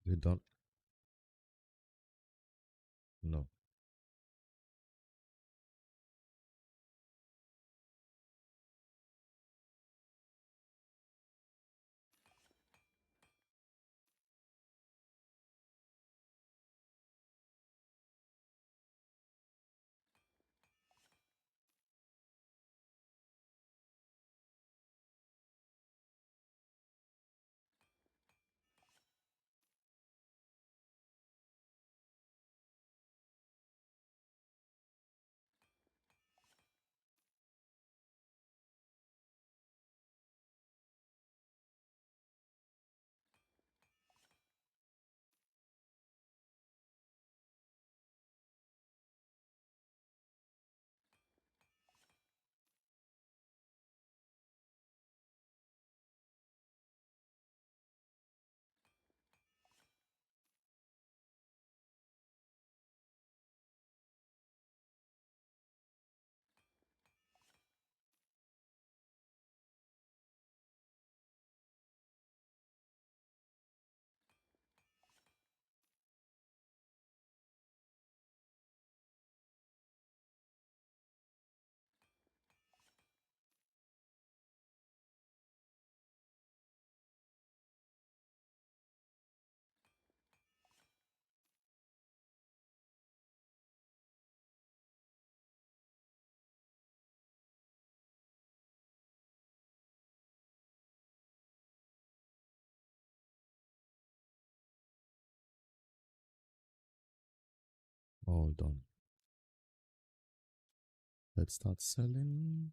They don't. No. All done. Let's start selling.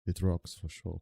It rocks for sure.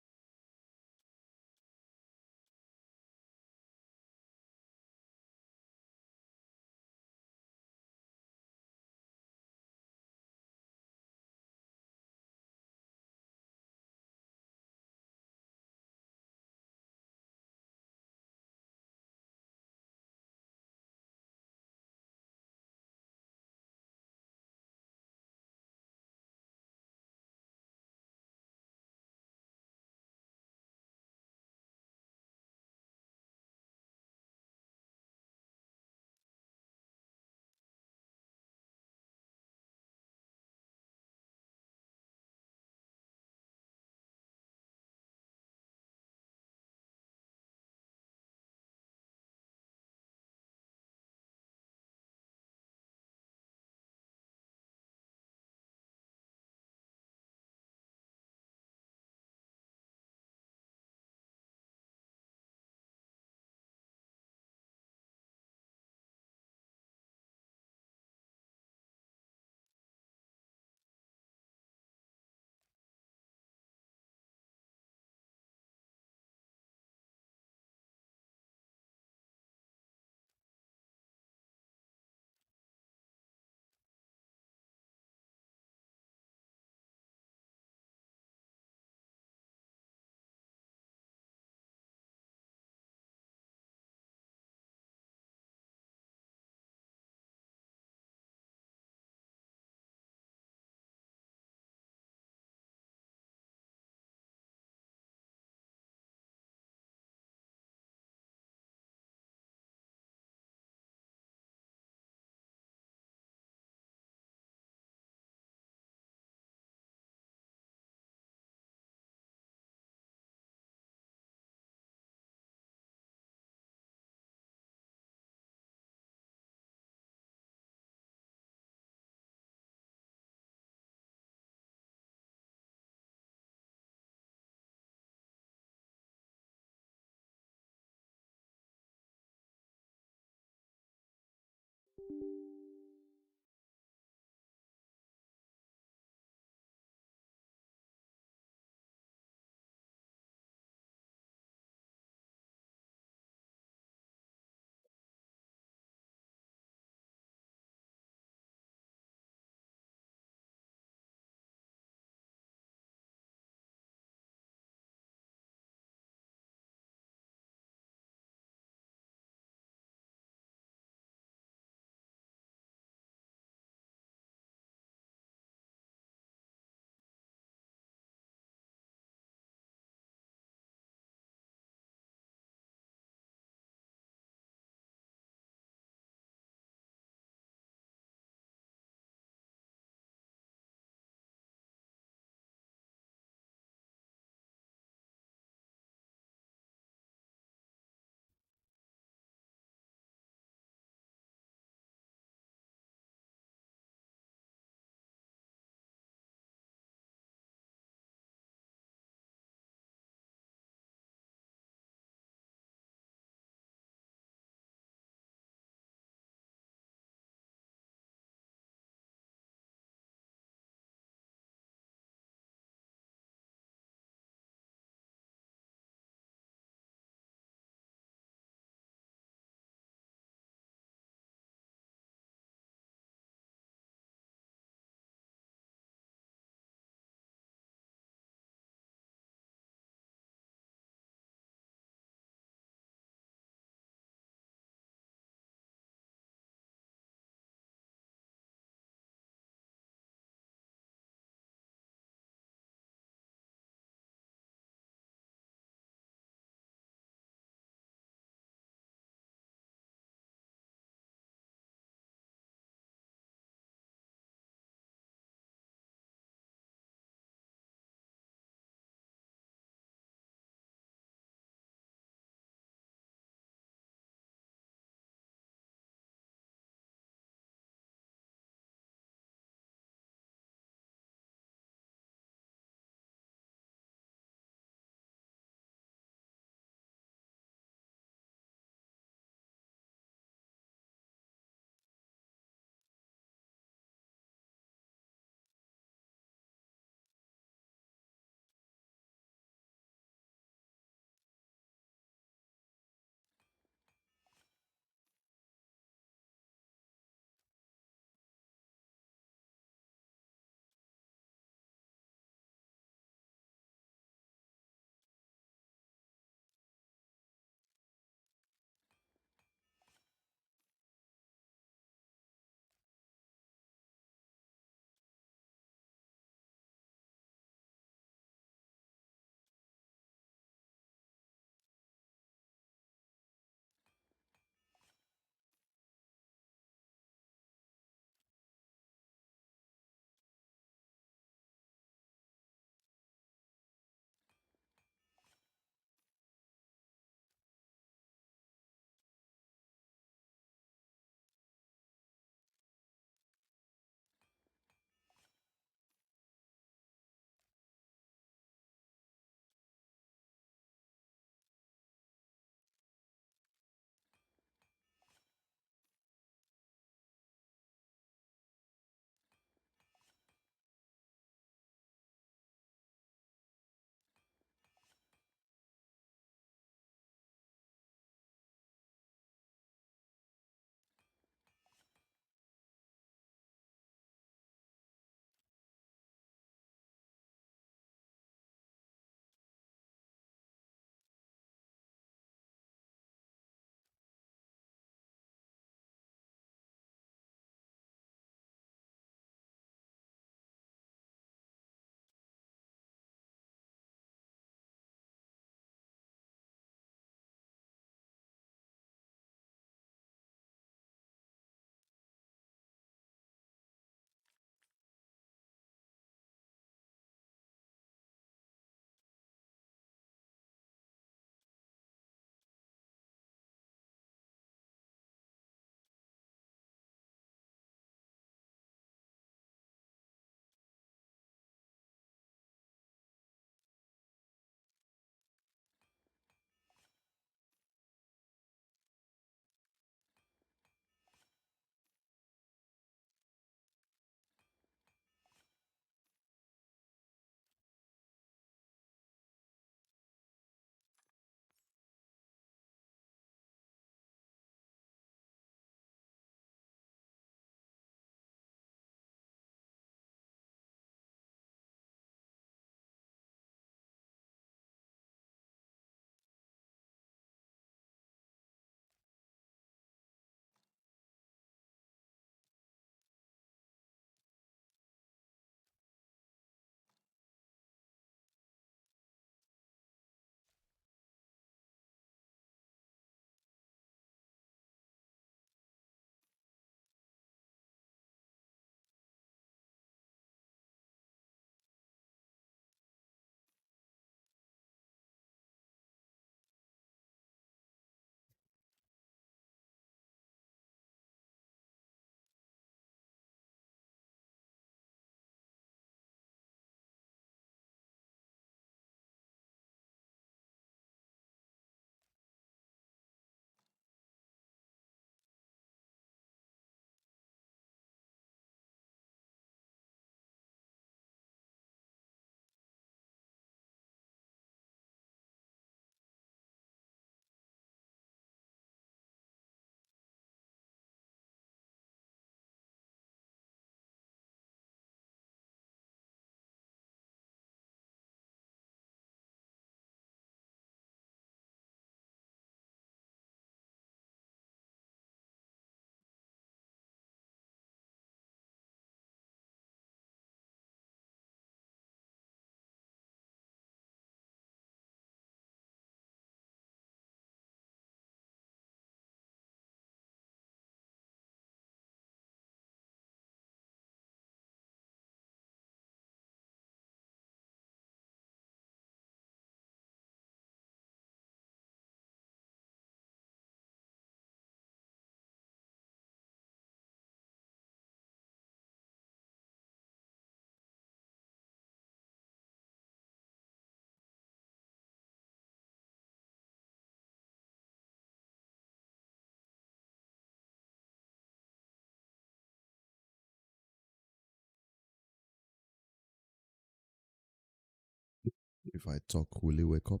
If I talk, will he wake up?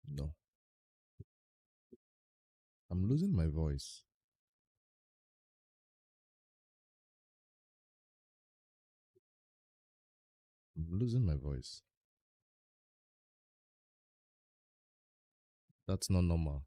No. I'm losing my voice. I'm losing my voice. That's not normal.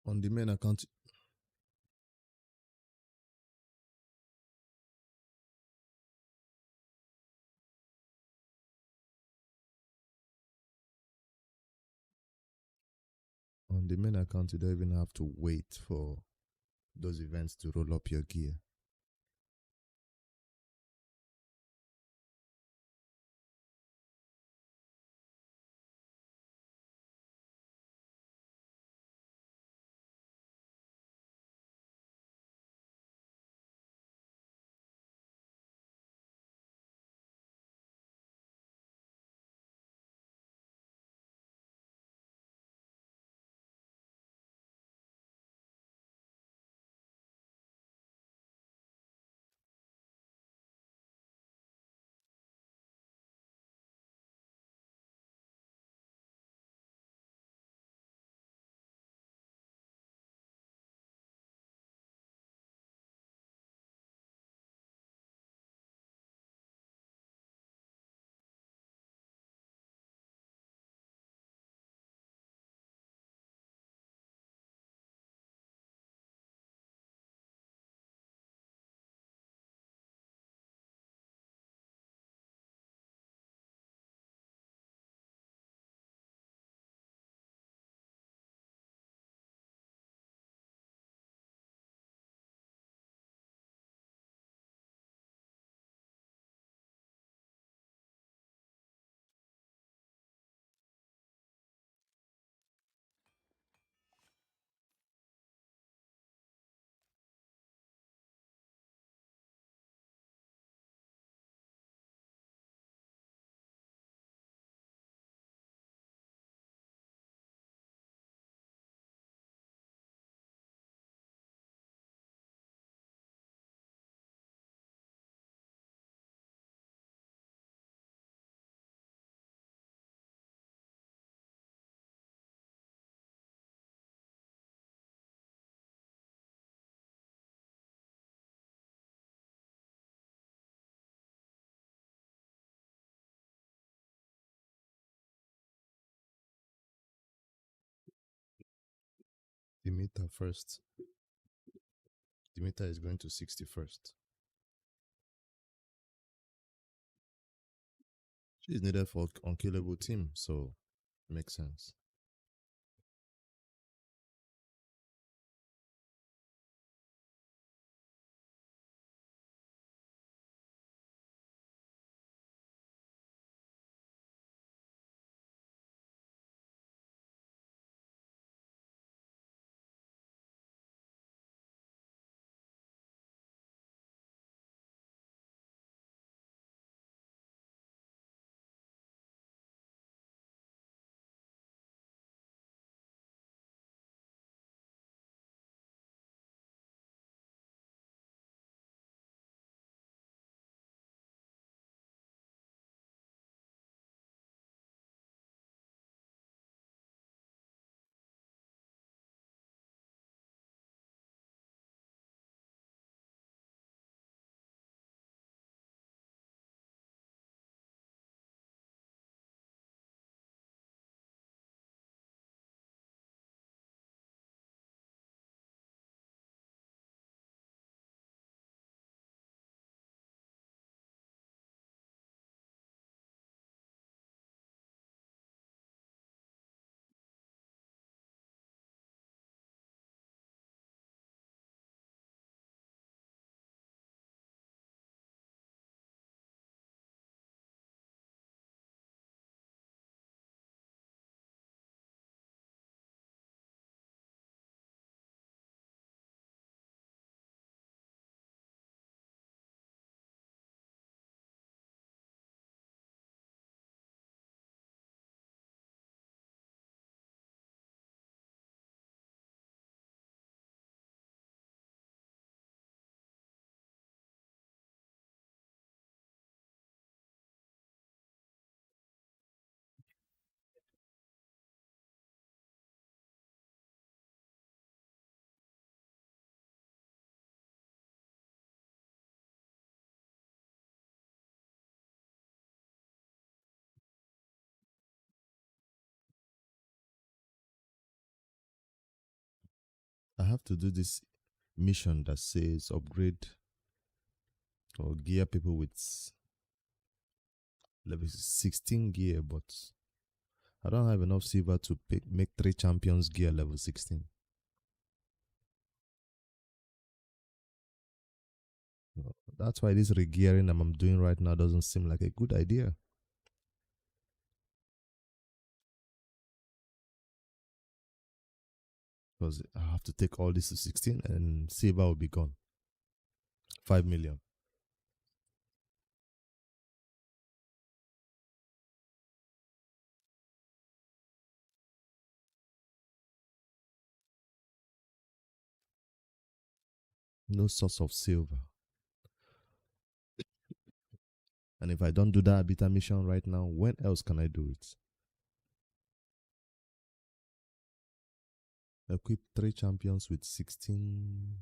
On the main account, you don't even have to wait for those events to roll up your gear. The meter first. The meter is going to 60 first. She's needed for unkillable team, so makes sense. I have to do this mission that says upgrade or gear people with level 16 gear, but I don't have enough silver to make 3 champions gear level 16. That's why this regearing I'm doing right now doesn't seem like a good idea. Because I have to take all this to 16 and silver will be gone. 5 million. No source of silver. And if I don't do that beta mission right now, when else can I do it? Equip 3 champions with 16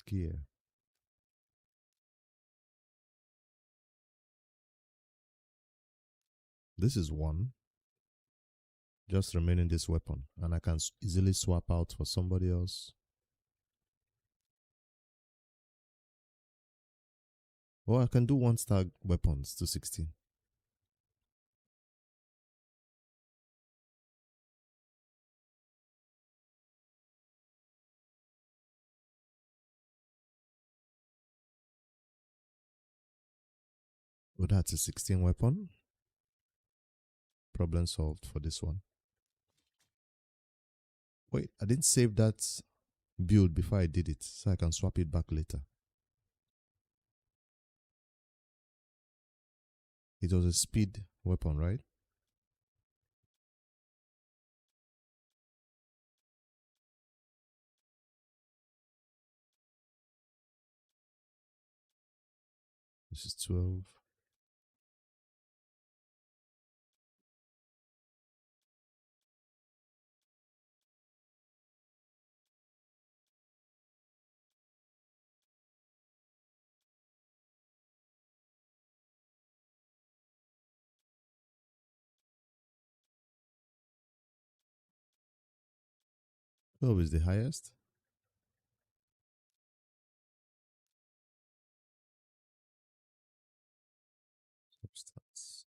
gear. This is one. Just remaining this weapon. And I can easily swap out for somebody else. Or I can do 1-star weapons to 16. Oh, that's a 16 weapon. Problem solved for this one. Wait, I didn't save that build before I did it, so I can swap it back later. It was a speed weapon, right? This is 12. 12 is the highest. Substance.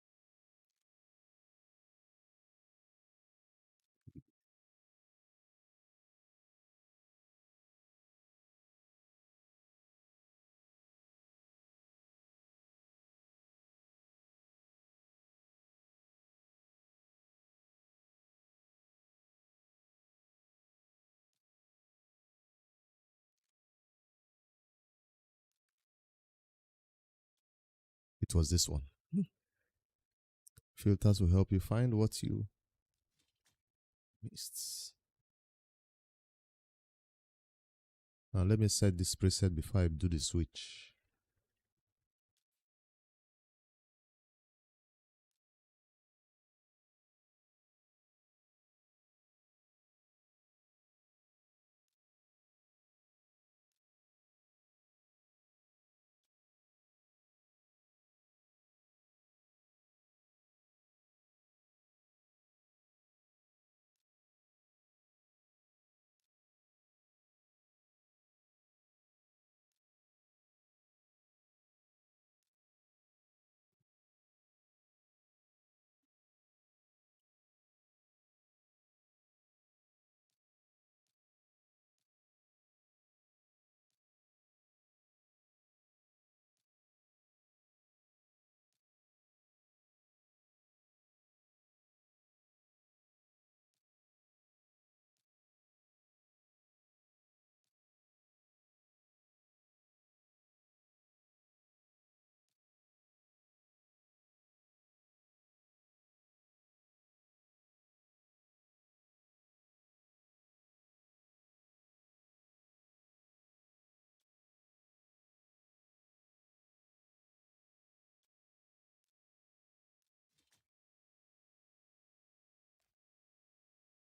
It was this one. Filters will help you find what you missed. Now let me set this preset before I do the switch.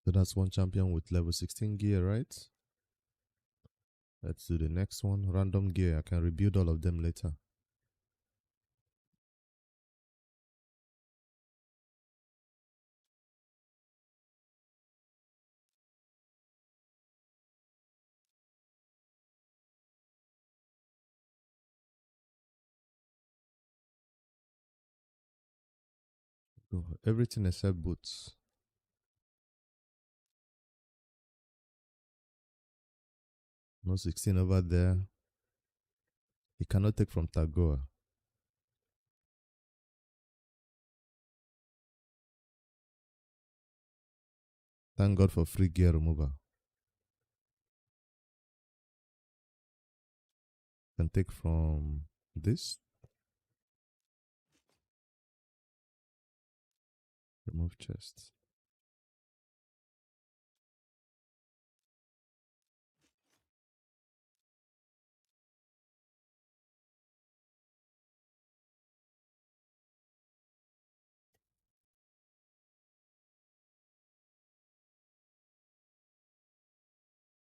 So that's one champion with level 16 gear, right? Let's do the next one. Random gear. I can rebuild all of them later. Oh, everything except boots. No 16 over there. He cannot take from Tagoa. Thank God for free gear remover. Can take from this. Remove chest.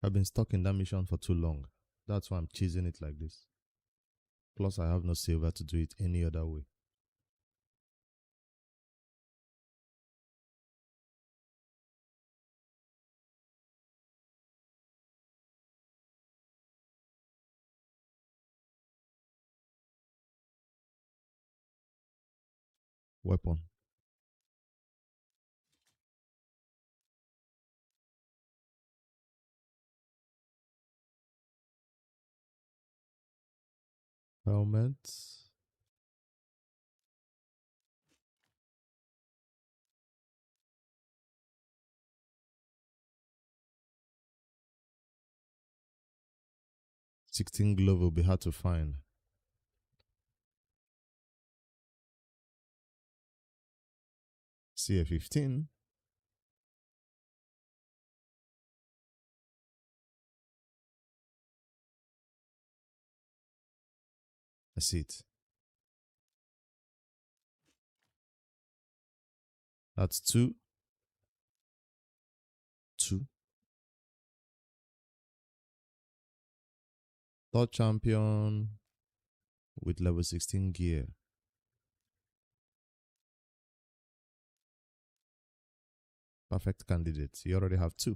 I've been stuck in that mission for too long. That's why I'm cheesing it like this. Plus, I have no silver to do it any other way. Weapon. Helmet. 16 glove will be hard to find. CA15. I see it. That's 2. 2. Third champion with level 16 gear. Perfect candidate. You already have 2.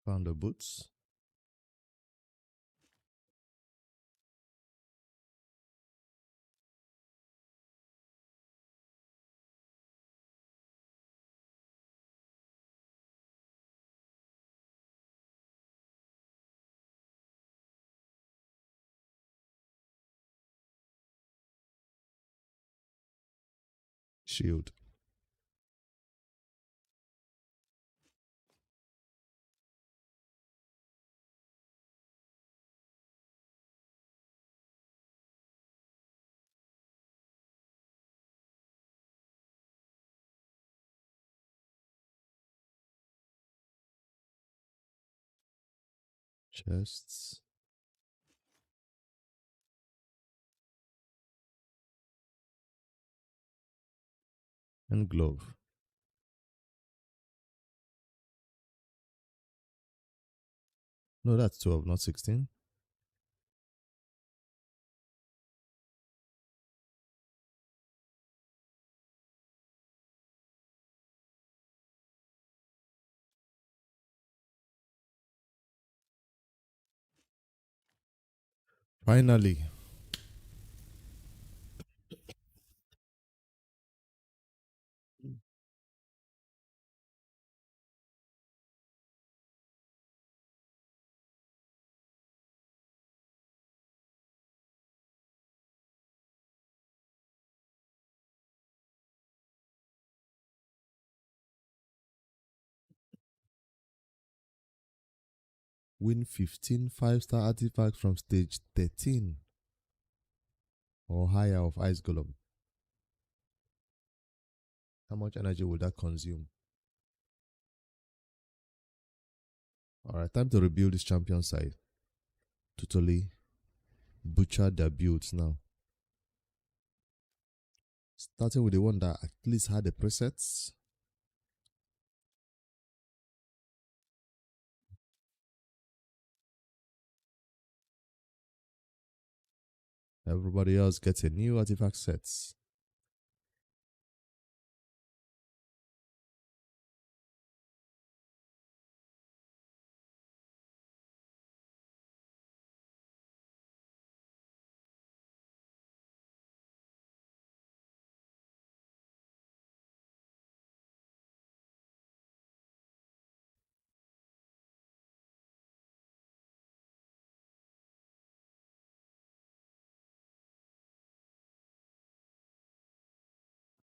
Found the boots. Shield. Chests. And glove. No, that's 12, not 16. Finally. Win 15 5-star artifacts from stage 13 or higher of Ice Golem. How much energy will that consume? Alright, time to rebuild this champion side. Totally butcher their builds now. Starting with the one that at least had the presets. Everybody else gets a new artifact sets.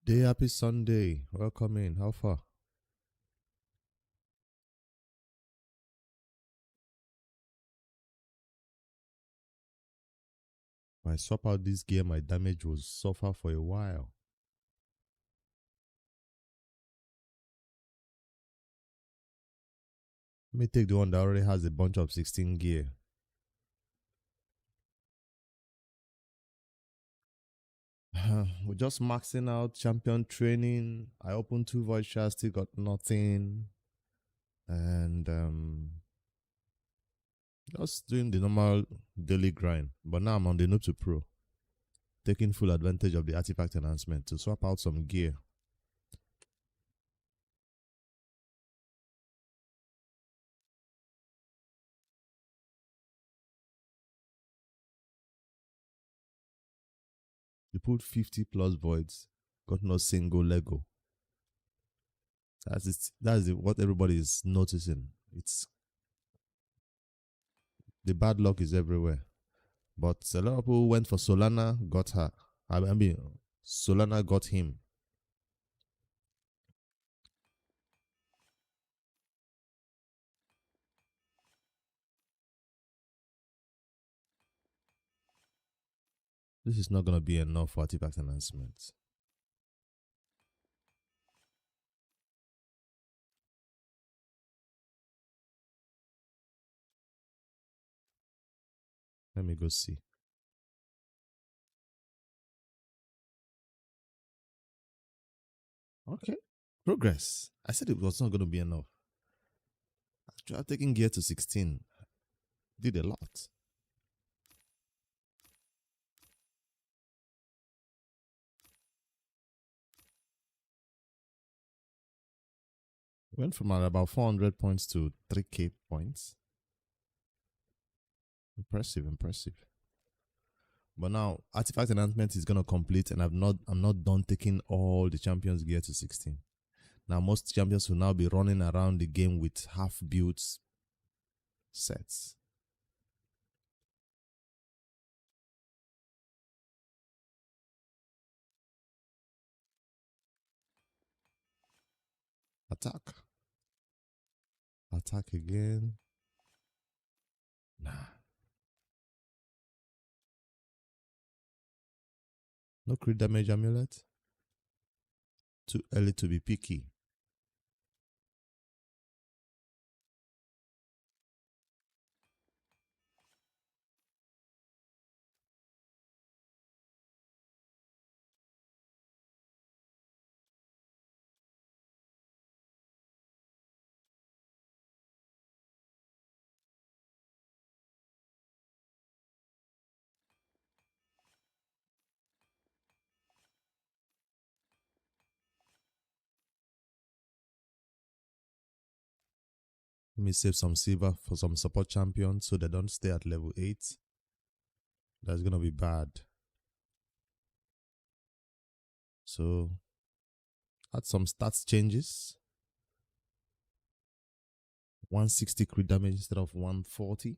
Day happy Sunday. Welcome in. How far? If I swap out this gear, my damage will suffer for a while. Let me take the one that already has a bunch of 16 gear. We're just maxing out champion training. I opened 2 voice chats, still got nothing. And just doing the normal daily grind. But now I'm on the Noob2Pro, taking full advantage of the artifact enhancement to swap out some gear. You put 50 plus voids, got no single Lego. That's what everybody is noticing. It's the bad luck is everywhere. But a lot of people went for Solana, got her. I mean, Solana got him. This is not going to be enough for artifact enhancements. Let me go see. Okay. Progress. I said it was not going to be enough. After taking gear to 16, did a lot. Went from about 400 points to 3K points. Impressive, impressive. But now artifact enhancement is gonna complete, and I'm not done taking all the champions gear to 16. Now most champions will now be running around the game with half builds sets. Attack. Attack again. Nah. No crit damage amulet. Too early to be picky. Let me save some silver for some support champions so they don't stay at level 8. That's gonna be bad. So add some stats changes. 160 crit damage instead of 140. I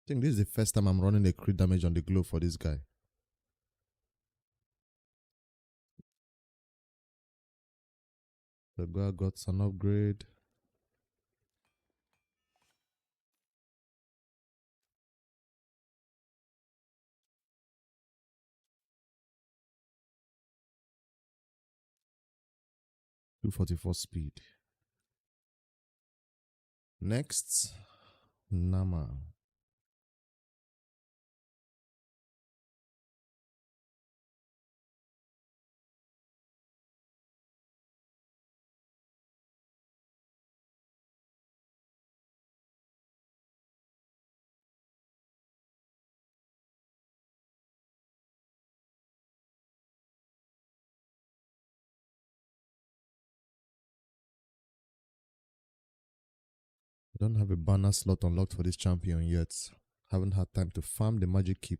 think this is the first time I'm running a crit damage on the glow for this guy. The guy got an upgrade. .244 speed. Next, Nama. I don't have a banner slot unlocked for this champion yet. Haven't had time to farm the magic keep.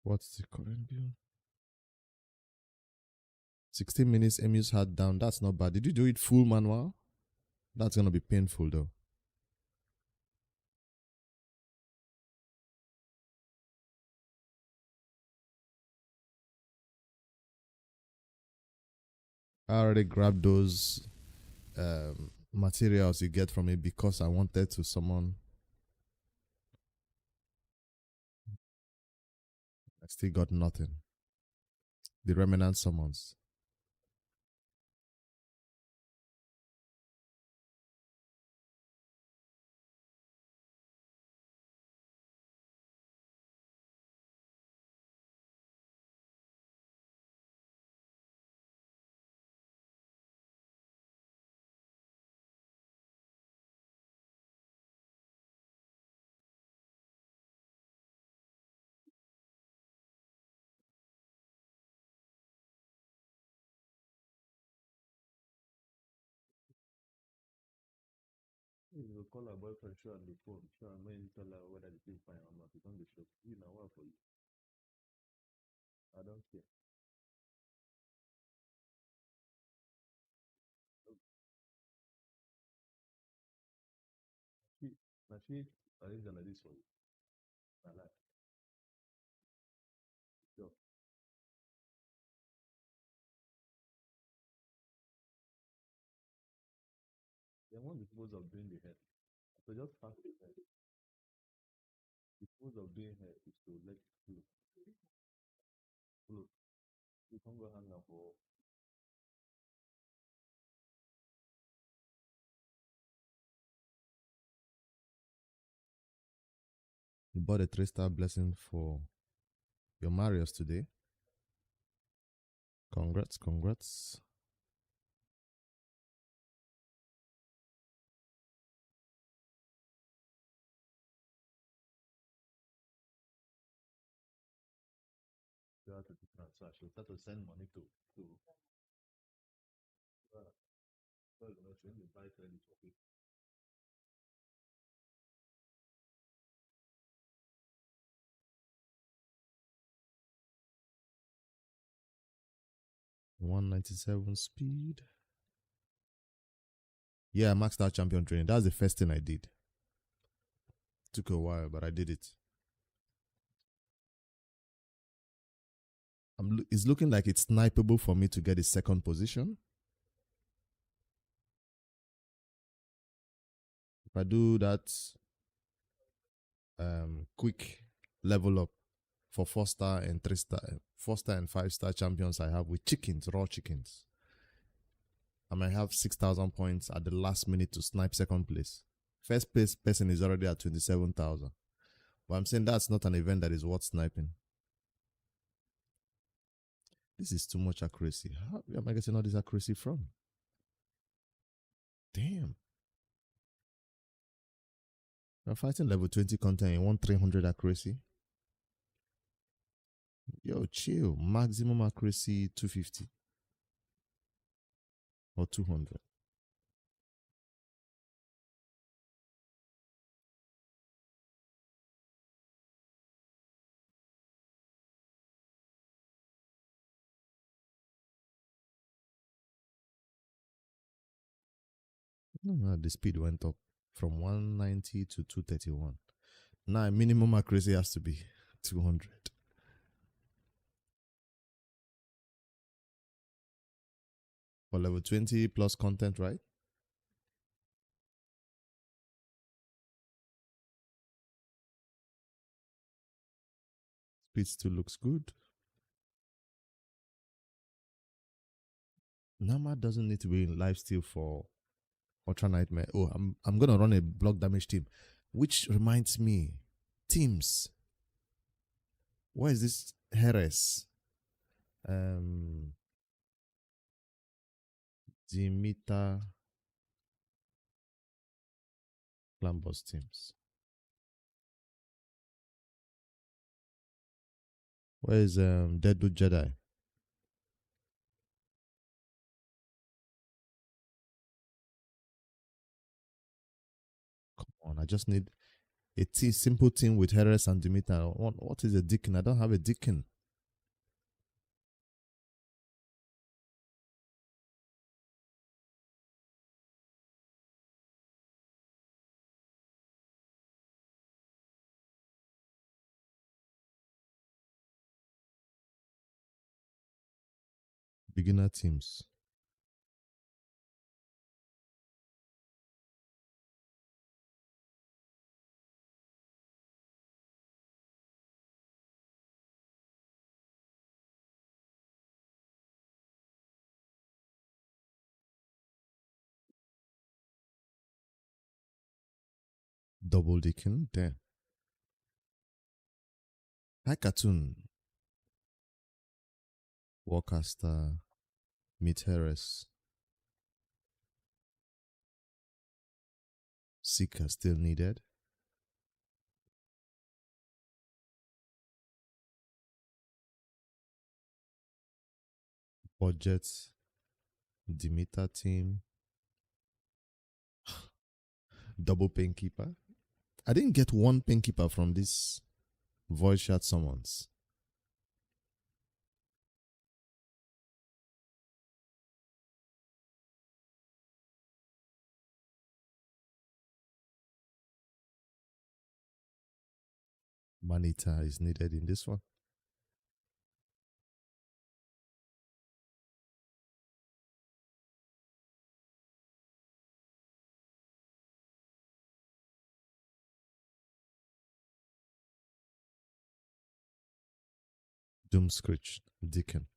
What's the current build? 16 minutes Emu's heart down. That's not bad. Did you do it full manual? That's gonna be painful though. I already grabbed those materials you get from it because I wanted to summon. I still got nothing. The remnant summons. You will call her boyfriend, show on the phone, show her when tell her whether the thing fine or not. It's on the show. You know what for you? I don't care. She arrange like this for you. I like. Sure. They want the purpose of doing the head. So just pass the head. The purpose of doing head is to let it flow. Flow. You can go hang up for You bought a 3-star blessing for your Marius today. Congrats, congrats. You have to transfer. She'll start to send money to well, you know, she only buy credit for people. 197 speed. Yeah, I maxed out champion training. That's the first thing I did. Took a while, but I did it. It's looking like it's snipeable for me to get a second position. If I do that quick level up for 4-star and 3-star, 4-star and 5-star champions I have with chickens, raw chickens, I might have 6,000 points at the last minute to snipe second place. First place person is already at 27,000. But I'm saying that's not an event that is worth sniping. This is too much accuracy. How am I getting all this accuracy from? Damn. I'm fighting level 20 content and you want 300 accuracy? Yo, chill. Maximum accuracy 250 or 200. No, the speed went up from 190 to 231. Now, minimum accuracy has to be 200. For level 20 plus content, right? Speed still looks good. Nama doesn't need to be in lifesteal for Ultra Nightmare. Oh, I'm gonna run a block damage team. Which reminds me, teams. Where is this Heres? Dimitar Clambos teams. Where is Deadwood Jedi? Come on, I just need a simple team with Heres and Dimitar. What is a Deacon? I don't have a Deacon. Beginner teams. Double Deacon. Damn. Hi, Cartoon. Warcaster. Meet Heres. Seeker still needed. Budget. Dimitar team. Double Penkeeper. I didn't get one Penkeeper from this voice chat summons. Manita is needed in this one. Doom Screech. Deacon.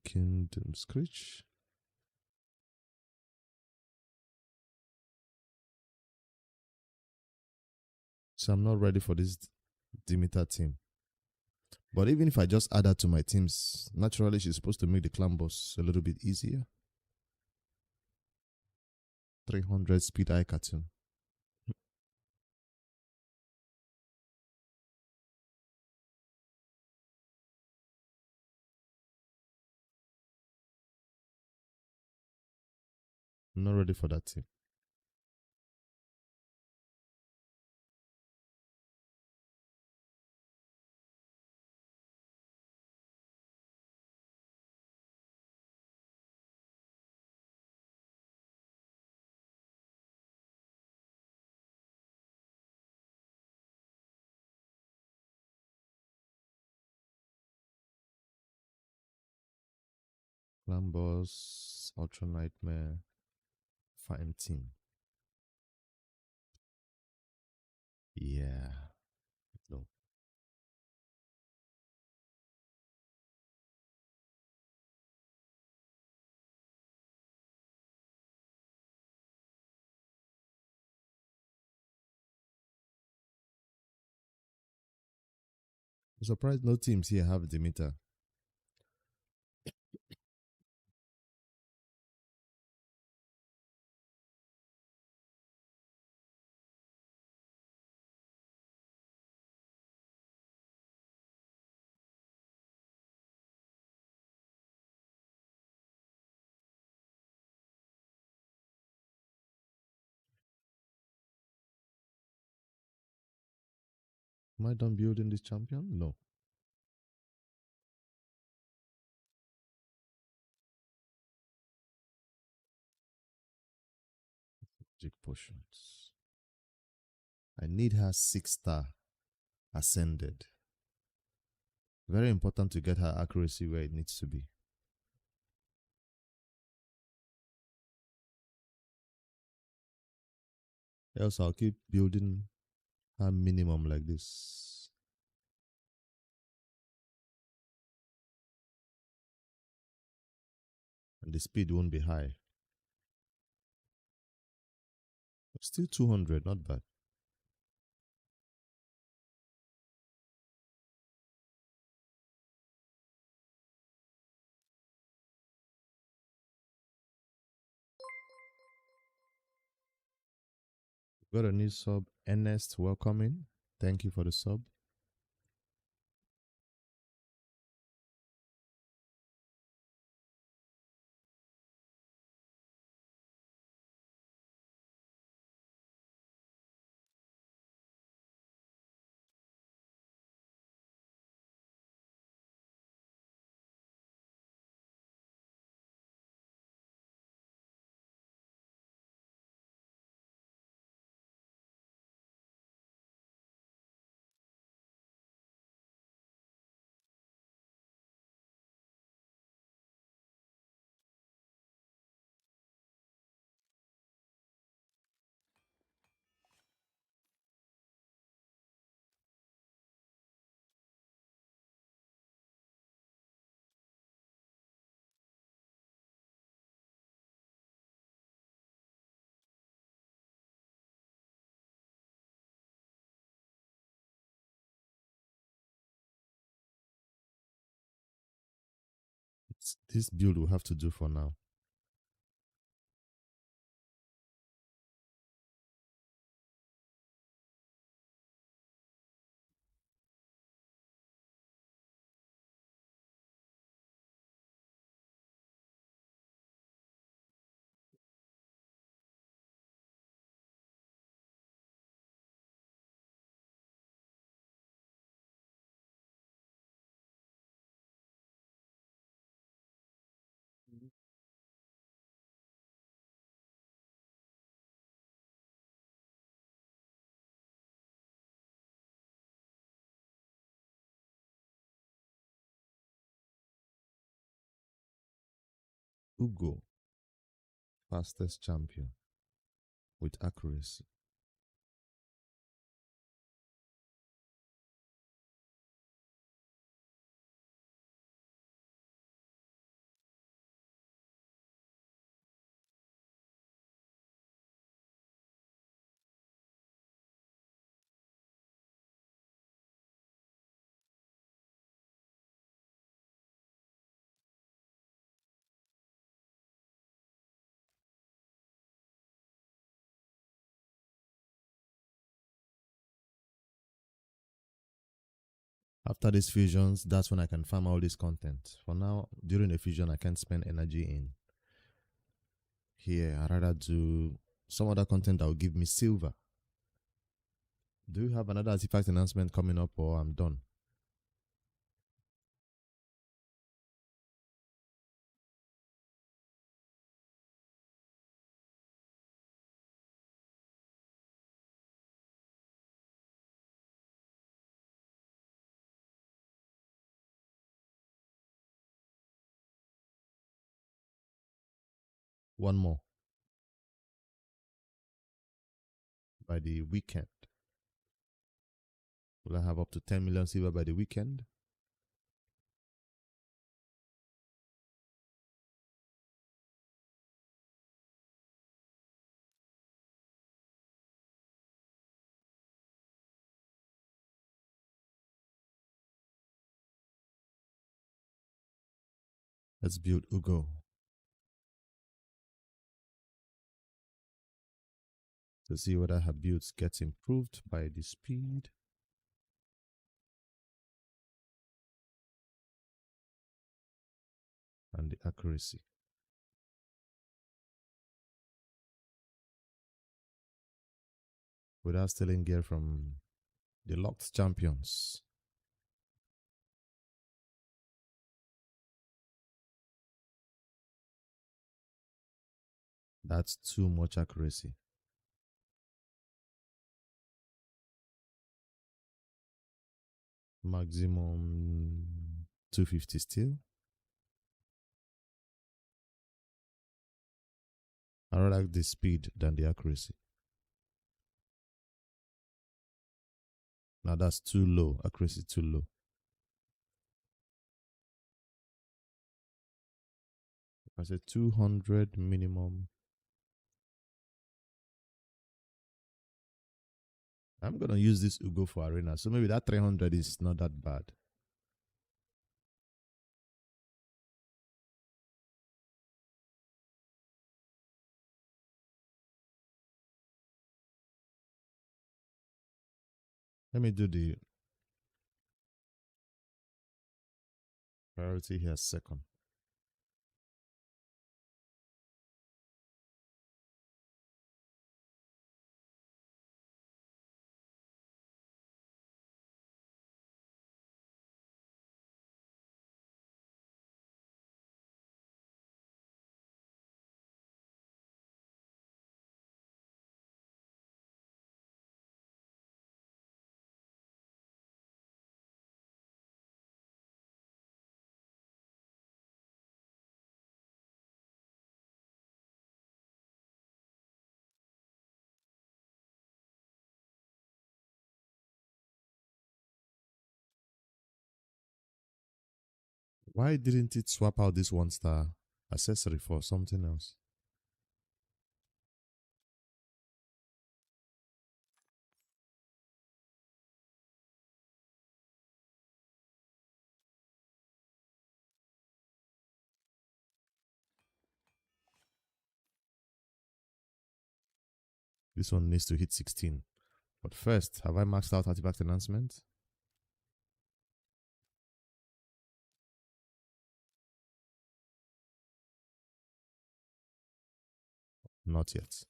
Kingdom Screech. So I'm not ready for this Dimitar team. But even if I just add her to my teams, naturally she's supposed to make the clan boss a little bit easier. 300 speed eye cartoon. I'm not ready for that team. Clan boss, Ultra Nightmare, fine team. Yeah. No. I'm surprised no teams here have Dimitar. Am I done building this champion? No. Magic potions. I need her 6-star ascended. Very important to get her accuracy where it needs to be. Else I'll keep building her minimum like this. And the speed won't be high. But still 200, not bad. Got a new sub, Ernest, welcoming. Thank you for the sub. This build will have to do for now. Ugo, fastest champion with accuracy. After these fusions, that's when I can farm all this content. For now, during the fusion, I can't spend energy in here. I'd rather do some other content that will give me silver. Do you have another artifact announcement coming up, or I'm done? One more by the weekend. Will I have up to 10 million silver by the weekend? Let's build Ugo. To see whether her builds get improved by the speed and the accuracy. Without stealing gear from the locked champions. That's too much accuracy. Maximum 250 still. I rather like the speed than the accuracy. Now that's too low. Accuracy too low. If I say 200 minimum, I'm gonna use this Ugo for arena. So maybe that 300 is not that bad. Let me do the priority here second. Why didn't it swap out this 1-star accessory for something else? This one needs to hit 16. But first, have I maxed out artifact enhancement? Not yet.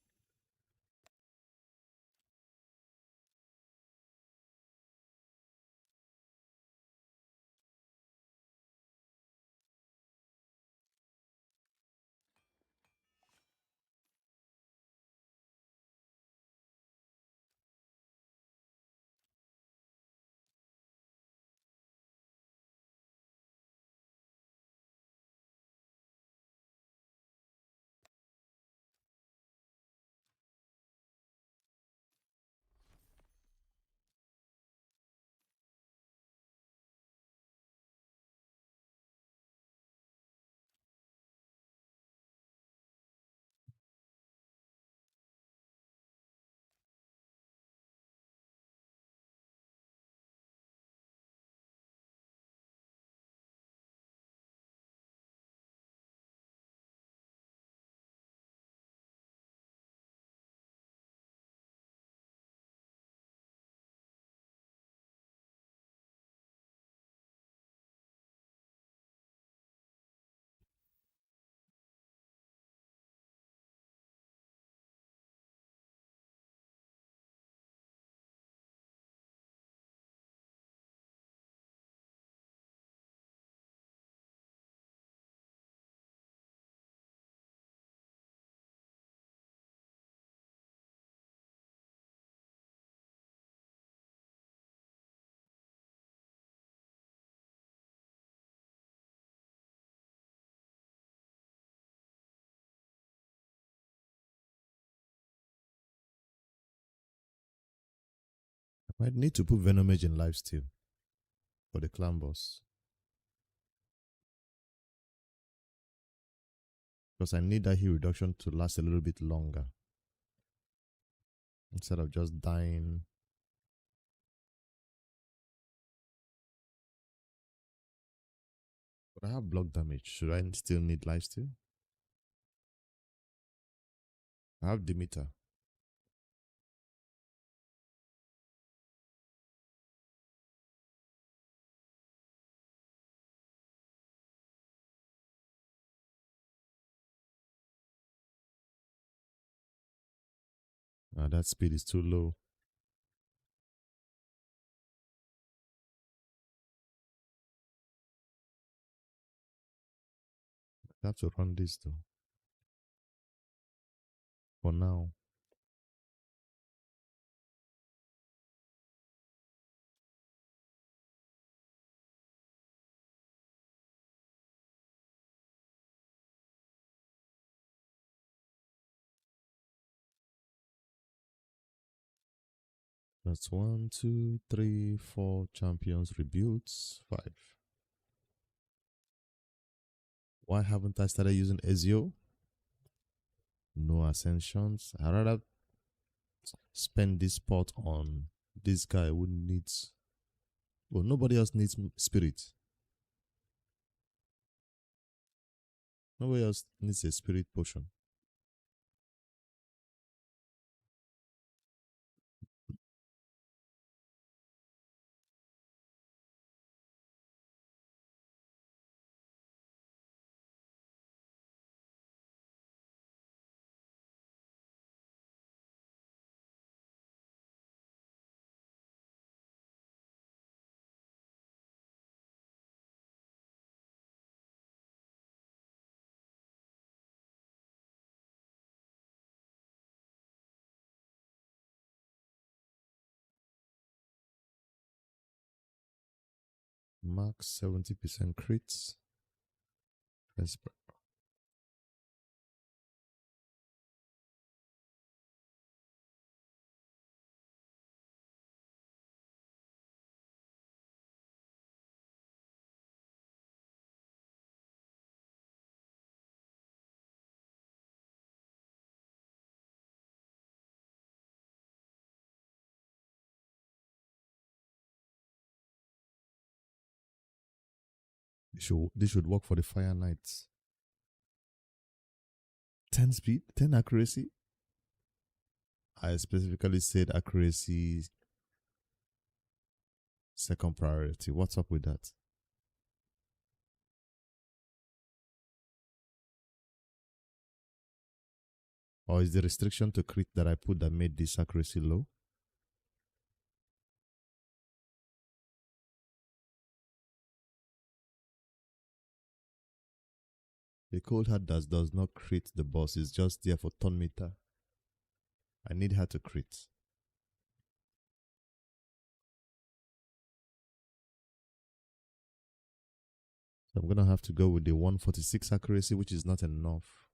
Might need to put Venomage in lifesteal for the clan boss. Because I need that heal reduction to last a little bit longer. Instead of just dying. But I have block damage. Should I still need lifesteal? I have Demeter. That speed is too low. I have to run this though. For now. That's 1, 2, 3, 4 champions rebuilds. 5. Why haven't I started using Ezio? No ascensions. I'd rather spend this pot on this guy who needs. Well, nobody else needs spirit. Nobody else needs a spirit potion. Max 70% crits. This should work for the Fire Knights. 10 speed, 10 accuracy. I specifically said accuracy second priority. What's up with that? Or is the restriction to crit that I put that made this accuracy low? The cold heart does not crit the boss. It's just there for turn meter. I need her to crit. So I'm going to have to go with the 146 accuracy, which is not enough.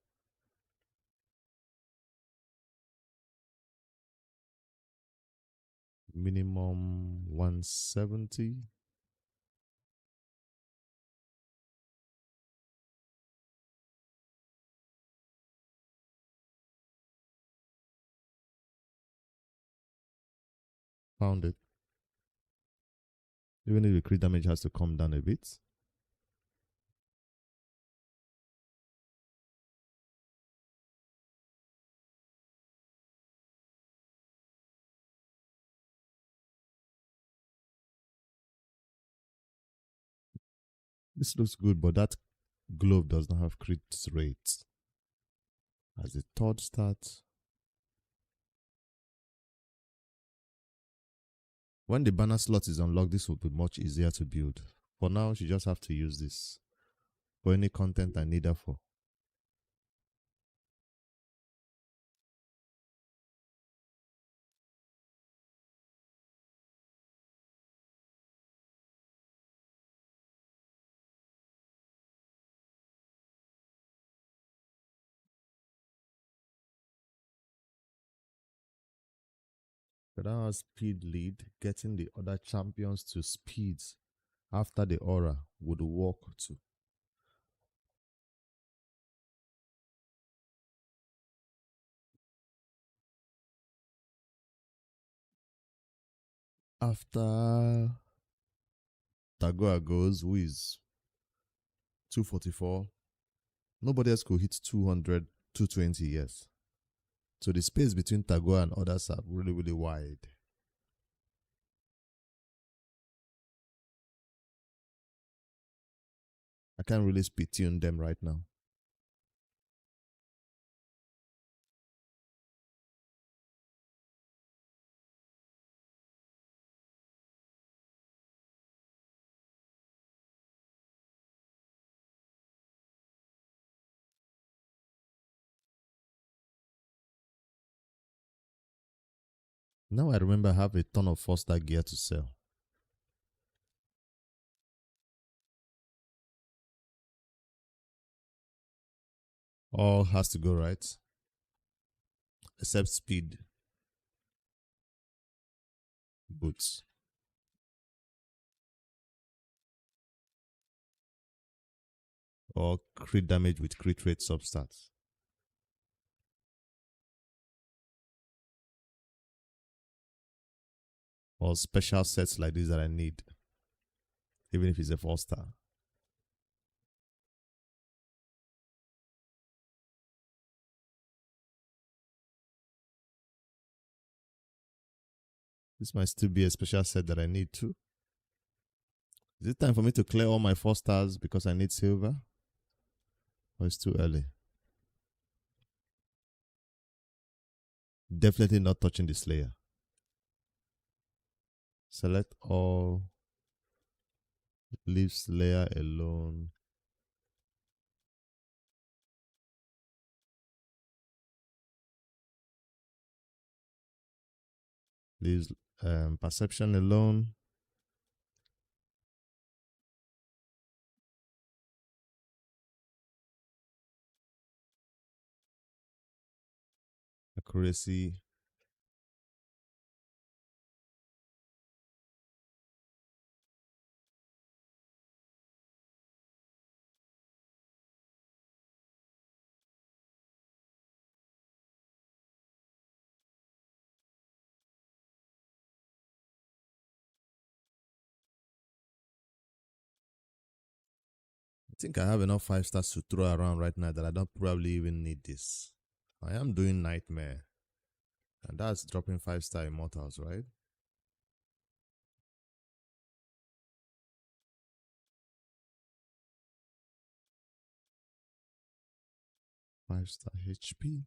Minimum 170. Found it. Even if the crit damage has to come down a bit. This looks good, but that glove does not have crit rate. As the third start. When the banner slot is unlocked, this will be much easier to build. For now, you just have to use this for any content I need her for. Without speed lead, getting the other champions to speeds after the aura would work too. After Tagoa goes, who is 244, nobody else could hit 200, 220 years. So the space between Tagoa and others are really, really wide. I can't really speed tune them right now. Now I remember I have a ton of 4-star gear to sell. All has to go right. Except speed. Boots. Or crit damage with crit rate substats. Or special sets like this that I need. Even if it's a 4-star. This might still be a special set that I need too. Is it time for me to clear all my 4-stars because I need silver? Or it's too early? Definitely not touching the Slayer. Select all. Leave Slayer alone. Leave Perception alone. Accuracy. I think I have enough 5-stars to throw around right now that I don't probably even need this. I am doing Nightmare. And that's dropping 5-star Immortals, right? Five-star HP.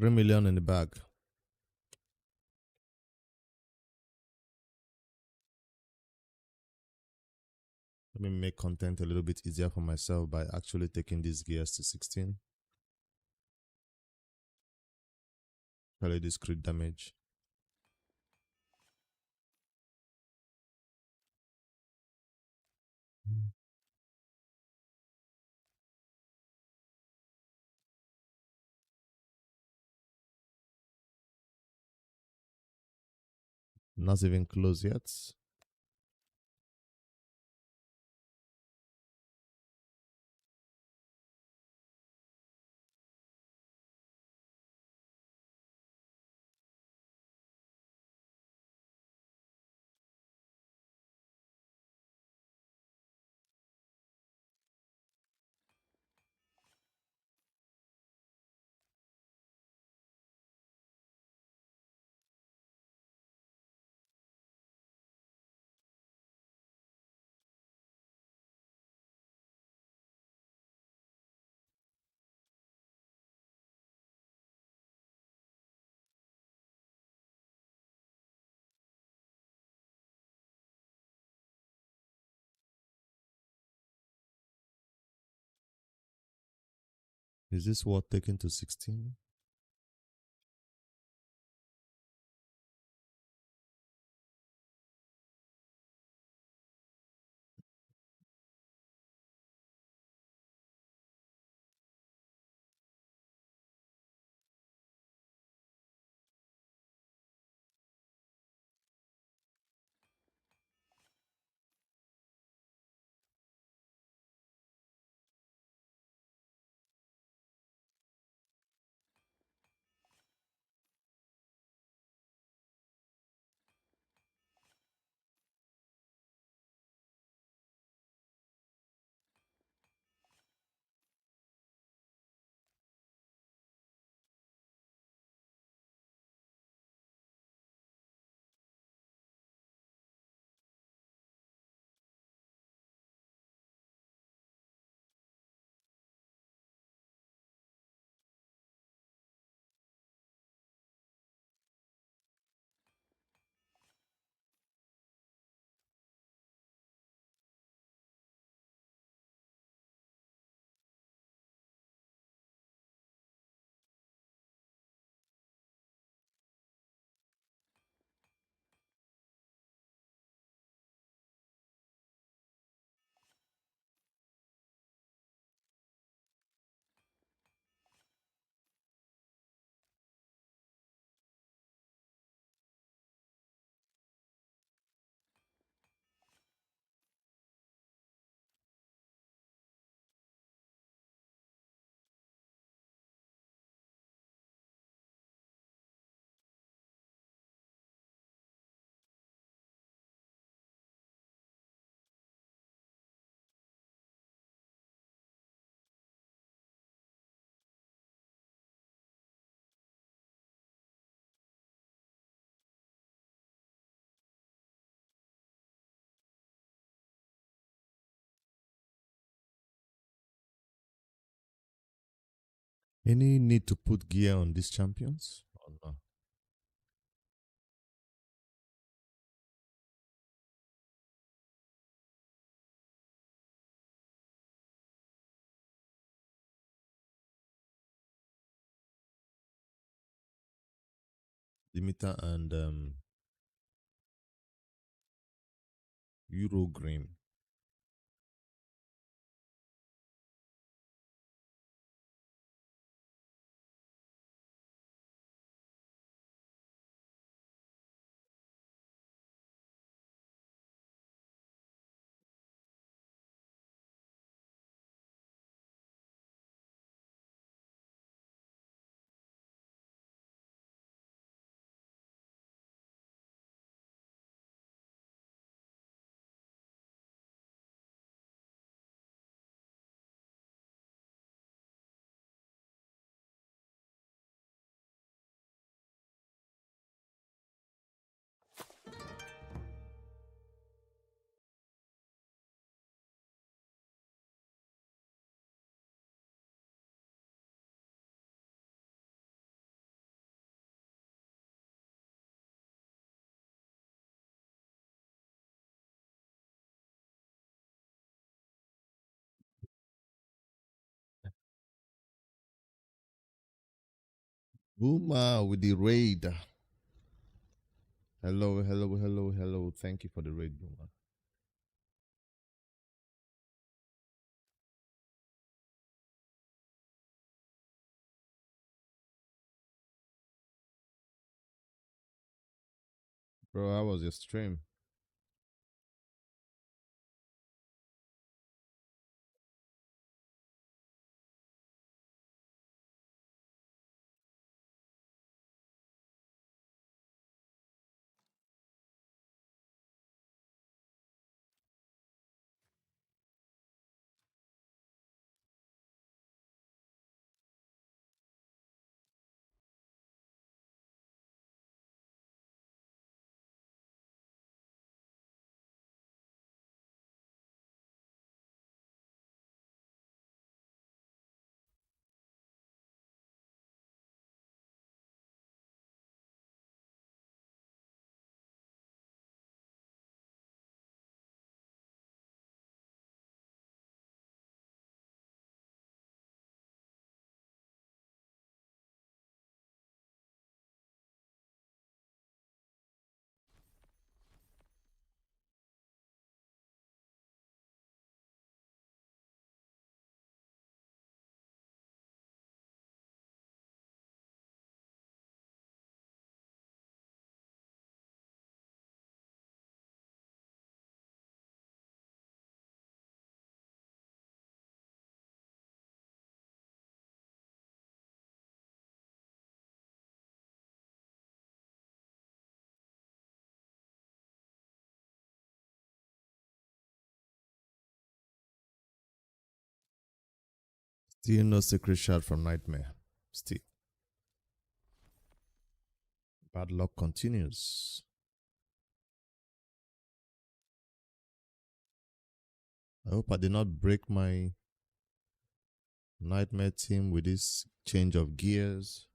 $3 million in the bag. Let me make content a little bit easier for myself by actually taking these gears to 16. Probably this crit damage. Not even close yet. Is this what taken to 16? Any need to put gear on these champions? Or no? Dimitar and Eurogrim. Boomer with the raid. Hello, hello, hello, hello. Thank you for the raid, Boomer. Bro, how was your stream? Still no secret shot from Nightmare. Still. Bad luck continues. I hope I did not break my Nightmare team with this change of gears.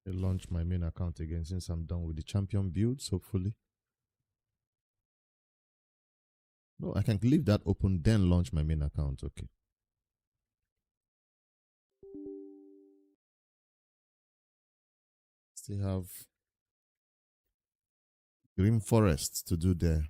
I launch my main account again since I'm done with the champion builds, hopefully. No, I can leave that open, then launch my main account. Okay. Still have Green Forest to do there.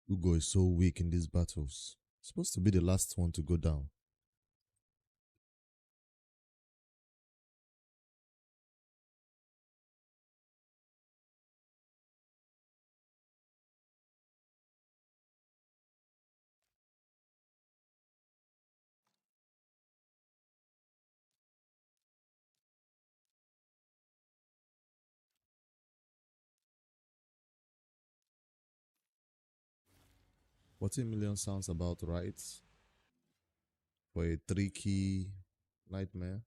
Ugo is so weak in these battles. Supposed to be the last one to go down. $14 million sounds about right for a 3-key nightmare.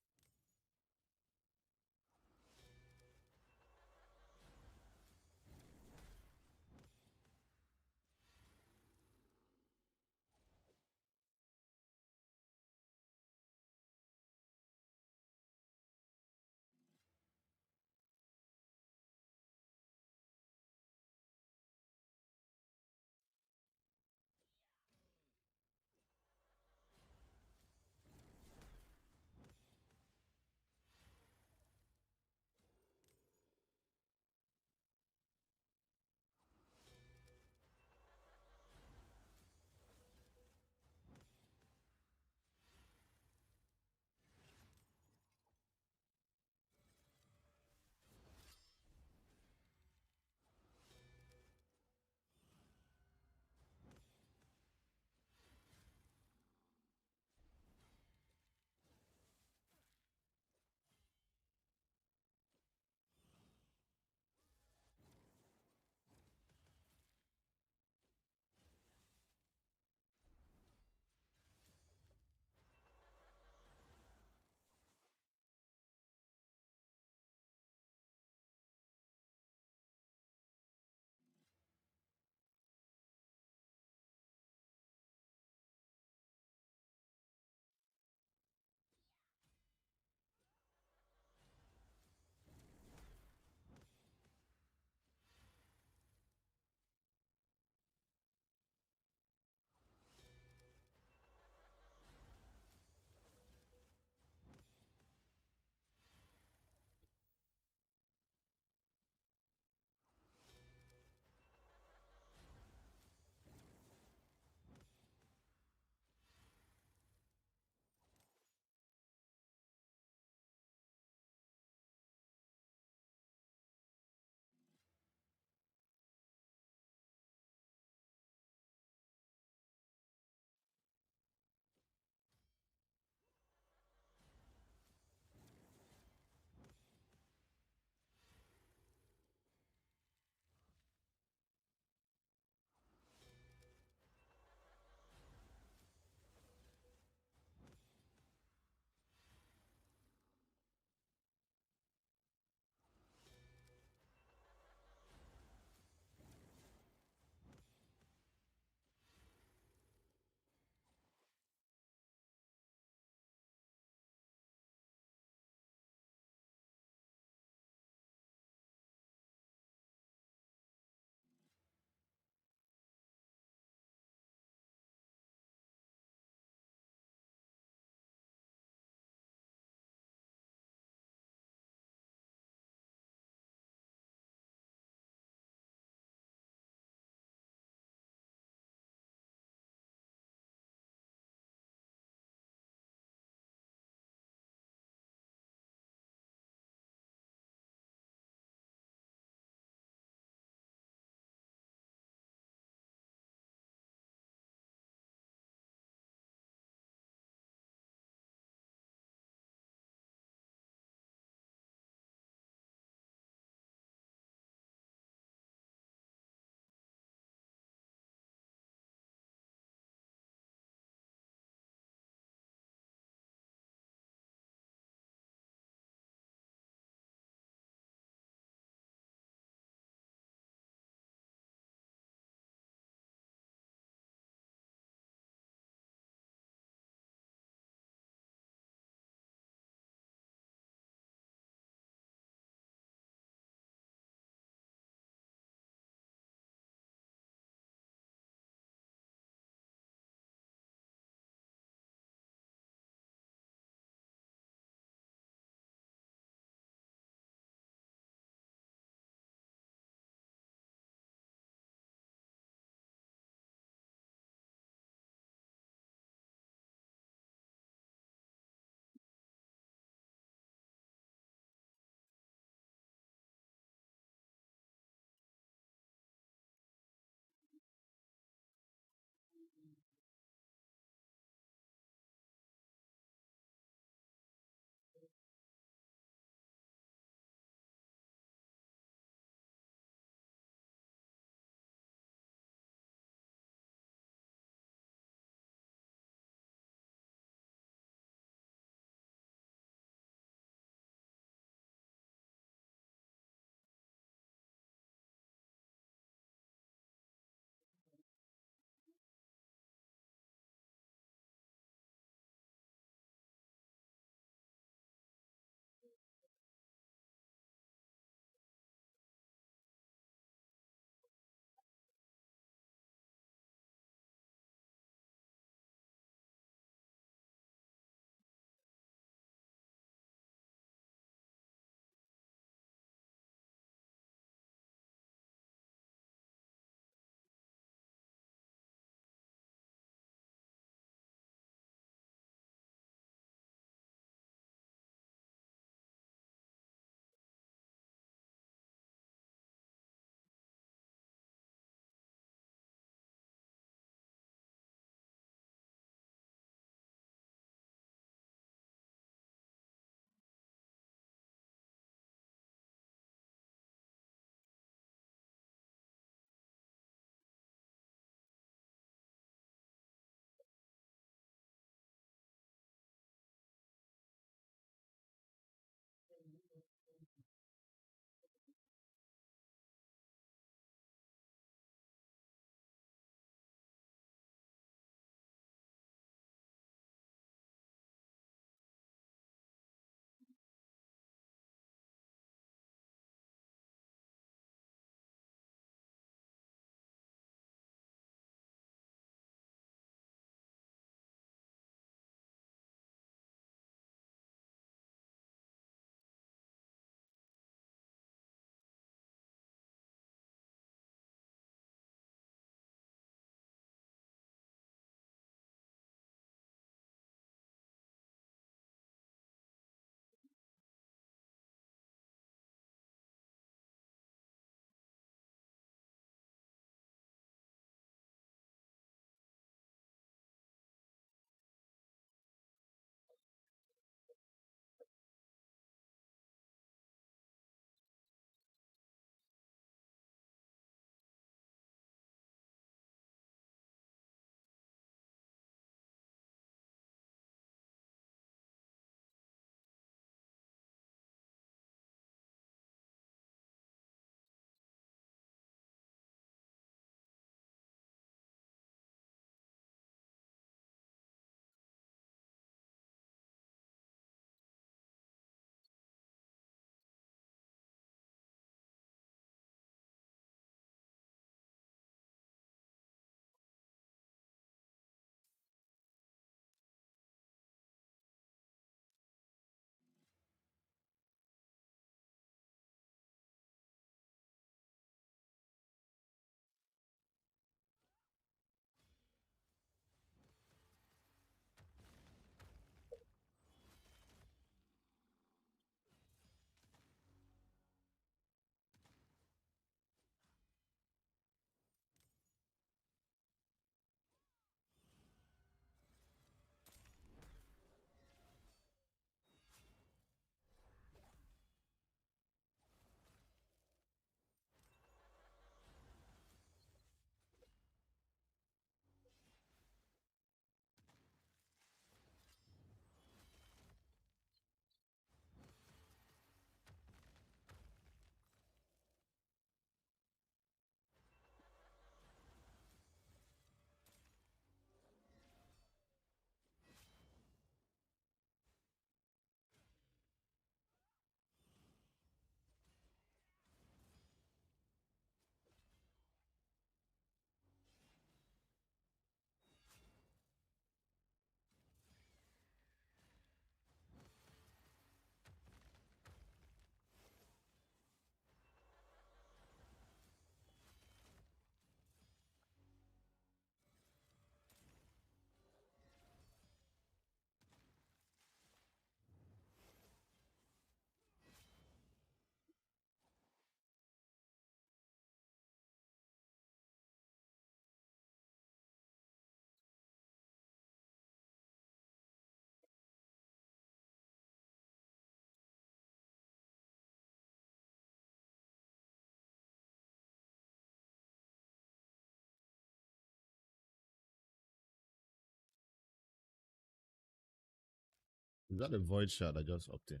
Is that a void shard I just obtained?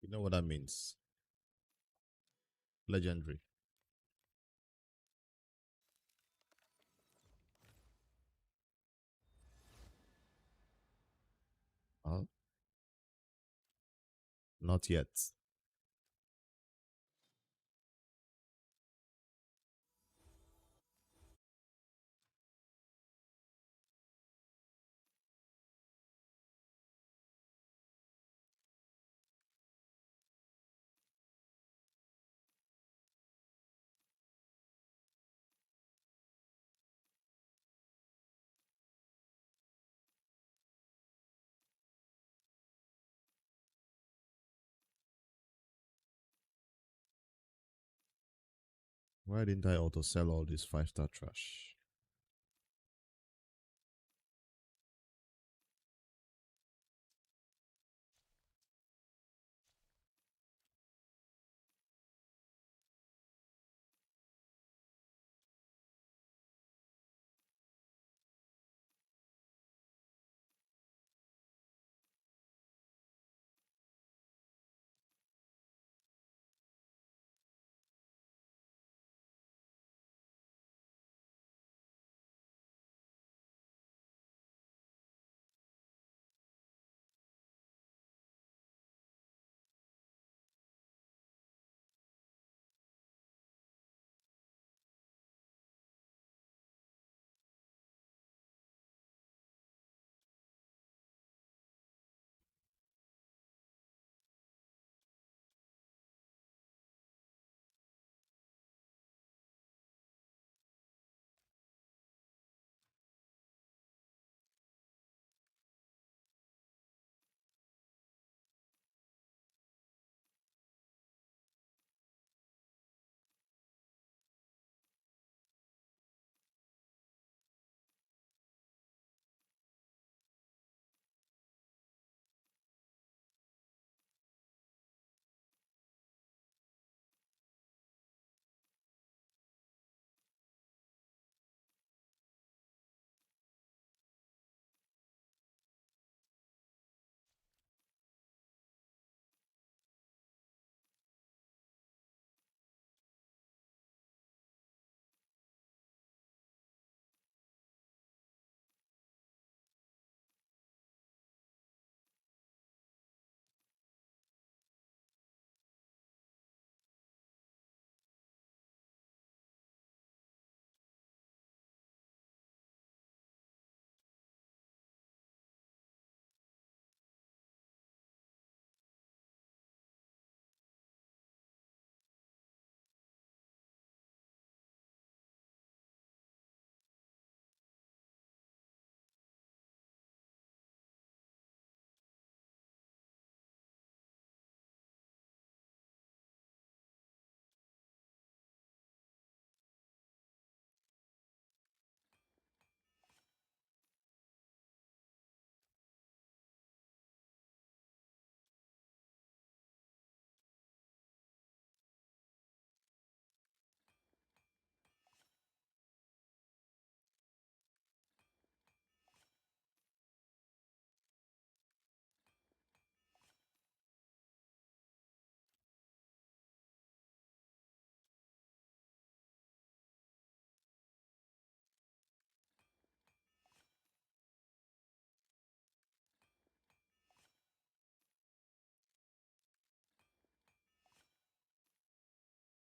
You know what that means? Legendary. Oh, not yet. Why didn't I auto sell all this 5-star trash?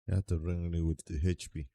You have to ring me with the HP.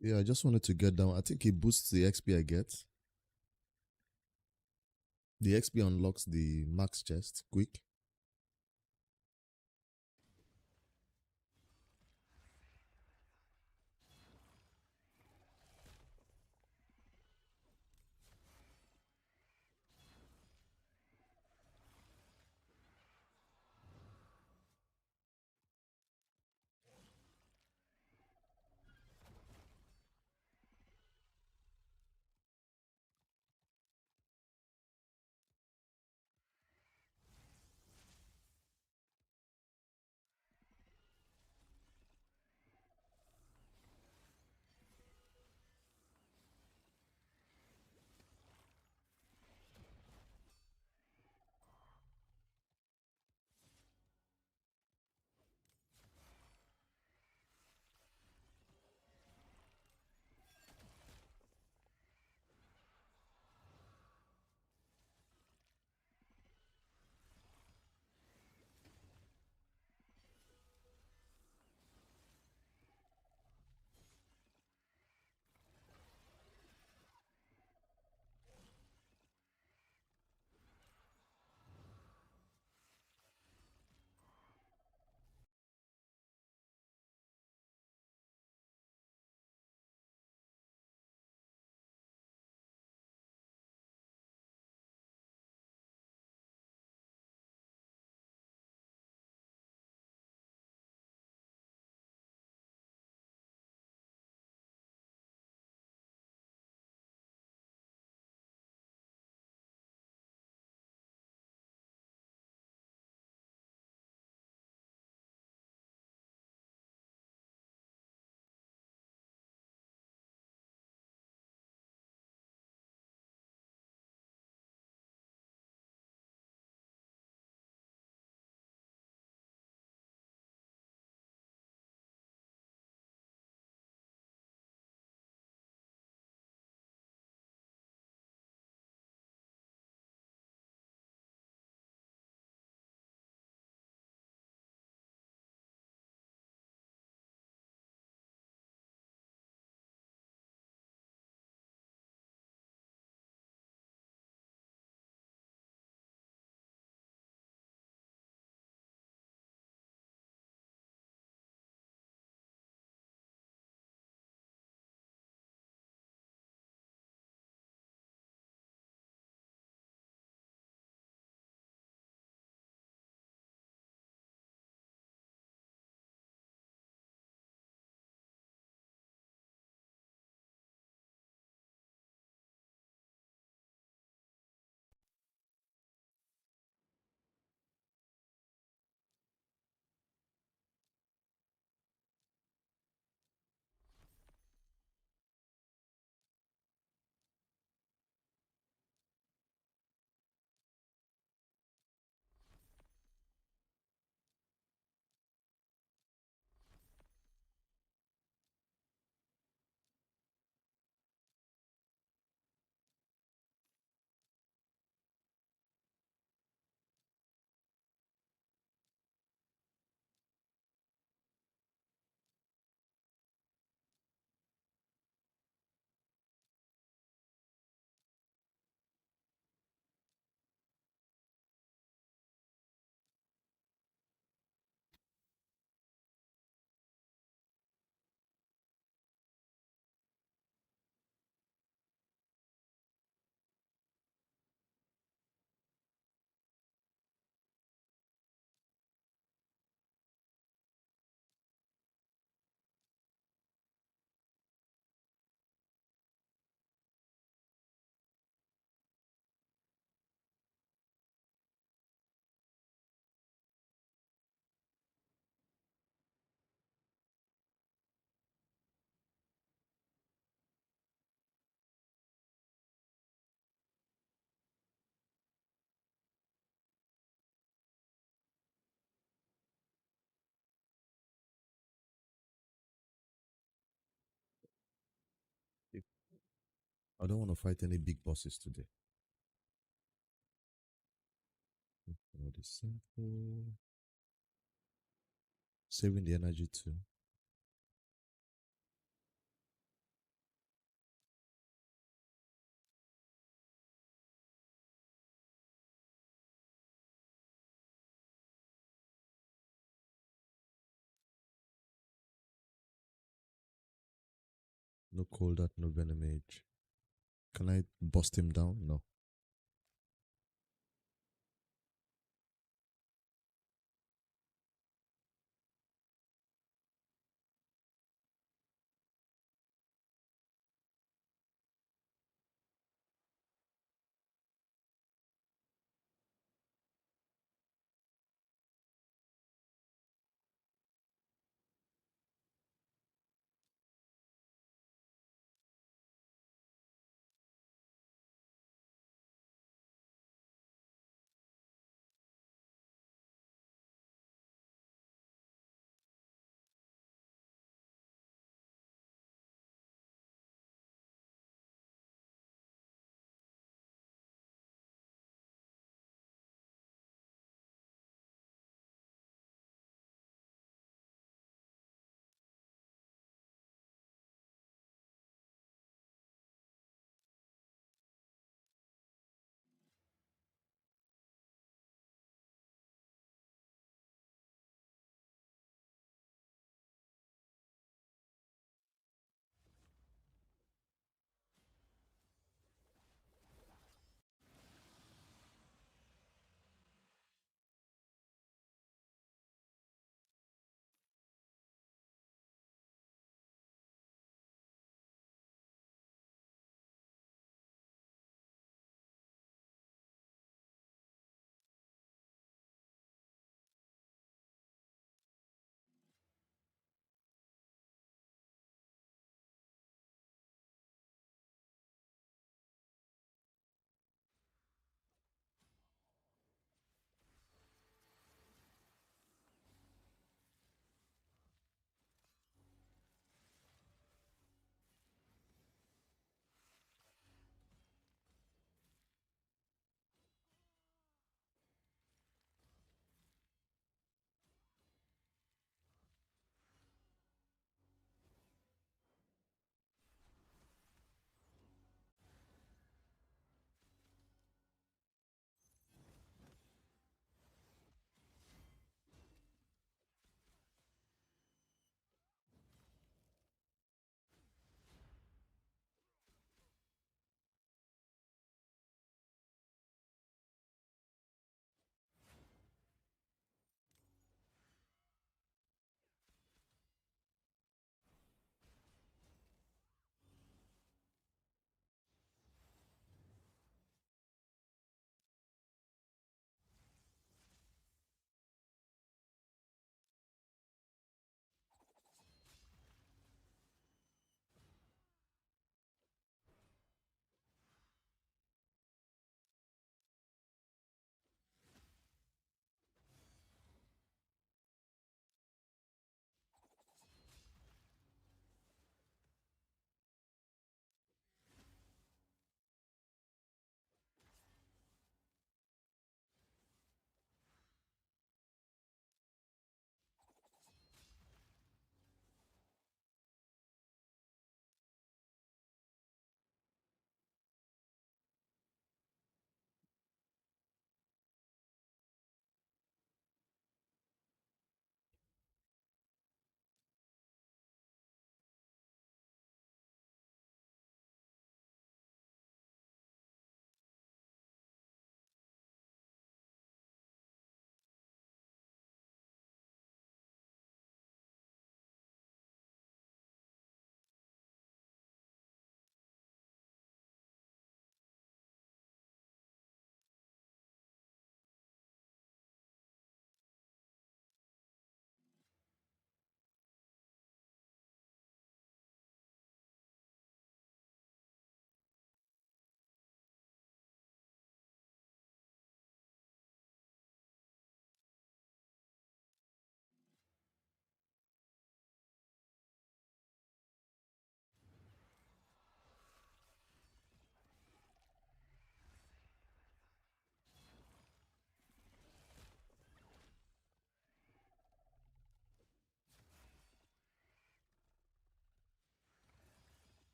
Yeah, I just wanted to get down. I think it boosts the XP I get. The XP unlocks the max chest quick. I don't want to fight any big bosses today. What is simple? Saving the energy too. No cold, no venom age. Can I bust him down? No.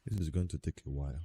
This is going to take a while.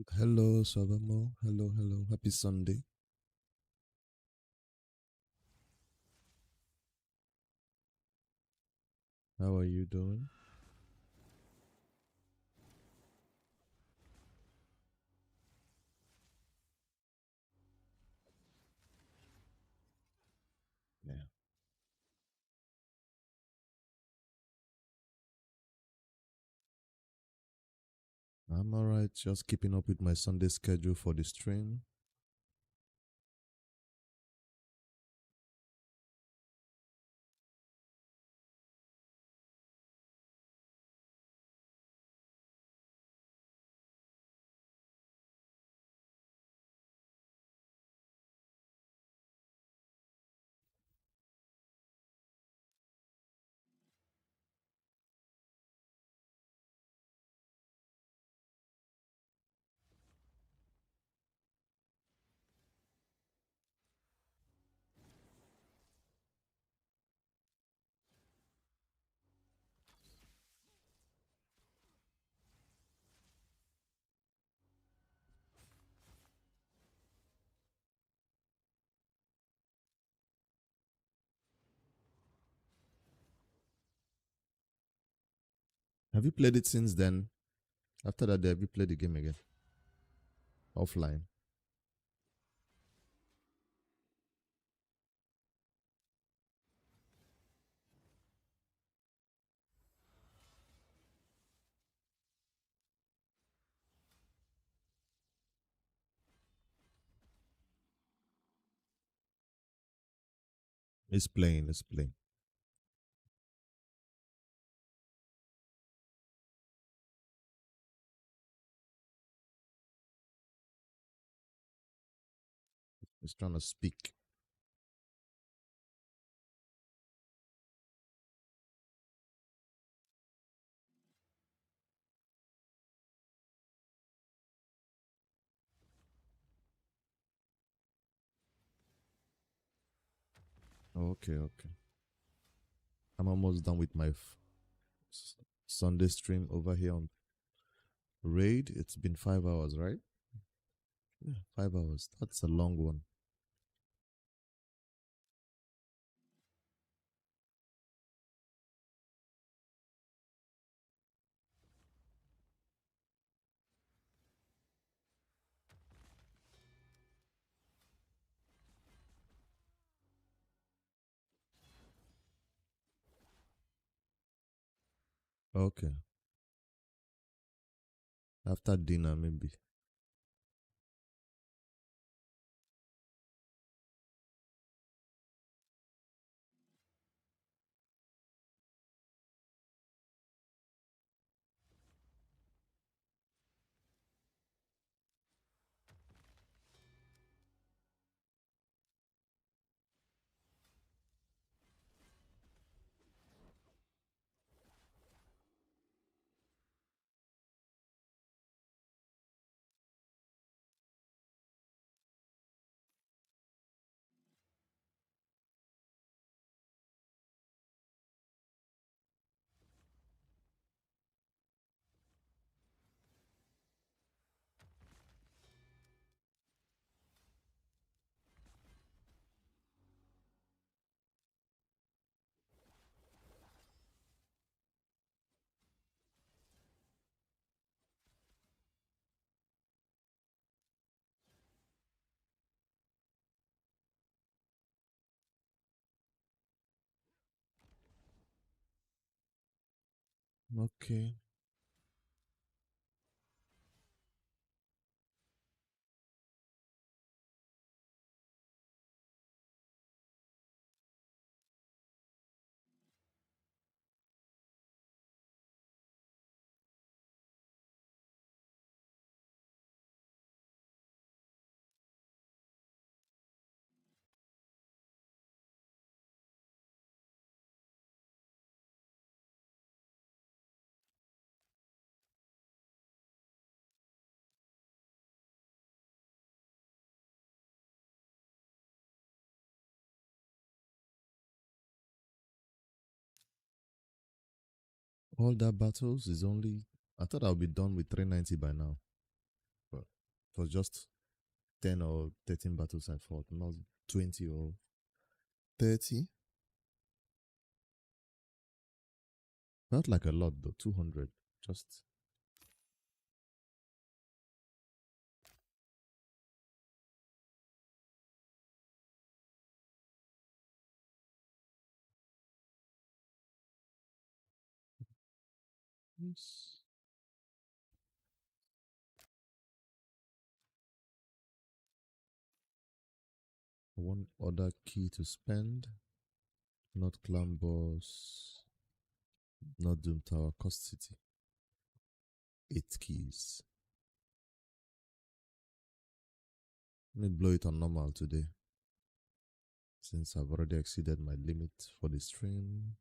Hello, Savamo. Hello, hello. Happy Sunday. How are you doing? Yeah. I'm alright, just keeping up with my Sunday schedule for the stream. Have you played it since then? After that, have you played the game again? Offline? It's playing, it's playing. It's trying to speak. Okay, okay. I'm almost done with my Sunday stream over here on Raid. It's been 5 hours, right? Yeah, 5 hours. That's a long one. Okay. After dinner, maybe. Okay. All that battles is only. I thought I'll be done with 390 by now. But was just 10 or 13 battles I fought, not 20 or 30. Felt like a lot though, 200. Just yes. One other key to spend. Not clan boss. Not Doom Tower. Cost City. 8 keys. Let me blow it on normal today, since I've already exceeded my limit for the stream.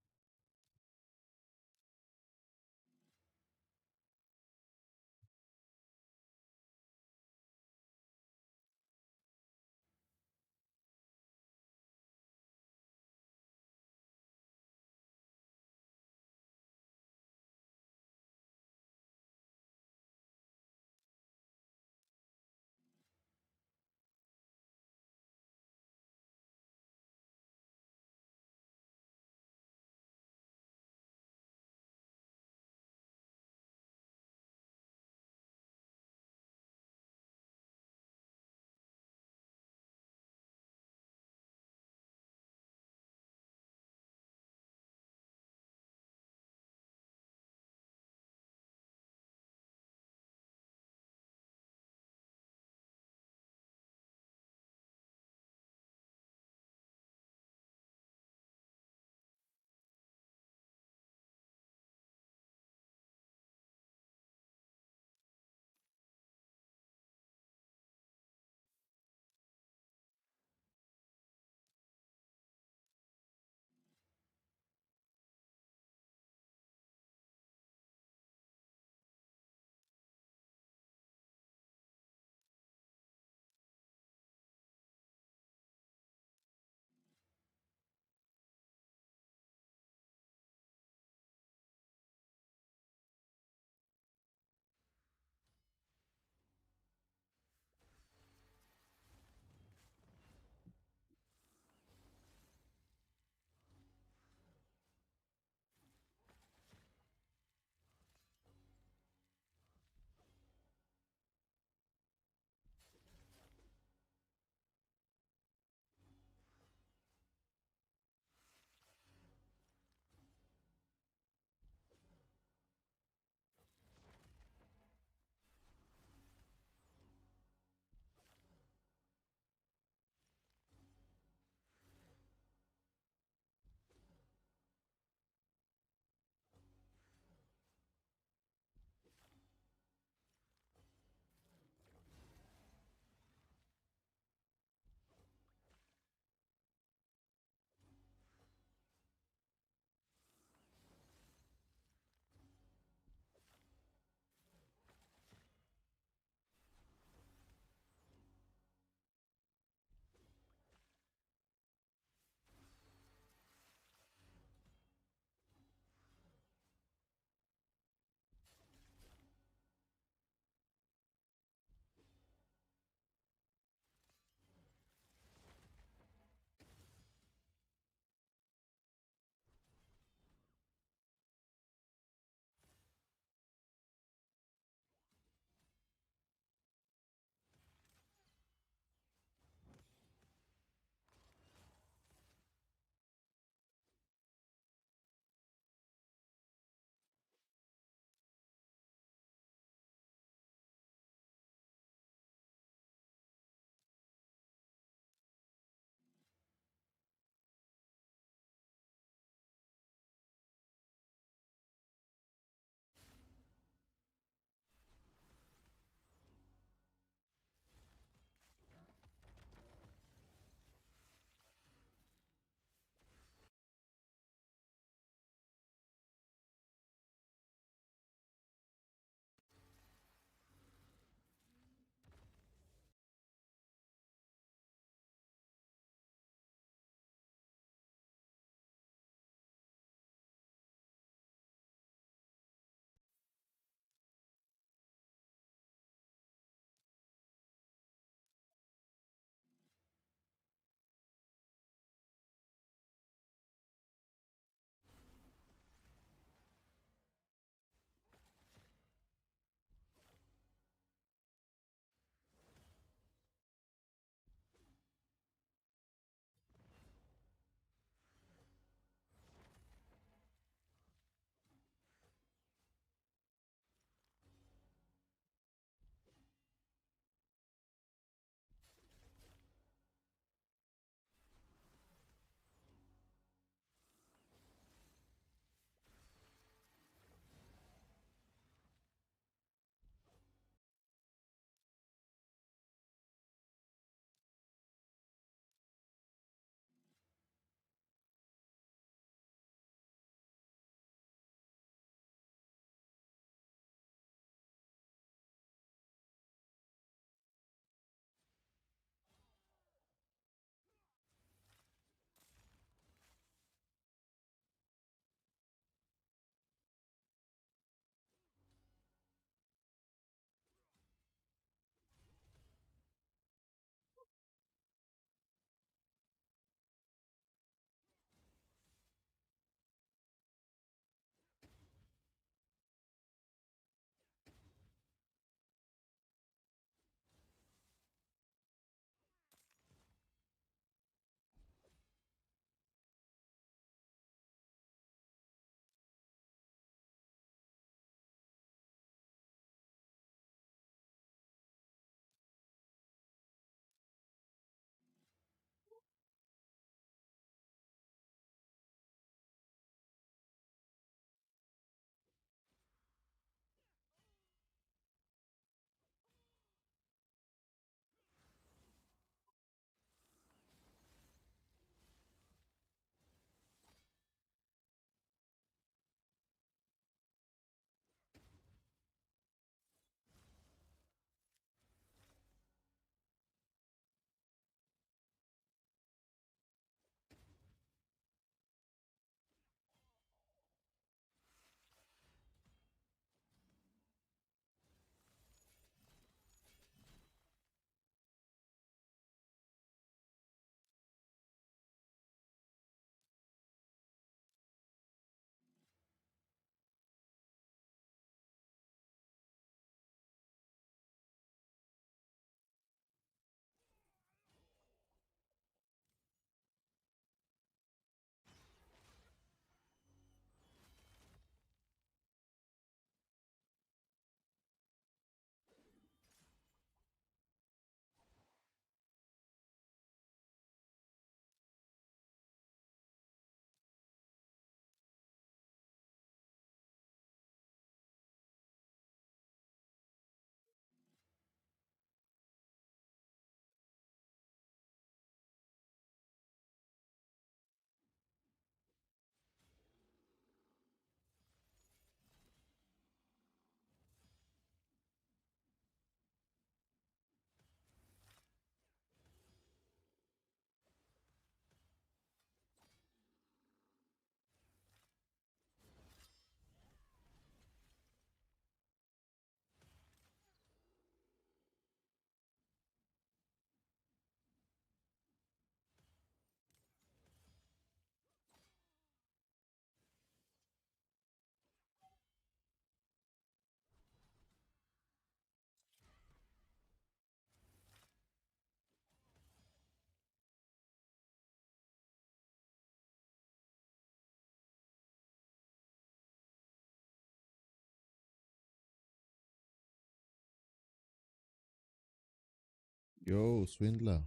Yo, Swindler.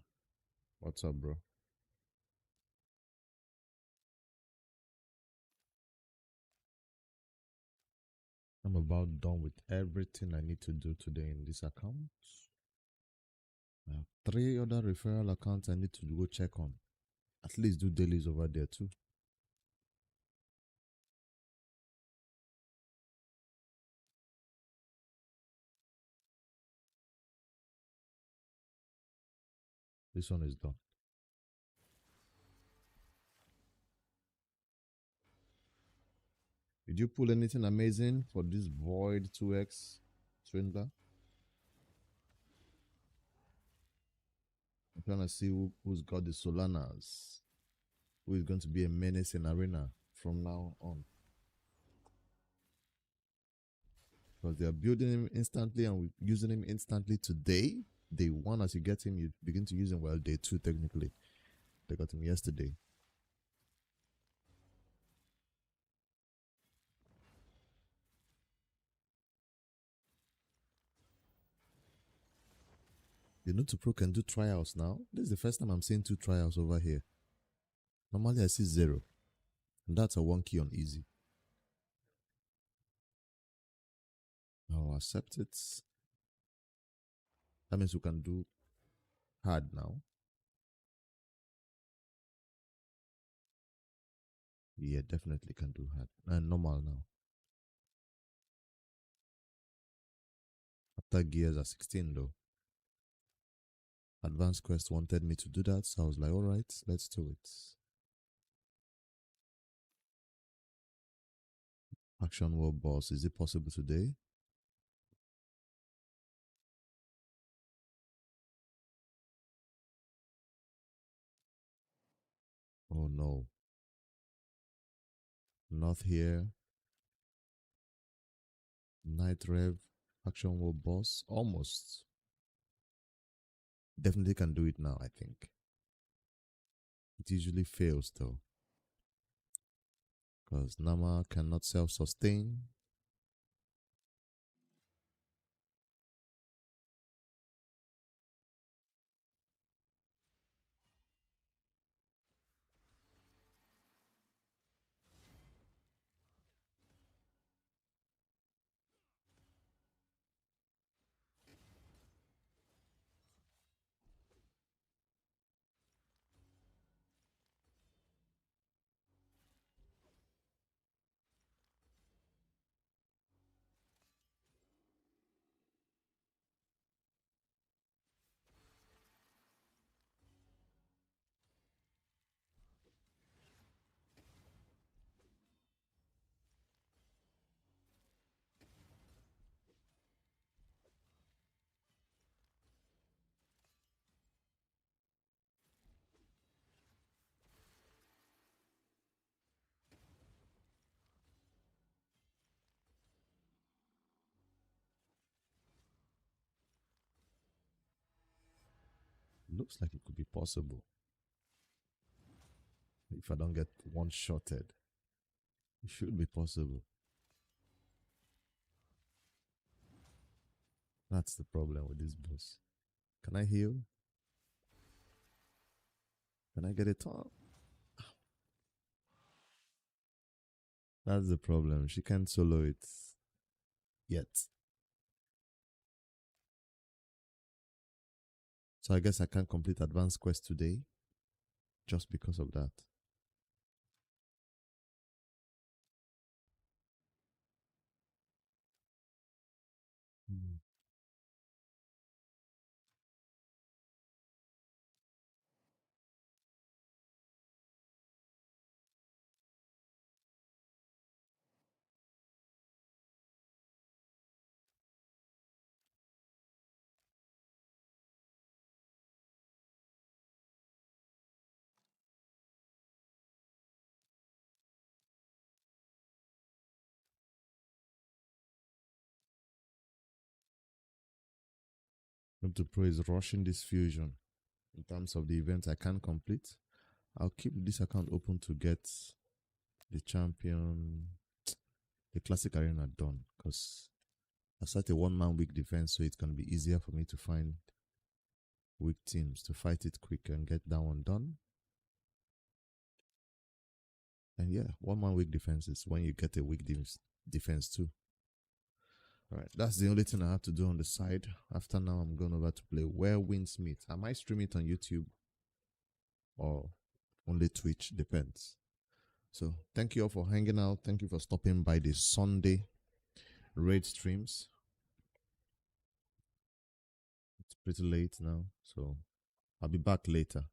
What's up, bro? I'm about done with everything I need to do today in this account. I have 3 other referral accounts I need to go check on. At least do dailies over there too. This one is done. Did you pull anything amazing for this Void 2X, Swindler? I'm trying to see who's got the Solanas. Who is going to be a menace in Arena from now on. Because they are building him instantly and using him instantly today. Day 1, as you get him, you begin to use him. Well, day 2, technically. They got him yesterday. The Noob2Pro can do trials now. This is the first time I'm seeing 2 trials over here. Normally I see 0. And that's a 1 key on easy. I'll accept it. That means we can do hard now. Yeah, definitely can do hard. And normal now. After gears are 16 though. Advanced Quest wanted me to do that, so I was like, alright, let's do it. Action World Boss, is it possible today? Oh no. Not here. Night Rev, Action World Boss, almost. Definitely can do it now, I think. It usually fails though. Because Nama cannot self-sustain. Looks like it could be possible. If I don't get one-shotted, it should be possible. That's the problem with this boss. Can I heal? Can I get it on? That's the problem. She can't solo it yet. So I guess I can't complete Advanced Quest today just because of that. Noob2Pro is rushing this fusion. In terms of the event I can't complete, I'll keep this account open to get the champion, the classic arena done, because I set a 1-man weak defense, so it's going to be easier for me to find weak teams to fight it quick and get that one done. And yeah, one man weak defense is when you get a weak defense too. Alright, that's the only thing I have to do on the side. After now, I'm going over to play Where Winds Meet. I might stream it on YouTube or only Twitch, depends. So thank you all for hanging out. Thank you for stopping by the Sunday raid streams. It's pretty late now, so I'll be back later.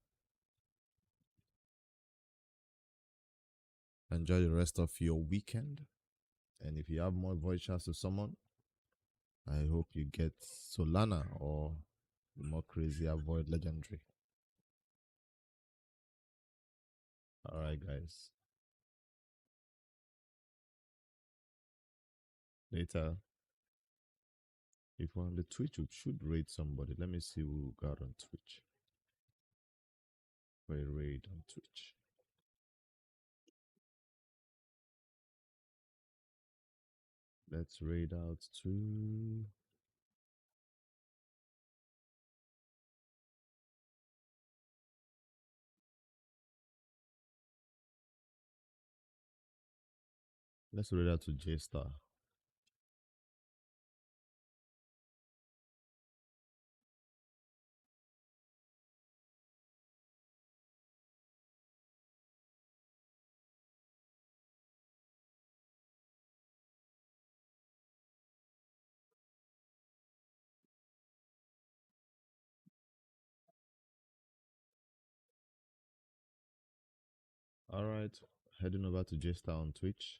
Enjoy the rest of your weekend. And if you have more voice chats to summon, I hope you get Solana or the more crazy Avoid Legendary. Alright, guys. Later. If we're on the Twitch, we should raid somebody. Let me see who got on Twitch. For a raid on Twitch. Let's raid out to... Let's raid out to J-Star. Alright, heading over to J-Star on Twitch.